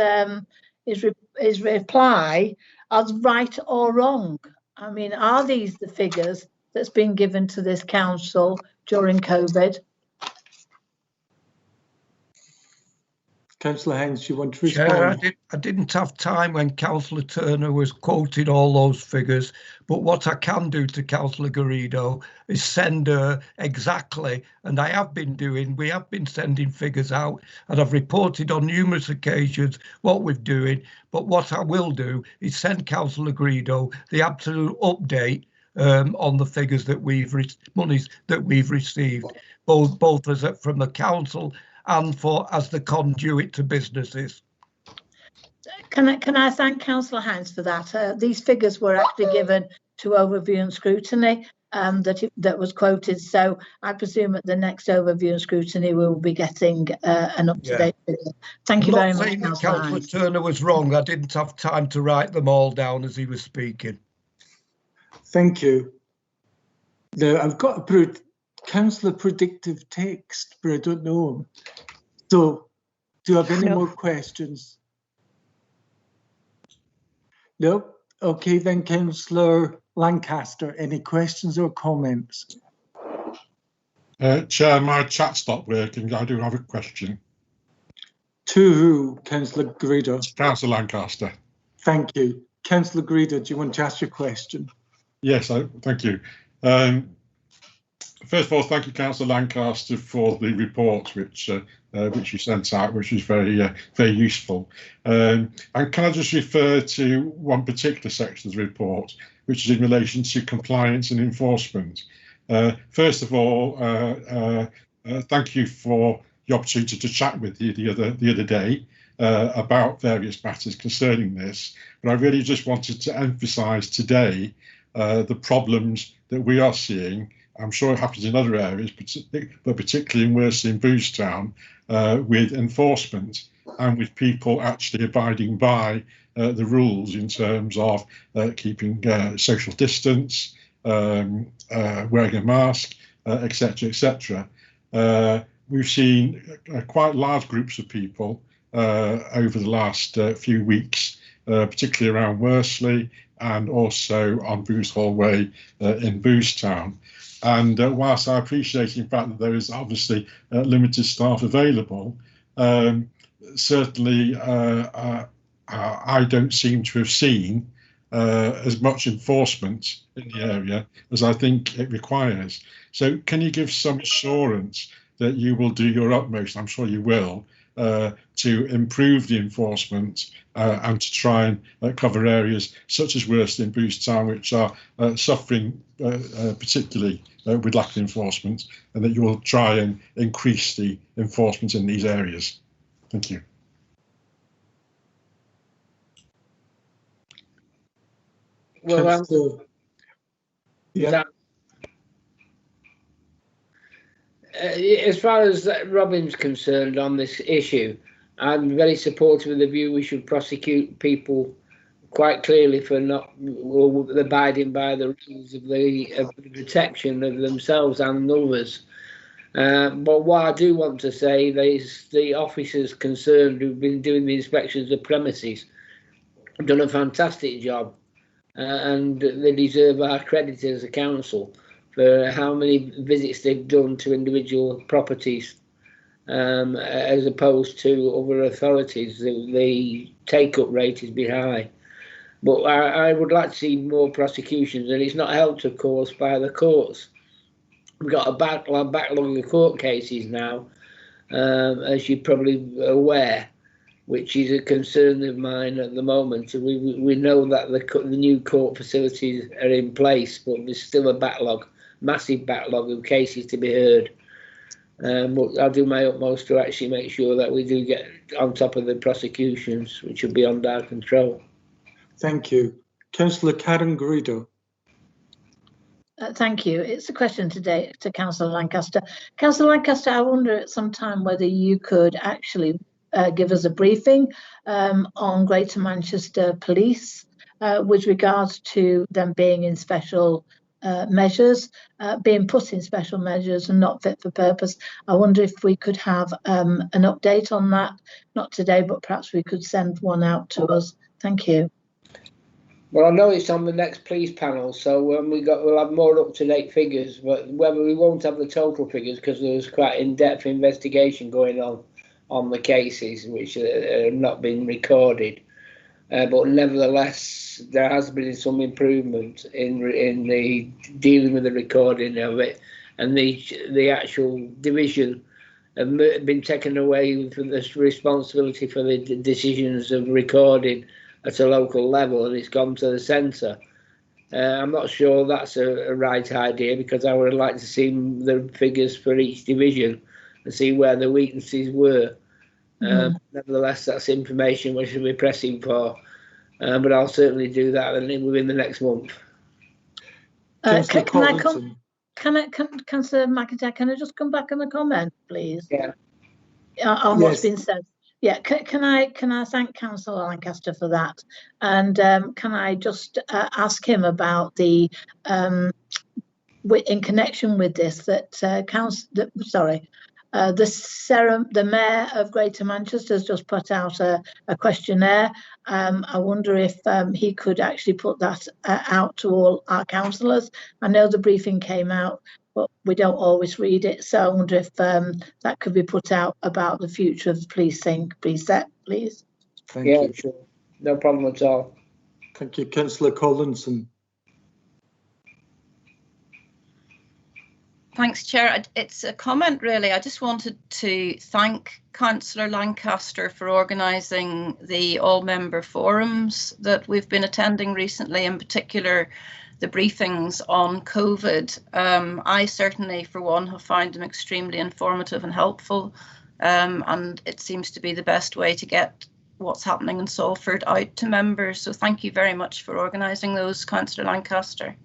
reply are right or wrong? I mean, are these the figures that's been given to this council during COVID? Councillor Hines, you want to respond? Chair, I didn't have time when Councillor Turner was quoting all those figures, but what I can do to Councillor Garrido is send her exactly, and I have been doing, we have been sending figures out, and I've reported on numerous occasions what we're doing, but what I will do is send Councillor Garrido the absolute update on the figures that monies that we've received, both as from the council and as the conduit to businesses. Can I thank Councillor Hines for that? These figures were actually given to overview and scrutiny that was quoted. So I presume at the next overview and scrutiny we will be getting an up-to-date figure. Thank you very much. I'm not saying that Councillor Turner was wrong. I didn't have time to write them all down as he was speaking. Thank you. Now I've got a Councillor predictive text, but I don't know him. So, do you have any more questions? No? Okay, then Councillor Lancaster, any questions or comments? Chair, my chat stopped working. I do have a question. To who, Councillor Garrido? Councillor Lancaster. Thank you. Councillor Garrido, do you want to ask your question? Yes, thank you. First of all, thank you, Councillor Lancaster, for the report which you sent out, which was very useful. And can I just refer to one particular section of the report, which is in relation to compliance and enforcement. First of all, thank you for the opportunity to chat with you the other day about various matters concerning this. But I really just wanted to emphasise today the problems that we are seeing. I'm sure it happens in other areas, but particularly in Worsley and Boostown, with enforcement and with people actually abiding by the rules in terms of keeping social distance, wearing a mask, etc., etc. We've seen quite large groups of people over the last few weeks, particularly around Worsley and also on Booth Hall Way in Boostown. And whilst I appreciate the fact that there is obviously limited staff available, certainly I don't seem to have seen as much enforcement in the area as I think it requires. So can you give some assurance that you will do your utmost, I'm sure you will, to improve the enforcement and to try and cover areas such as Worsley and Boostown, which are suffering particularly with lack of enforcement, and that you will try and increase the enforcement in these areas? Thank you. Well, yeah. As far as Robin's concerned on this issue, I'm very supportive of the view we should prosecute people quite clearly for not abiding by the rules of the protection of themselves and others. But what I do want to say is the officers concerned who've been doing the inspections of premises have done a fantastic job, and they deserve our credit as a council for how many visits they've done to individual properties, as opposed to other authorities. The take-up rate has been high. But I would like to see more prosecutions, and it's not helped, of course, by the courts. We've got a backlog of court cases now, as you're probably aware, which is a concern of mine at the moment. We know that the new court facilities are in place, but there's still a backlog, massive backlog of cases to be heard. But I'll do my utmost to actually make sure that we do get on top of the prosecutions, which are beyond our control. Thank you. Councillor Karen Garrido. Thank you. It's a question today to Councillor Lancaster. Councillor Lancaster, I wonder at some time whether you could actually give us a briefing on Greater Manchester Police with regards to them being in special measures, being put in special measures and not fit for purpose. I wonder if we could have an update on that, not today, but perhaps we could send one out to us. Thank you. Well, I know it's on the next police panel, so we'll have more up-to-date figures, but whether we won't have the total figures because there's quite in-depth investigation going on the cases which have not been recorded. But nevertheless, there has been some improvement in the dealing with the recording of it, and the actual division have been taken away from the responsibility for the decisions of recording at a local level, and it's gone to the centre. I'm not sure that's a right idea, because I would like to see the figures for each division and see where the weaknesses were. Nevertheless, that's information we should be pressing for, but I'll certainly do that within the next month. Councillor McIntyre, can I just come back on the comment, please? Yeah. On what's been said. Yeah, can I thank Councillor Lancaster for that, and can I just ask him about the in connection with this the Mayor of Greater Manchester has just put out a questionnaire. I wonder if he could actually put that out to all our councillors. I know the briefing came out, but we don't always read it, so I wonder if that could be put out about the future of policing. Please. Thank you. Sure. No problem at all. Thank you. Councillor Collinson. Thanks, Chair. It's a comment, really. I just wanted to thank Councillor Lancaster for organising the all-member forums that we've been attending recently, in particular the briefings on COVID. I certainly, for one, have found them extremely informative and helpful, and it seems to be the best way to get what's happening in Salford out to members. So thank you very much for organising those, Councillor Lancaster.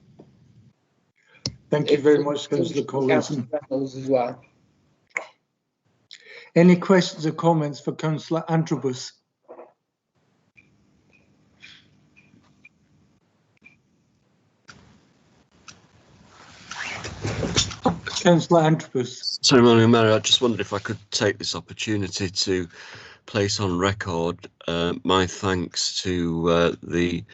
Thank you very much, Councillor Collinson. As well. Any questions or comments for Councillor Antrobus? Councillor Antrobus. Sorry, Morning, Mayor. I just wondered if I could take this opportunity to place on record my thanks to the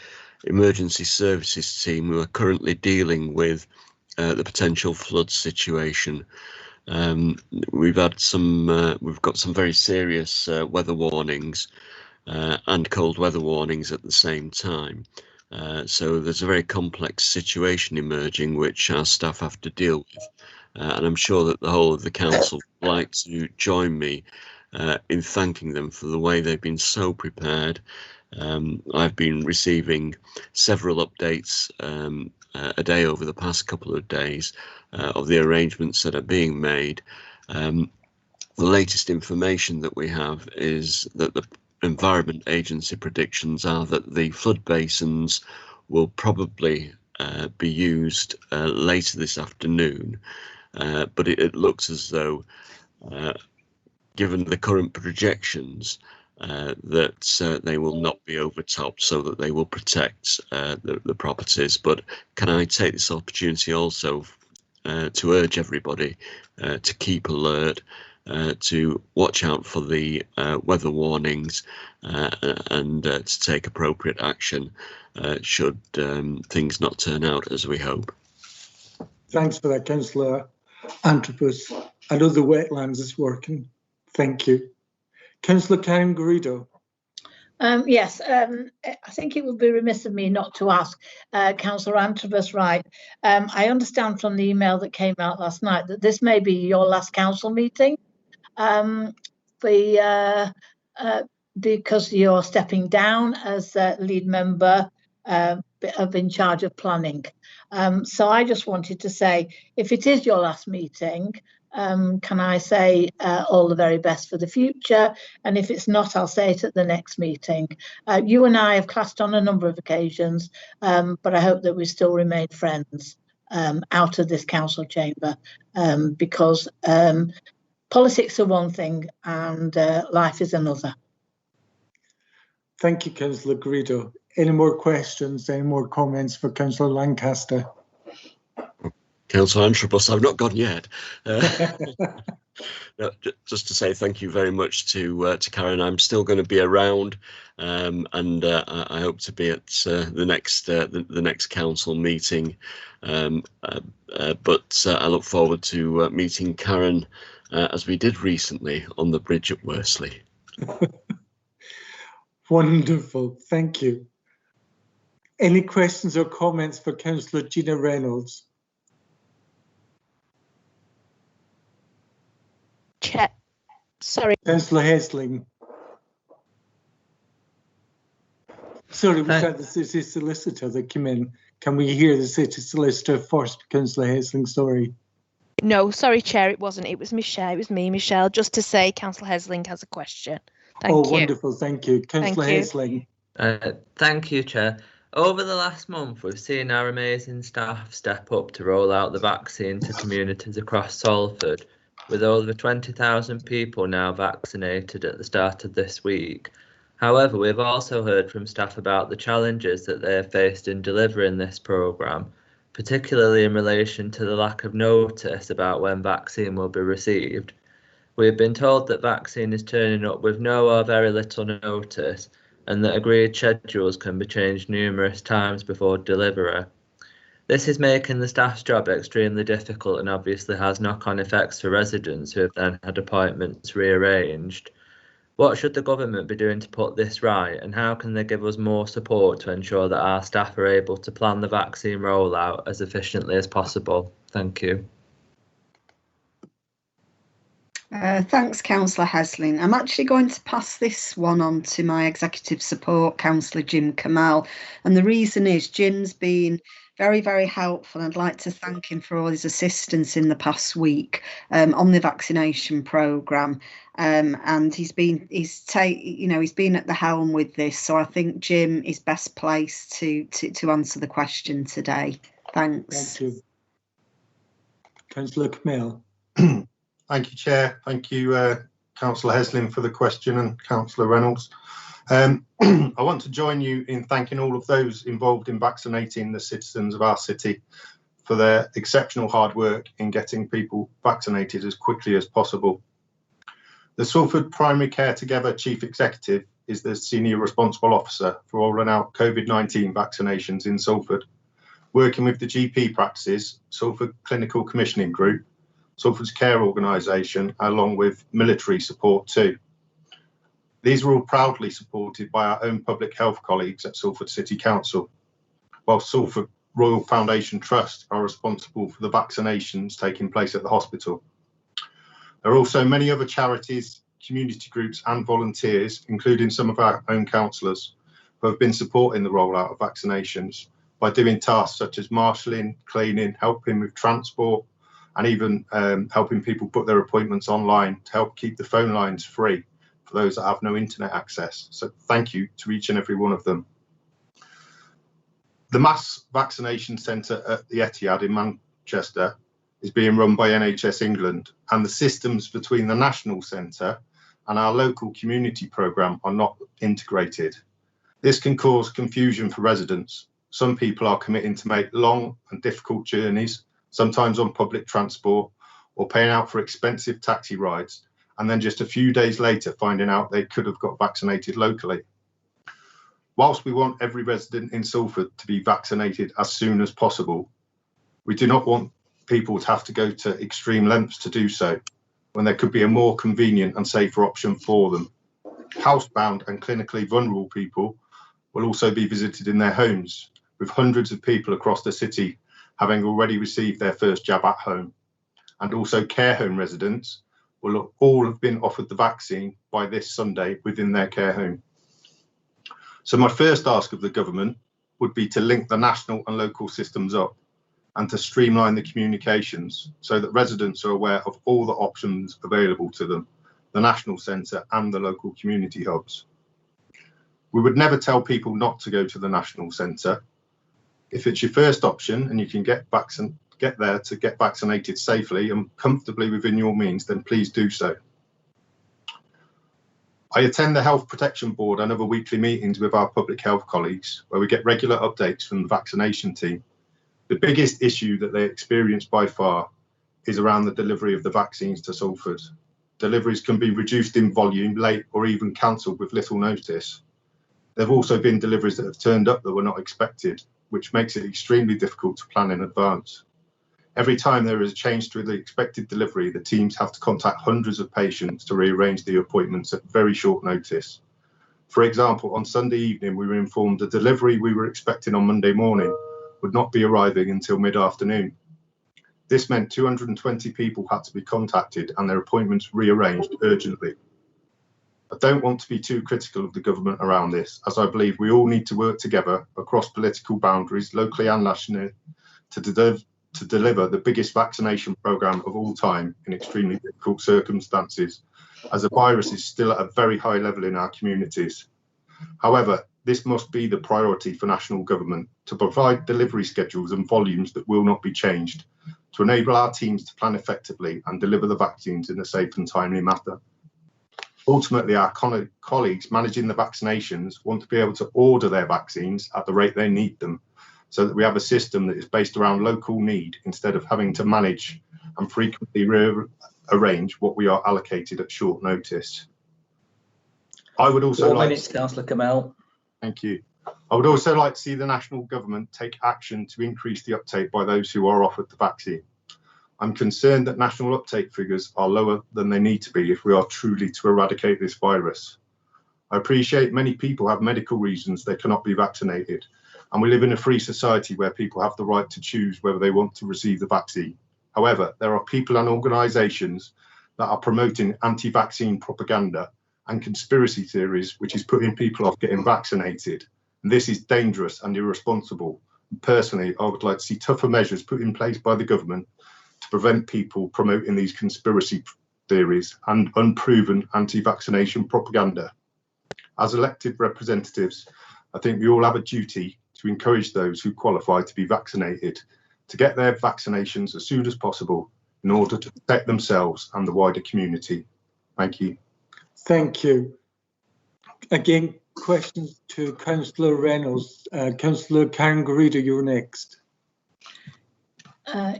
emergency services team who are currently dealing with the potential flood situation. We've got some very serious weather warnings and cold weather warnings at the same time. So there's a very complex situation emerging which our staff have to deal with. And I'm sure that the whole of the council would like to join me in thanking them for the way they've been so prepared. I've been receiving several updates a day over the past couple of days of the arrangements that are being made. The latest information that we have is that the Environment Agency predictions are that the flood basins will probably be used later this afternoon, but it looks as though, given the current projections, that they will not be overtopped, so that they will protect the properties. But can I take this opportunity also to urge everybody to keep alert, to watch out for the weather warnings, and to take appropriate action should things not turn out as we hope. Thanks for that, Councillor Antrobus. I know the wetlands is working. Thank you. Councillor Karen Garrido. Yes, I think it would be remiss of me not to ask Councillor Antrobus, right. I understand from the email that came out last night that this may be your last council meeting because you're stepping down as lead member of in charge of planning. So I just wanted to say, if it is your last meeting, can I say all the very best for the future? And if it's not, I'll say it at the next meeting. You and I have clashed on a number of occasions, but I hope that we still remain friends out of this council chamber, because politics are one thing and life is another. Thank you, Councillor Garrido. Any more questions, any more comments for Councillor Lancaster? Councillor Antrobus, I've not gone yet. No, just to say thank you very much to Karen. I'm still going to be around, and I hope to be at the next council meeting. But I look forward to meeting Karen as we did recently on the bridge at Worsley. Wonderful, thank you. Any questions or comments for Councillor Gina Reynolds? Chair, sorry. Councillor Hesling. Sorry, was that the city solicitor that came in? Can we hear the city solicitor first, Councillor Hesling? Sorry. No, sorry, Chair, it wasn't. It was Michelle. It was me, Michelle. Just to say, Councillor Hesling has a question. Thank you. Wonderful. Thank you, Councillor Hesling. Thank you, Chair. Over the last month, we've seen our amazing staff step up to roll out the vaccine to communities across Salford, with over 20,000 people now vaccinated at the start of this week. However, we've also heard from staff about the challenges that they have faced in delivering this programme, particularly in relation to the lack of notice about when vaccine will be received. We've been told that vaccine is turning up with no or very little notice, and that agreed schedules can be changed numerous times before delivery. This is making the staff's job extremely difficult and obviously has knock-on effects for residents who have then had appointments rearranged. What should the government be doing to put this right, and how can they give us more support to ensure that our staff are able to plan the vaccine rollout as efficiently as possible? Thank you. Thanks, Councillor Hesling. I'm actually going to pass this one on to my executive support, Councillor Jim Kamal. And the reason is Jim's been very, very helpful. I'd like to thank him for all his assistance in the past week on the vaccination programme. And he's been at the helm with this. So I think Jim is best placed to answer the question today. Thanks. Thank you. Councillor Kamal. Thank you, Chair. Thank you, Councillor Hesling, for the question, and Councillor Reynolds. I want to join you in thanking all of those involved in vaccinating the citizens of our city for their exceptional hard work in getting people vaccinated as quickly as possible. The Salford Primary Care Together Chief Executive is the Senior Responsible Officer for rolling out COVID-19 vaccinations in Salford, working with the GP practices, Salford Clinical Commissioning Group, Salford's Care Organisation, along with military support too. These are all proudly supported by our own public health colleagues at Salford City Council, while Salford Royal Foundation Trust are responsible for the vaccinations taking place at the hospital. There are also many other charities, community groups and volunteers, including some of our own councillors, who have been supporting the rollout of vaccinations by doing tasks such as marshalling, cleaning, helping with transport, and even helping people book their appointments online to help keep the phone lines free for those that have no internet access. So thank you to each and every one of them. The mass vaccination centre at the Etihad in Manchester is being run by NHS England, and the systems between the national centre and our local community programme are not integrated. This can cause confusion for residents. Some people are committing to make long and difficult journeys, sometimes on public transport, or paying out for expensive taxi rides, and then just a few days later finding out they could have got vaccinated locally. Whilst we want every resident in Salford to be vaccinated as soon as possible, we do not want people to have to go to extreme lengths to do so, when there could be a more convenient and safer option for them. Housebound and clinically vulnerable people will also be visited in their homes, with hundreds of people across the city having already received their first jab at home. And also care home residents will all have been offered the vaccine by this Sunday within their care home. So my first ask of the government would be to link the national and local systems up and to streamline the communications so that residents are aware of all the options available to them, the national centre and the local community hubs. We would never tell people not to go to the national centre. If it's your first option and you can get there to get vaccinated safely and comfortably within your means, then please do so. I attend the Health Protection Board and other weekly meetings with our public health colleagues, where we get regular updates from the vaccination team. The biggest issue that they experience by far is around the delivery of the vaccines to Salford. Deliveries can be reduced in volume, late, or even cancelled with little notice. There have also been deliveries that have turned up that were not expected, which makes it extremely difficult to plan in advance. Every time there is a change to the expected delivery, the teams have to contact hundreds of patients to rearrange the appointments at very short notice. For example, on Sunday evening, we were informed the delivery we were expecting on Monday morning would not be arriving until mid-afternoon. This meant 220 people had to be contacted and their appointments rearranged urgently. I don't want to be too critical of the government around this, as I believe we all need to work together across political boundaries, locally and nationally, to deliver the biggest vaccination programme of all time in extremely difficult circumstances, as the virus is still at a very high level in our communities. However, this must be the priority for national government, to provide delivery schedules and volumes that will not be changed, to enable our teams to plan effectively and deliver the vaccines in a safe and timely manner. Ultimately, our colleagues managing the vaccinations want to be able to order their vaccines at the rate they need them, so that we have a system that is based around local need instead of having to manage and frequently rearrange what we are allocated at short notice. I would also Councillor Kamel. Thank you. I would also like to see the national government take action to increase the uptake by those who are offered the vaccine. I'm concerned that national uptake figures are lower than they need to be if we are truly to eradicate this virus. I appreciate many people have medical reasons they cannot be vaccinated, and we live in a free society where people have the right to choose whether they want to receive the vaccine. However, there are people and organisations that are promoting anti-vaccine propaganda and conspiracy theories, which is putting people off getting vaccinated. And this is dangerous and irresponsible. And personally, I would like to see tougher measures put in place by the government to prevent people promoting these conspiracy theories and unproven anti-vaccination propaganda. As elected representatives, I think we all have a duty to encourage those who qualify to be vaccinated to get their vaccinations as soon as possible in order to protect themselves and the wider community. Thank you. Thank you. Again, questions to Councillor Reynolds. Councillor Karen Garrido, you're next.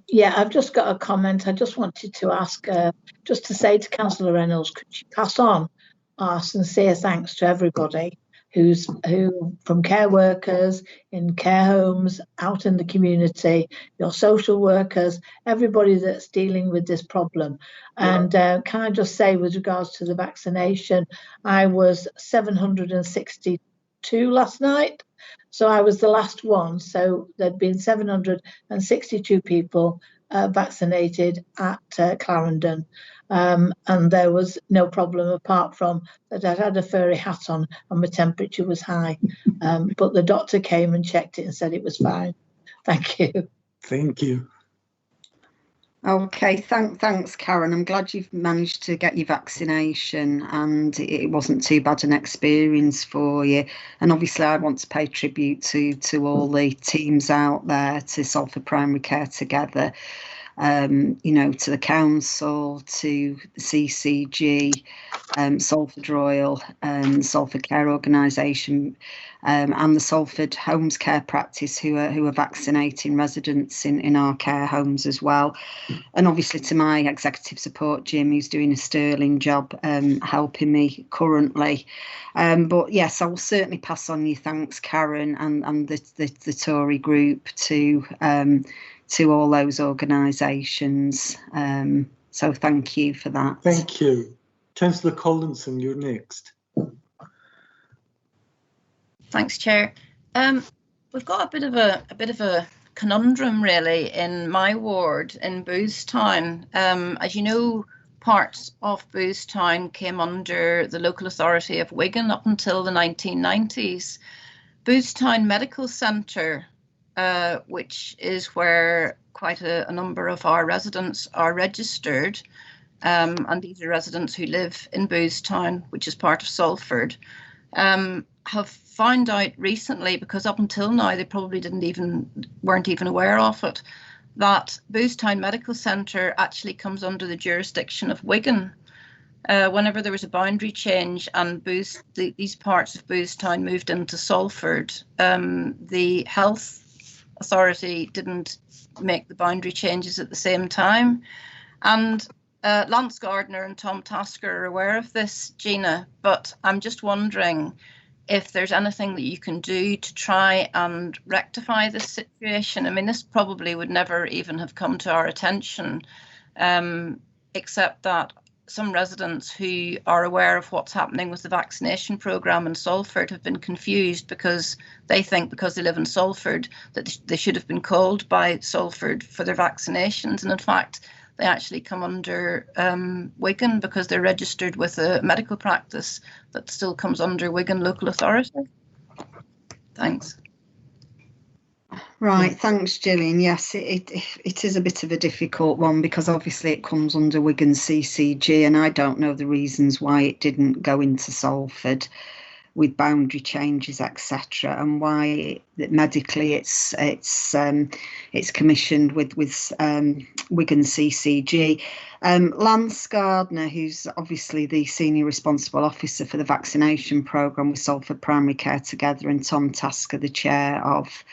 Yeah, I've just got a comment. I just wanted to ask, just to say to Councillor Reynolds, could you pass on our sincere thanks to everybody who from care workers in care homes, out in the community, your social workers, everybody that's dealing with this problem. And can I just say, with regards to the vaccination, I was 762 last night. So I was the last one. So there'd been 762 people vaccinated at Clarendon. And there was no problem apart from that I'd had a furry hat on and my temperature was high. But the doctor came and checked it and said it was fine. Thank you. Thank you. Okay, thanks, Karen. I'm glad you've managed to get your vaccination and it wasn't too bad an experience for you. And obviously, I want to pay tribute to all the teams out there, to Salford Primary Care Together. you know, to the council, to the CCG, Salford Royal, Salford Care Organisation, and the Salford Homes Care Practice, who are vaccinating residents in our care homes as well. And obviously to my executive support, Jim, who's doing a sterling job helping me currently. But yes, I will certainly pass on your thanks, Karen, and the Tory group to all those organisations. So thank you for that. Thank you. Councillor Collinson, you're next. Thanks, Chair. We've got a bit of a conundrum really in my ward in Boothstown. As you know, parts of Boothstown came under the local authority of Wigan up until the 1990s. Boothstown Medical Centre, which is where quite a number of our residents are registered, and these are residents who live in Boothstown, which is part of Salford, have found out recently, because up until now they probably weren't even aware of it, that Boothstown Medical Centre actually comes under the jurisdiction of Wigan. Whenever there was a boundary change and these parts of Boothstown moved into Salford, the health authority didn't make the boundary changes at the same time. And Lance Gardner and Tom Tasker are aware of this, Gina, but I'm just wondering if there's anything that you can do to try and rectify this situation. I mean, this probably would never even have come to our attention, except that some residents who are aware of what's happening with the vaccination programme in Salford have been confused because they think because they live in Salford that they should have been called by Salford for their vaccinations. And in fact, they actually come under Wigan because they're registered with a medical practice that still comes under Wigan local authority. Thanks. Right, thanks, Gillian. Yes, it is a bit of a difficult one because obviously it comes under Wigan CCG, and I don't know the reasons why it didn't go into Salford with boundary changes, etc., and why medically it's commissioned with Wigan CCG. Lance Gardner, who's obviously the senior responsible officer for the vaccination programme with Salford Primary Care Together, and Tom Tasker, the chair of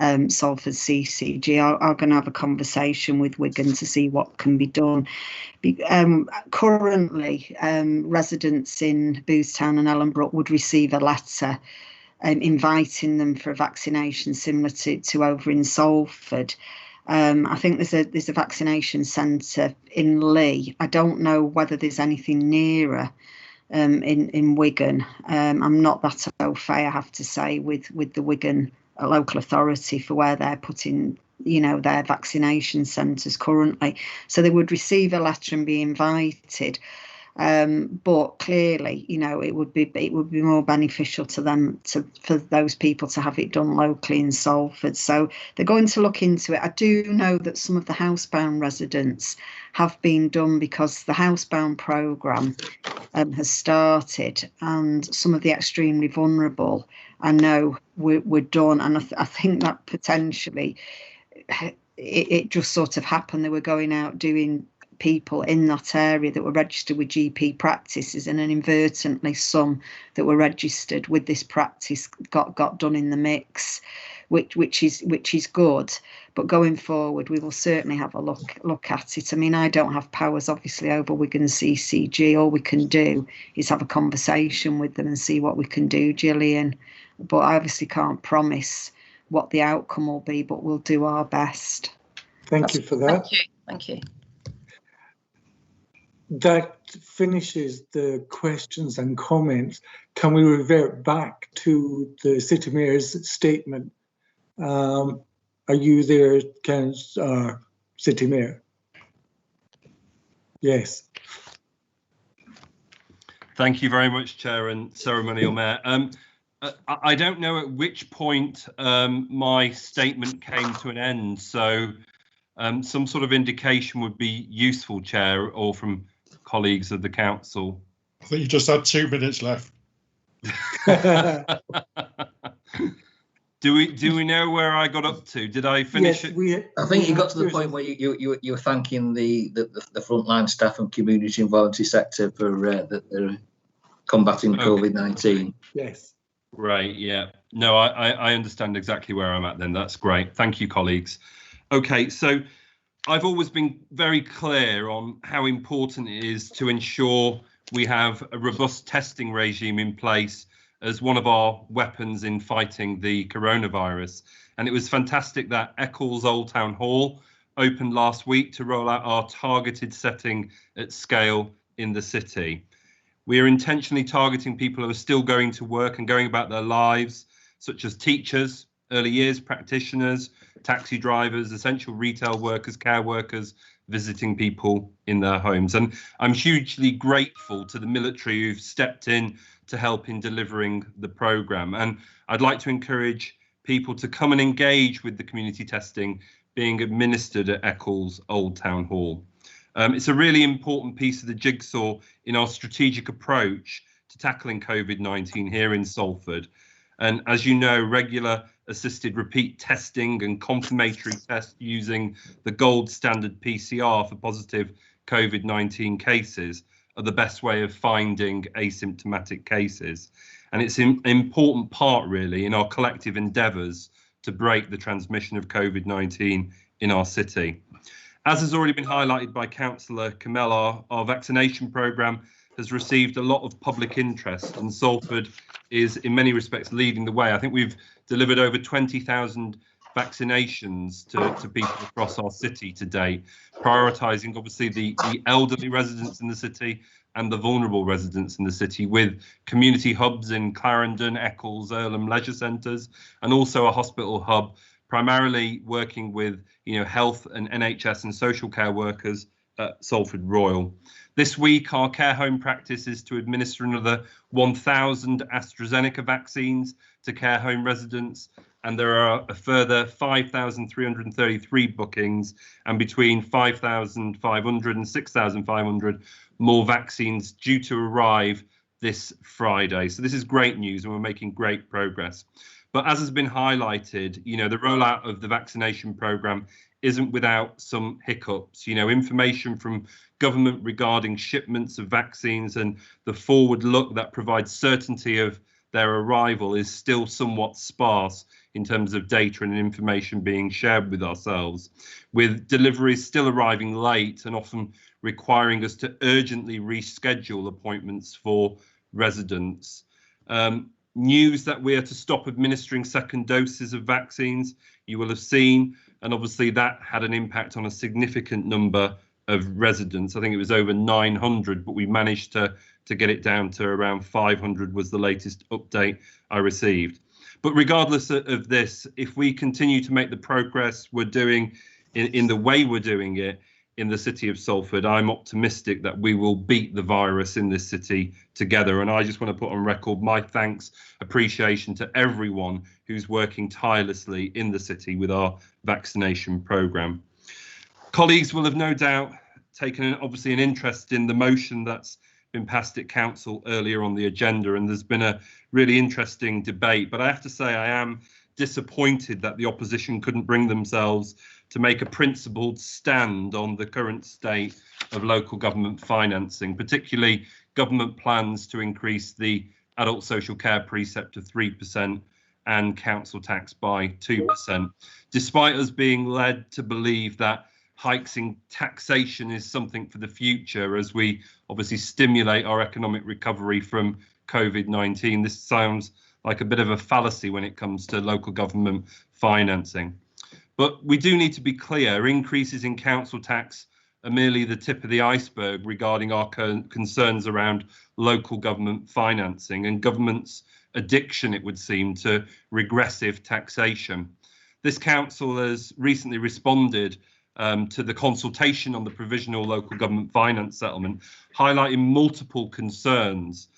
Salford CCG, are going to have a conversation with Wigan to see what can be done. Currently, residents in Boothstown and Ellenbrook would receive a letter inviting them for a vaccination similar to over in Salford. I think there's a vaccination centre in Lee. I don't know whether there's anything nearer in Wigan. I'm not that au fait, I have to say, with the Wigan local authority for where they're putting, you know, their vaccination centres currently. So they would receive a letter and be invited. But clearly, you know, it would be more beneficial to them for those people to have it done locally in Salford. So they're going to look into it. I do know that some of the housebound residents have been done because the housebound programme has started, and some of the extremely vulnerable, I know, were done. And I think that potentially it just sort of happened. They were going out doing people in that area that were registered with GP practices, and then inadvertently some that were registered with this practice got done in the mix, which is good. But going forward, we will certainly have a look at it. I mean, I don't have powers obviously over Wigan CCG. All we can do is have a conversation with them and see what we can do, Gillian. But I obviously can't promise what the outcome will be, but we'll do our best. Thank you for that. Thank you. That finishes the questions and comments. Can we revert back to the City Mayor's statement? Are you there, City Mayor? Yes. Thank you very much, Chair and Ceremonial Mayor. I don't know at which point my statement came to an end, so some sort of indication would be useful, Chair, or from colleagues of the council. I think you just had 2 minutes left. Do we know where I got up to? Did I finish Yes, it? I think you got to the point where you were thanking the frontline staff and community and voluntary sector for the combating COVID-19. Yes. Right, yeah. No, I understand exactly where I'm at then. That's great. Thank you, colleagues. Okay, so I've always been very clear on how important it is to ensure we have a robust testing regime in place as one of our weapons in fighting the coronavirus. And it was fantastic that Eccles Old Town Hall opened last week to roll out our targeted setting at scale in the city. We are intentionally targeting people who are still going to work and going about their lives, such as teachers, early years practitioners, taxi drivers, essential retail workers, care workers, visiting people in their homes. And I'm hugely grateful to the military who've stepped in to help in delivering the programme. And I'd like to encourage people to come and engage with the community testing being administered at Eccles Old Town Hall. It's a really important piece of the jigsaw in our strategic approach to tackling COVID-19 here in Salford. And as you know, regular assisted repeat testing and confirmatory tests using the gold standard PCR for positive COVID-19 cases are the best way of finding asymptomatic cases. And it's an important part, really, in our collective endeavours to break the transmission of COVID-19 in our city. As has already been highlighted by Councillor Kamel, our vaccination programme has received a lot of public interest, and Salford is in many respects leading the way. I think we've delivered over 20,000 vaccinations to people across our city to date, prioritising obviously the elderly residents in the city and the vulnerable residents in the city, with community hubs in Clarendon, Eccles, Earlham leisure centres, and also a hospital hub, primarily working with health and NHS and social care workers at Salford Royal. This week, our care home practice is to administer another 1,000 AstraZeneca vaccines to care home residents, and there are a further 5,333 bookings and between 5,500 and 6,500 more vaccines due to arrive this Friday. So this is great news and we're making great progress. But as has been highlighted, the rollout of the vaccination programme isn't without some hiccups. Information from government regarding shipments of vaccines and the forward look that provides certainty of their arrival is still somewhat sparse in terms of data and information being shared with ourselves, with deliveries still arriving late and often requiring us to urgently reschedule appointments for residents. News that we are to stop administering second doses of vaccines, you will have seen, and obviously that had an impact on a significant number of residents. I think it was over 900, but we managed to get it down to around 500 was the latest update I received. But regardless of this, if we continue to make the progress we're doing in the way we're doing it in the city of Salford, I'm optimistic that we will beat the virus in this city together. And I just want to put on record my thanks, appreciation to everyone who's working tirelessly in the city with our vaccination programme. Colleagues will have no doubt taken obviously an interest in the motion that's been passed at council earlier on the agenda, and there's been a really interesting debate. But I have to say I am disappointed that the opposition couldn't bring themselves to make a principled stand on the current state of local government financing, particularly government plans to increase the adult social care precept to 3% and council tax by 2%, despite us being led to believe that hikes in taxation is something for the future as we obviously stimulate our economic recovery from COVID-19. This sounds like a bit of a fallacy when it comes to local government financing. But we do need to be clear, increases in council tax are merely the tip of the iceberg regarding our concerns around local government financing and government's addiction, it would seem, to regressive taxation. This council has recently responded to the consultation on the provisional local government finance settlement, highlighting multiple concerns.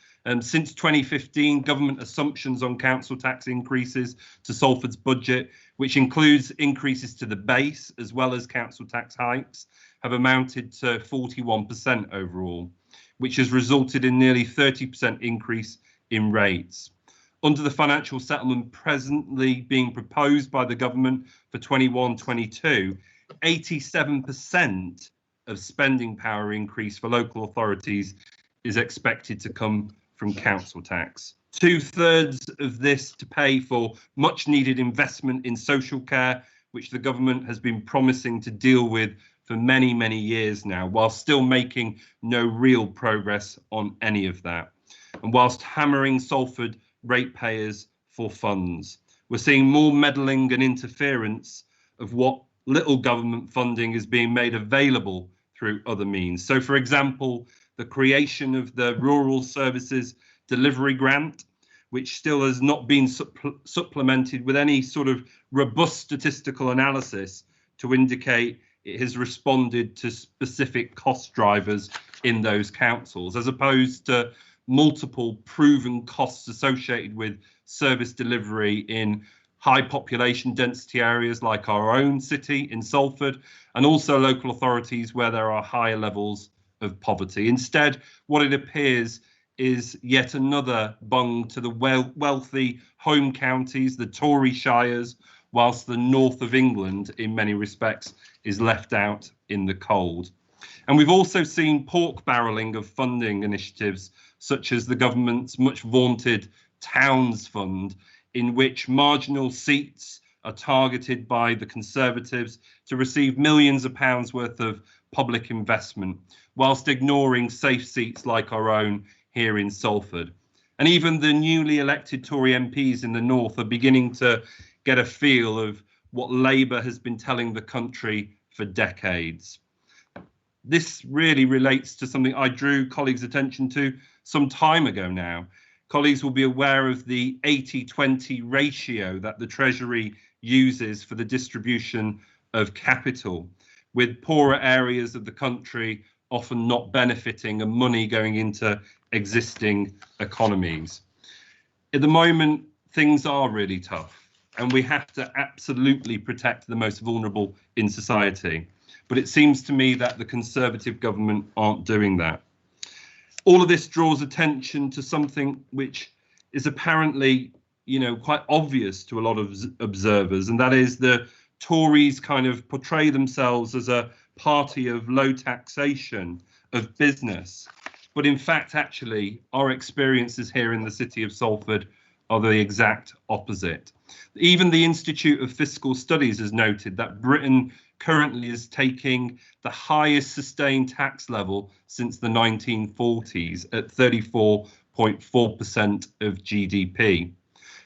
Since 2015, government assumptions on council tax increases to Salford's budget, which includes increases to the base as well as council tax hikes, have amounted to 41% overall, which has resulted in nearly 30% increase in rates. Under the financial settlement presently being proposed by the government for 21-22, 87% of spending power increase for local authorities is expected to come from council tax. 2/3 of this to pay for much needed investment in social care, which the government has been promising to deal with for many, many years now, while still making no real progress on any of that. And whilst hammering Salford ratepayers for funds, we're seeing more meddling and interference of what little government funding is being made available through other means. So, for example, the creation of the Rural Services Delivery Grant, which still has not been supplemented with any sort of robust statistical analysis to indicate it has responded to specific cost drivers in those councils, as opposed to multiple proven costs associated with service delivery in high population density areas like our own city in Salford, and also local authorities where there are higher levels of poverty. Instead, what it appears is yet another bung to the wealthy home counties, the Tory shires, whilst the north of England, in many respects, is left out in the cold. And we've also seen pork barrelling of funding initiatives, such as the government's much vaunted Towns Fund, in which marginal seats are targeted by the Conservatives to receive millions of pounds worth of public investment, whilst ignoring safe seats like our own here in Salford. And even the newly elected Tory MPs in the north are beginning to get a feel of what Labour has been telling the country for decades. This really relates to something I drew colleagues' attention to some time ago now. Colleagues will be aware of the 80-20 ratio that the Treasury uses for the distribution of capital, with poorer areas of the country often not benefiting and money going into existing economies. At the moment, things are really tough, and we have to absolutely protect the most vulnerable in society. But it seems to me that the Conservative government aren't doing that. All of this draws attention to something which is apparently, quite obvious to a lot of observers, and that is the Tories kind of portray themselves as a party of low taxation of business. But in fact, actually, our experiences here in the city of Salford are the exact opposite. Even the Institute of Fiscal Studies has noted that Britain currently is taking the highest sustained tax level since the 1940s at 34.4% of GDP.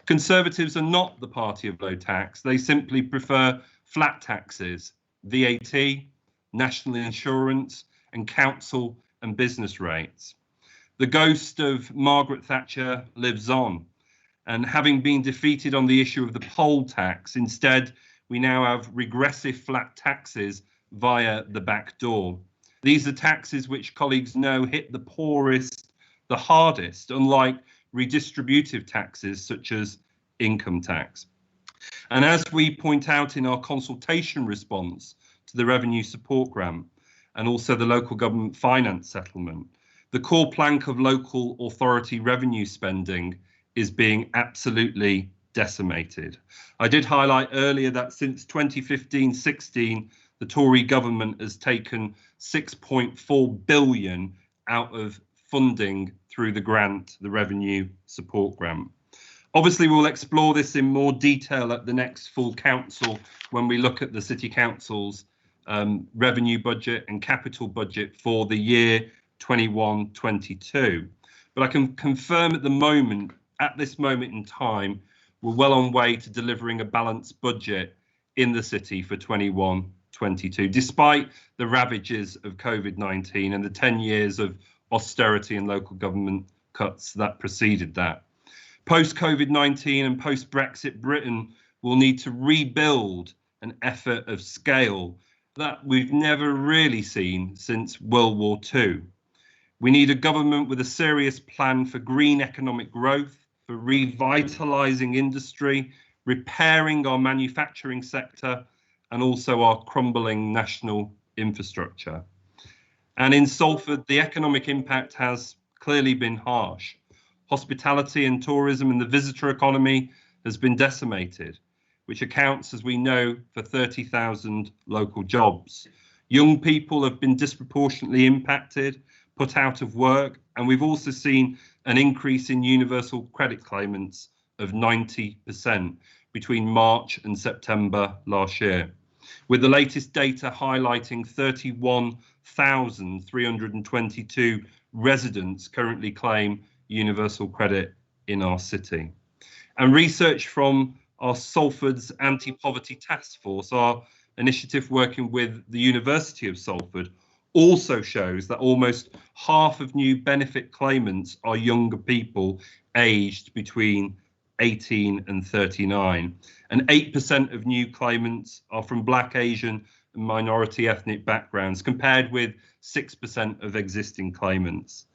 Conservatives are not the party of low tax. They simply prefer flat taxes, VAT, national insurance, and council and business rates. The ghost of Margaret Thatcher lives on, and having been defeated on the issue of the poll tax, instead we now have regressive flat taxes via the back door. These are taxes which colleagues know hit the poorest the hardest, unlike redistributive taxes such as income tax. And as we point out in our consultation response to the revenue support grant and also the local government finance settlement, the core plank of local authority revenue spending is being absolutely decimated. I did highlight earlier that since 2015-16, the Tory government has taken 6.4 billion out of funding through the grant, the revenue support grant. Obviously, we'll explore this in more detail at the next full council when we look at the City Council's revenue budget and capital budget for the year 21-22. But I can confirm at this moment in time, we're well on way to delivering a balanced budget in the city for 21-22, despite the ravages of COVID-19 and the 10 years of austerity and local government cuts that preceded that. Post-COVID-19 and post-Brexit, Britain will need to rebuild an effort of scale that we've never really seen since World War II. We need a government with a serious plan for green economic growth, for revitalising industry, repairing our manufacturing sector, and also our crumbling national infrastructure. And in Salford, the economic impact has clearly been harsh. Hospitality and tourism and the visitor economy has been decimated, which accounts, as we know, for 30,000 local jobs. Young people have been disproportionately impacted, put out of work, and we've also seen an increase in universal credit claimants of 90% between March and September last year, with the latest data highlighting 31,322 residents currently claim universal credit in our city. And research from our Salford's Anti-Poverty Task Force, our initiative working with the University of Salford, also shows that almost half of new benefit claimants are younger people aged between 18 and 39. And 8% of new claimants are from Black, Asian and minority ethnic backgrounds, compared with 6% of existing claimants,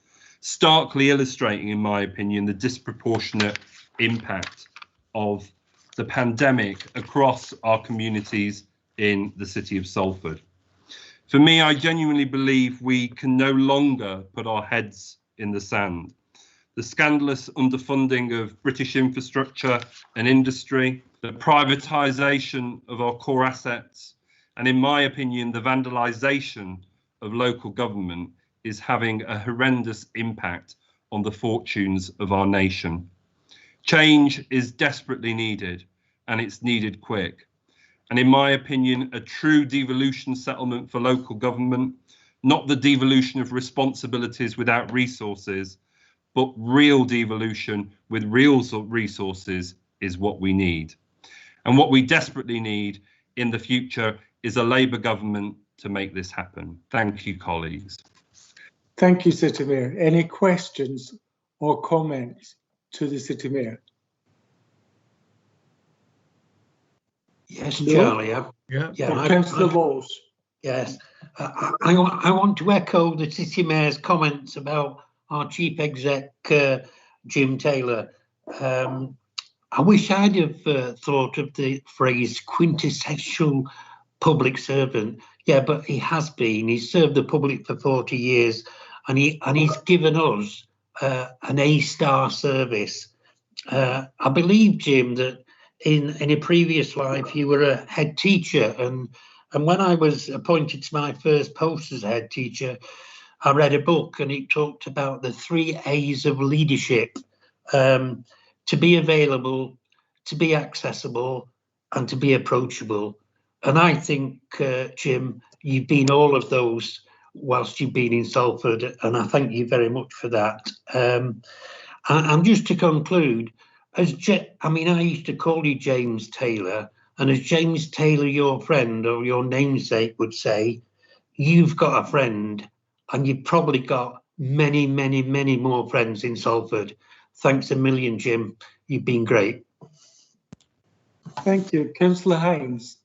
starkly illustrating, in my opinion, the disproportionate impact of the pandemic across our communities in the city of Salford. For me, I genuinely believe we can no longer put our heads in the sand. The scandalous underfunding of British infrastructure and industry, the privatisation of our core assets, and in my opinion, the vandalisation of local government is having a horrendous impact on the fortunes of our nation. Change is desperately needed, and it's needed quick. And in my opinion, a true devolution settlement for local government, not the devolution of responsibilities without resources, but real devolution with real resources is what we need. And what we desperately need in the future is a Labour government to make this happen. Thank you, colleagues. Thank you, City Mayor. Any questions or comments to the City Mayor? Yes, No? Charlie. Councillor Walsh. Yes, I want to echo the City Mayor's comments about our Chief Exec, Jim Taylor. I wish I'd have thought of the phrase quintessential public servant. Yeah, but he has been. He's served the public for 40 years, and he's given us an A-star service. I believe, Jim, that in a previous life you were a head teacher, and when I was appointed to my first post as a head teacher, I read a book and it talked about the 3 A's of leadership: to be available, to be accessible, and to be approachable. And I think, Jim, you've been all of those whilst you've been in Salford, and I thank you very much for that. And just to conclude, I used to call you James Taylor, and as James Taylor, your friend or your namesake, would say, you've got a friend, and you've probably got many, many, many more friends in Salford. Thanks a million, Jim. You've been great. Thank you. Councillor Hines.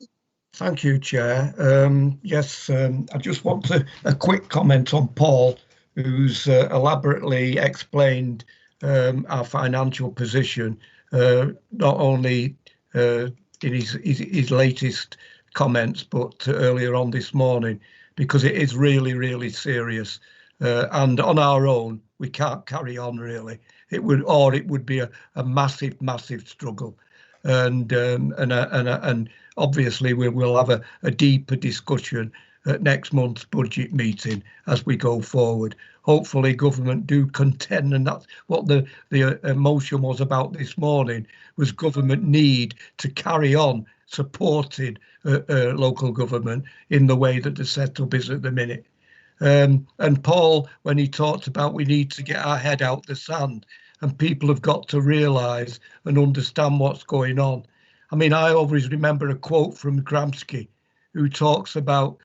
Thank you, Chair. I just want a quick comment on Paul, who's elaborately explained our financial position, not only in his latest comments, but earlier on this morning, because it is really, really serious. And on our own, we can't carry on, really. It would be a massive, massive struggle. And obviously we will have a deeper discussion at next month's budget meeting as we go forward. Hopefully government do contend, and that's what the motion was about this morning, was government need to carry on supporting local government in the way that the setup is at the minute. And Paul, when he talked about we need to get our head out the sand, and people have got to realise and understand what's going on. I mean, I always remember a quote from Gramsci, who talks about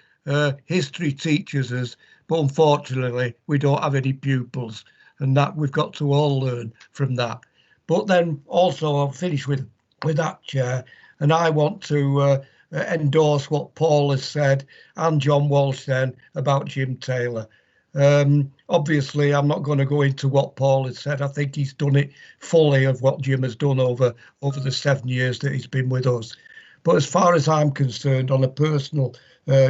history teaches us, but unfortunately we don't have any pupils, and that we've got to all learn from that. But then also, I'll finish with that, Chair, and I want to endorse what Paul has said and John Walsh said about Jim Taylor. Obviously, I'm not going to go into what Paul has said. I think he's done it fully of what Jim has done over the 7 years that he's been with us. But as far as I'm concerned, on a personal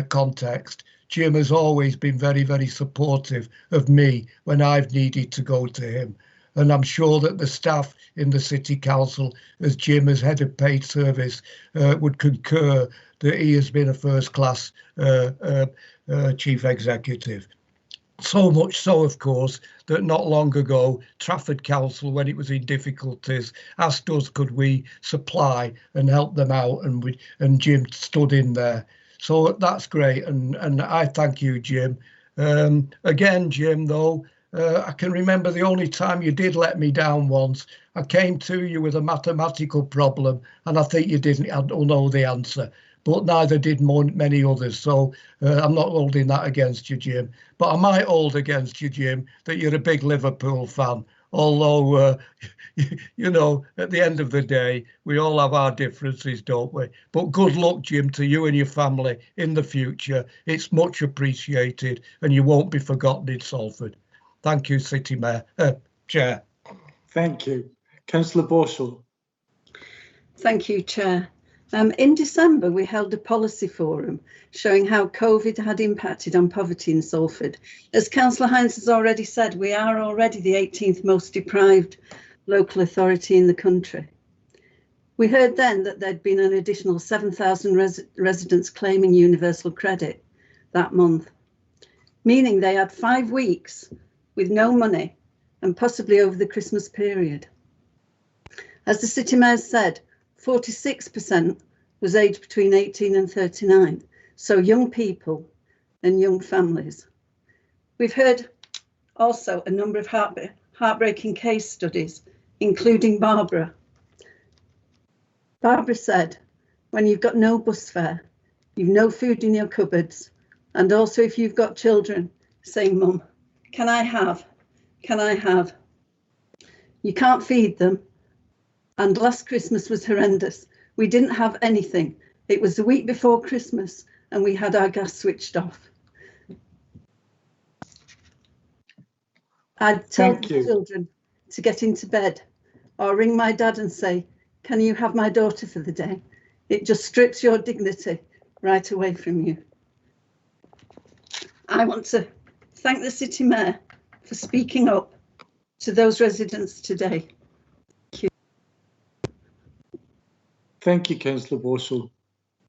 context, Jim has always been very, very supportive of me when I've needed to go to him. and I'm sure that the staff in the City Council, as Jim as head of paid service, would concur that he has been a first-class chief executive. So much so, of course, that not long ago, Trafford Council, when it was in difficulties, asked us could we supply and help them out, and Jim stood in there. So that's great, and I thank you, Jim. Again, Jim, though, I can remember the only time you did let me down once. I came to you with a mathematical problem, and I think you didn't know the answer, but neither did many others. So I'm not holding that against you, Jim. But I might hold against you, Jim, that you're a big Liverpool fan. Although, you know, at the end of the day, we all have our differences, don't we? But good luck, Jim, to you and your family in the future. It's much appreciated, and you won't be forgotten in Salford. Thank you, City Mayor, Chair. Thank you. Councillor Borshall. Thank you, Chair. In December, we held a policy forum showing how COVID had impacted on poverty in Salford. As Councillor Hines has already said, we are already the 18th most deprived local authority in the country. We heard then that there'd been an additional 7,000 residents claiming universal credit that month, meaning they had 5 weeks with no money and possibly over the Christmas period. As the City Mayor said, 46% was aged between 18 and 39, so young people and young families. We've heard also a number of heartbreaking case studies, including Barbara. Barbara said, when you've got no bus fare, you've no food in your cupboards, and also if you've got children saying, Mum, can I have? Can I have? You can't feed them. And last Christmas was horrendous. We didn't have anything. It was the week before Christmas and we had our gas switched off. I'd tell the children to get into bed or ring my dad and say, can you have my daughter for the day? It just strips your dignity right away from you. I want to thank the City Mayor for speaking up to those residents today. Thank you, Councillor Borshall.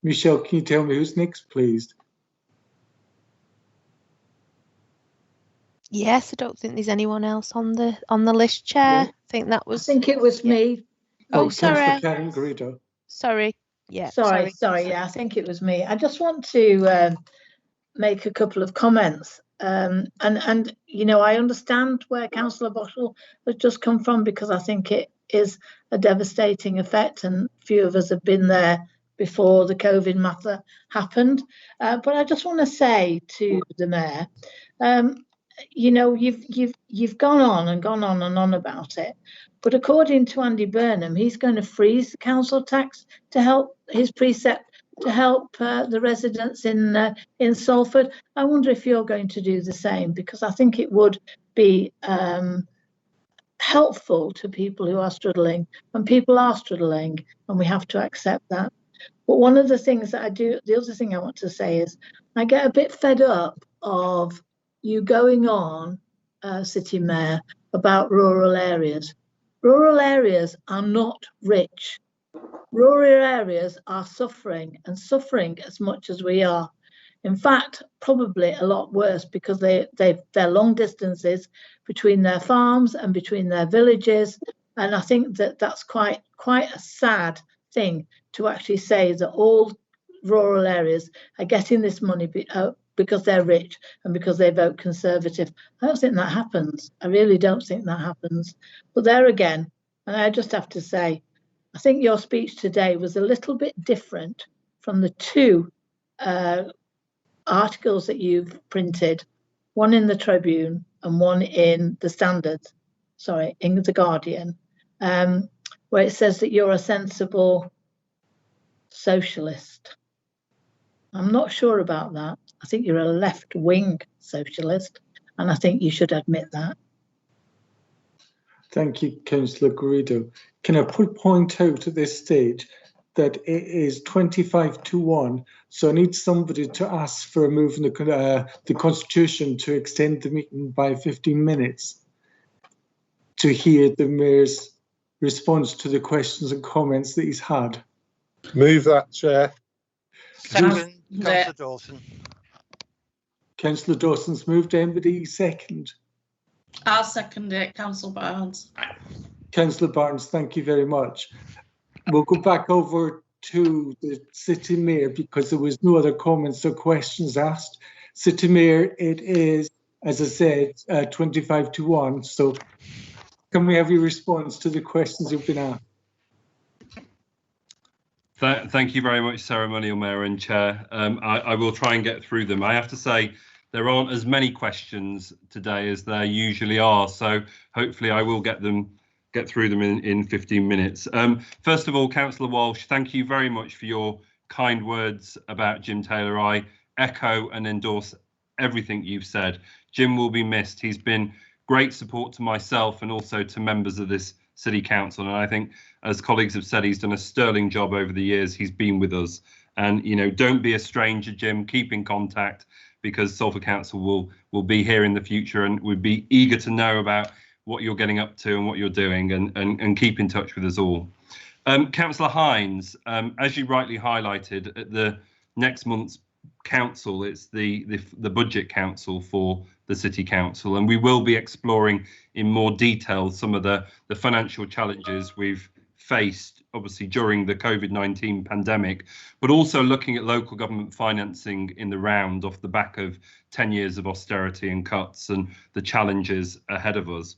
Michelle, can you tell me who's next, please? Yes, I don't think there's anyone else on the list, Chair. Yeah. I think that was. I think it was me. Oh, sorry. Councillor Karen Garrido. Sorry. Yeah. Sorry. Yeah, I think it was me. I just want to make a couple of comments. And you know, I understand where Councillor Borshall has just come from, because I think it is a devastating effect, and few of us have been there before the COVID matter happened. But I just want to say to the Mayor, you know, you've gone on and on about it, but according to Andy Burnham, he's going to freeze the council tax to help his precept to help the residents in Salford. I wonder if you're going to do the same, because I think it would be helpful to people who are struggling, and people are struggling, and we have to accept that. But one of the things that I do, the other thing I want to say is, I get a bit fed up of you going on, City Mayor, about rural areas. Rural areas are not rich. Rural areas are suffering, and suffering as much as we are. In fact, probably a lot worse, because they're long distances between their farms and between their villages. And I think that that's quite a sad thing to actually say that all rural areas are getting this money because they're rich and because they vote Conservative. I don't think that happens. I really don't think that happens. But there again, and I just have to say, I think your speech today was a little bit different from the two articles that you've printed, one in the Tribune and one in the Standard, in the Guardian, where it says that you're a sensible socialist. I'm not sure about that. I think you're a left-wing socialist, and I think you should admit that. Thank you, Councillor Garrido. Can I point out at this stage that it is 25-1, so I need somebody to ask for a move in the Constitution to extend the meeting by 15 minutes. to hear the Mayor's response to the questions and comments that he's had. Move that, Chair. Second, Councillor Dawson. Councillor Dawson's moved. Anybody second? I'll second it, Councillor Barnes. Councillor Barnes, thank you very much. We'll go back over to the City Mayor because there was no other comments or questions asked. City Mayor, it is, as I said, 25 to 1. So can we have your response to the questions you've been asked? Thank you very much, Ceremonial Mayor and Chair. I will try and get through them. I have to say there aren't as many questions today as there usually are, so hopefully I will get through them in 15 minutes. First of all, Councillor Walsh, thank you very much for your kind words about Jim Taylor. I echo and endorse everything you've said. Jim will be missed. He's been great support to myself and also to members of this City Council, and I think, as colleagues have said, he's done a sterling job over the years he's been with us. And don't be a stranger, Jim. Keep in contact, because Salford Council will be here in the future, and we'd be eager to know about what you're getting up to and what you're doing, and keep in touch with us all. Councillor Hines, as you rightly highlighted, at the next month's council, it's the budget council for the City Council, and we will be exploring in more detail some of the financial challenges we've faced, obviously, during the COVID-19 pandemic, but also looking at local government financing in the round off the back of 10 years of austerity and cuts and the challenges ahead of us.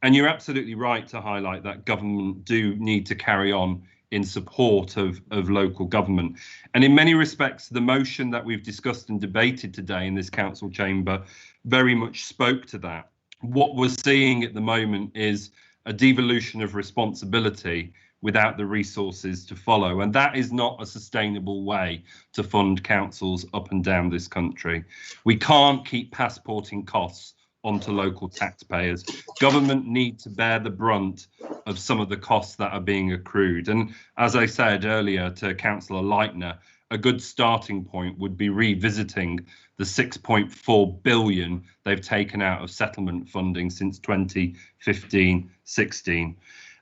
And you're absolutely right to highlight that government do need to carry on in support of local government. And in many respects, the motion that we've discussed and debated today in this council chamber very much spoke to that. What we're seeing at the moment is a devolution of responsibility without the resources to follow. And that is not a sustainable way to fund councils up and down this country. We can't keep passporting costs onto local taxpayers. Government need to bear the brunt of some of the costs that are being accrued. And as I said earlier to Councillor Leitner, a good starting point would be revisiting the 6.4 billion they've taken out of settlement funding since 2015-16.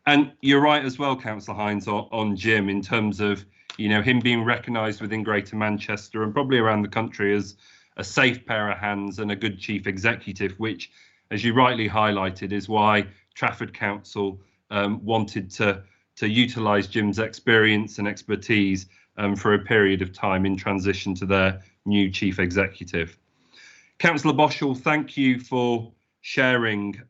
And you're right as well, Councillor Hines, on Jim, in terms of him being recognised within Greater Manchester and probably around the country as a safe pair of hands and a good chief executive, which, as you rightly highlighted, is why Trafford Council wanted to utilise Jim's experience and expertise for a period of time in transition to their new chief executive. Councillor Boschall, thank you for sharing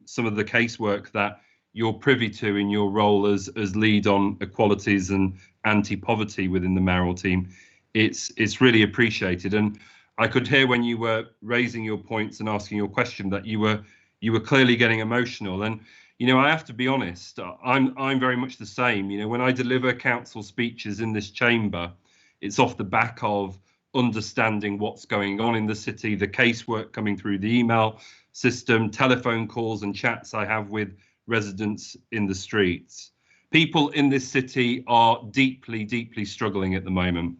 some of the casework that you're privy to in your role as lead on equalities and anti-poverty within the mayoral team. It's really appreciated, and I could hear when you were raising your points and asking your question that you were clearly getting emotional. And I have to be honest, I'm very much the same. When I deliver council speeches in this chamber, it's off the back of understanding what's going on in the city, the casework coming through the email system, telephone calls and chats I have with residents in the streets. People in this city are deeply, deeply struggling at the moment,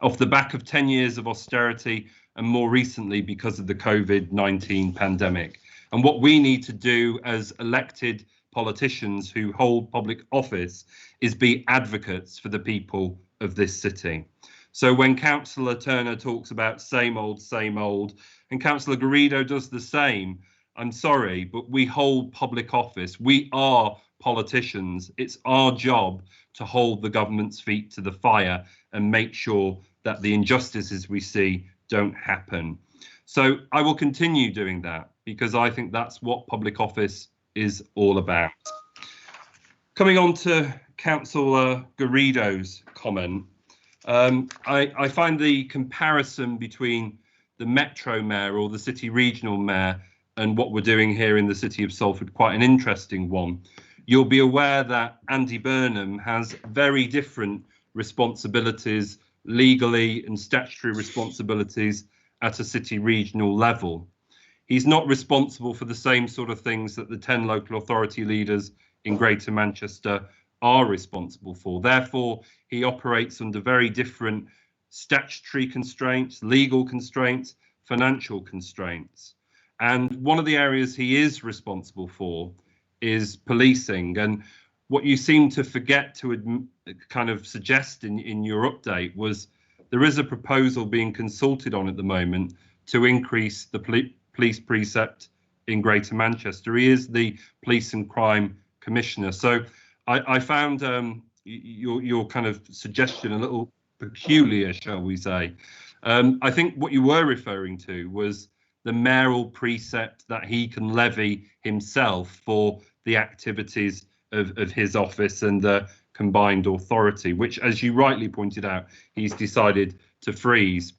off the back of 10 years of austerity and more recently because of the COVID-19 pandemic. And what we need to do as elected politicians who hold public office is be advocates for the people of this city. So when Councillor Turner talks about same old, and Councillor Garrido does the same, I'm sorry, but we hold public office. We are politicians. It's our job to hold the government's feet to the fire and make sure that the injustices we see don't happen. So I will continue doing that because I think that's what public office is all about. Coming on to Councillor Garrido's comment, I find the comparison between the Metro Mayor or the City Regional Mayor and what we're doing here in the City of Salford quite an interesting one. You'll be aware that Andy Burnham has very different responsibilities, legally and statutory responsibilities at a city regional level. He's not responsible for the same sort of things that the 10 local authority leaders in Greater Manchester are responsible for. Therefore, he operates under very different statutory constraints, legal constraints, financial constraints. And one of the areas he is responsible for is policing. And what you seem to forget to kind of suggest in your update was there is a proposal being consulted on at the moment to increase the police precept in Greater Manchester. He is the Police and Crime Commissioner. So I found your kind of suggestion a little peculiar, shall we say. I think what you were referring to was the mayoral precept that he can levy himself for the activities of his office and the combined authority, which, as you rightly pointed out, he's decided to freeze.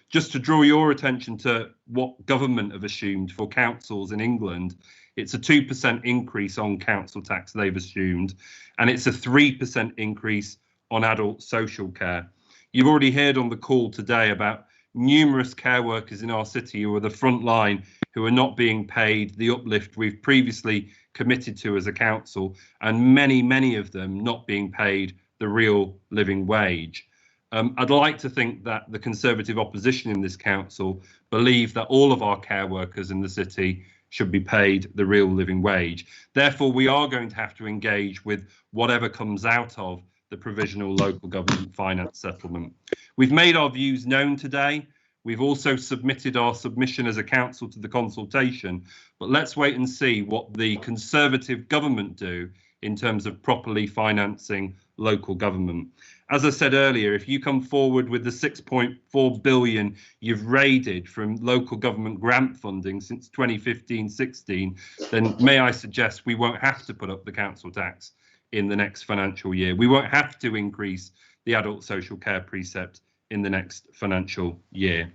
Just to draw your attention to what government have assumed for councils in England, it's a 2% increase on council tax they've assumed, and it's a 3% increase on adult social care. You've already heard on the call today about numerous care workers in our city who are the front line, who are not being paid the uplift we've previously committed to as a council, and many of them not being paid the real living wage. I'd like to think that the Conservative opposition in this council believe that all of our care workers in the city should be paid the real living wage. Therefore, we are going to have to engage with whatever comes out of the provisional local government finance settlement. We've made our views known today. We've also submitted our submission as a council to the consultation, but let's wait and see what the Conservative government do in terms of properly financing local government. As I said earlier, if you come forward with the 6.4 billion you've raided from local government grant funding since 2015-16, then may I suggest we won't have to put up the council tax in the next financial year. We won't have to increase the adult social care precept in the next financial year.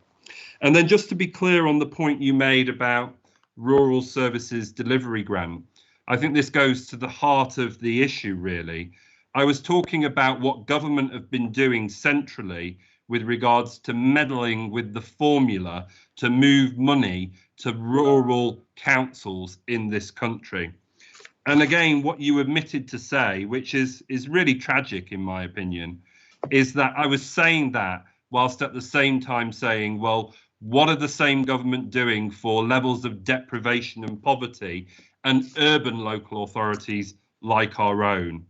And then just to be clear on the point you made about rural services delivery grant, I think this goes to the heart of the issue, really. I was talking about what government have been doing centrally with regards to meddling with the formula to move money to rural councils in this country. And again, what you admitted to say, which is really tragic in my opinion, is that I was saying that whilst at the same time saying, well, what are the same government doing for levels of deprivation and poverty and urban local authorities like our own?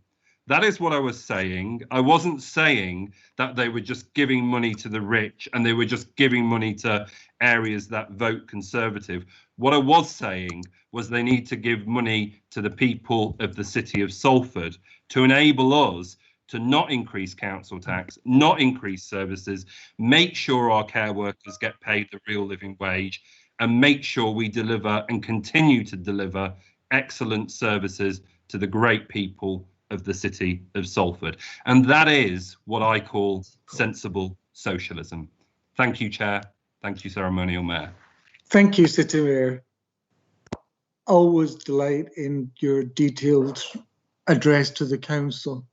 That is what I was saying. I wasn't saying that they were just giving money to the rich and they were just giving money to areas that vote Conservative. What I was saying was they need to give money to the people of the city of Salford to enable us to not increase council tax, not increase services, make sure our care workers get paid the real living wage, and make sure we deliver and continue to deliver excellent services to the great people of the city of Salford. And that is what I call sensible socialism. Thank you, Chair. Thank you, Ceremonial Mayor. Thank you, City Mayor. Always delight in your detailed address to the council.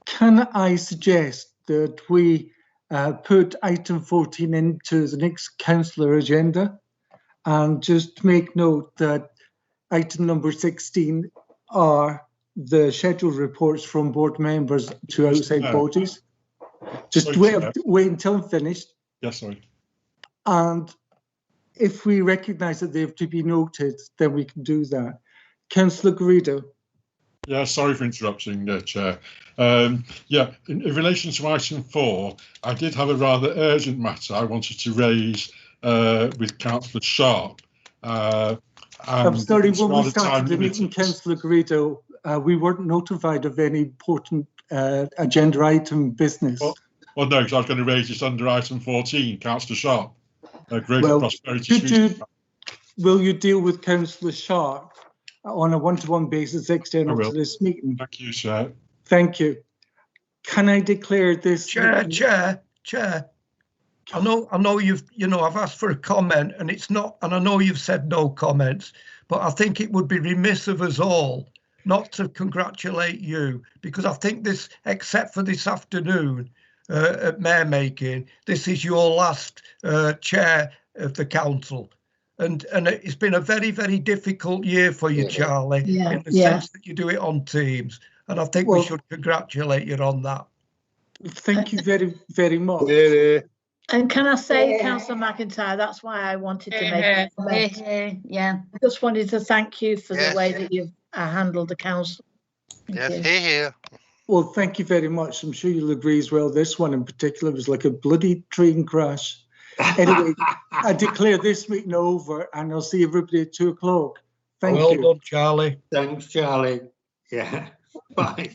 Can I suggest that we put item 14 into the next councillor agenda, and just make note that item number 16 are the scheduled reports from board members to outside bodies. Just wait until I'm finished. Yes, sorry. And if we recognise that they have to be noted, then we can do that. Councillor Garrido. Yeah, sorry for interrupting, Chair. Yeah, in relation to item 4, I did have a rather urgent matter I wanted to raise with Councillor Sharp. I'm sorry, when we started the meeting, Councillor Garrido, we weren't notified of any important agenda item business. Well, no, because I was going to raise this under item 14, Councillor Sharp. Growth prosperity. Will you deal with Councillor Sharp on a one-to-one basis external to this meeting? Thank you, sir. Thank you. Can I declare this? Chair. I know I've asked for a comment, and it's not, and I know you've said no comments, but I think it would be remiss of us all not to congratulate you, because I think this, except for this afternoon at mayor making, this is your last chair of the council. And it's been a very, very difficult year for you, Charlie, in the sense that you do it on Teams. And I think we should congratulate you on that. Thank you very, very much. And can I say, Councillor McIntyre, that's why I wanted to make a comment. Yeah. I just wanted to thank you for the way that you've handled the council. Yes, here. Well, thank you very much. I'm sure you'll agree as well. This one in particular was like a bloody train crash. Anyway, I declare this meeting over, and I'll see everybody at 2 o'clock. Thank you. Well done, Charlie. Thanks, Charlie. Yeah. Bye.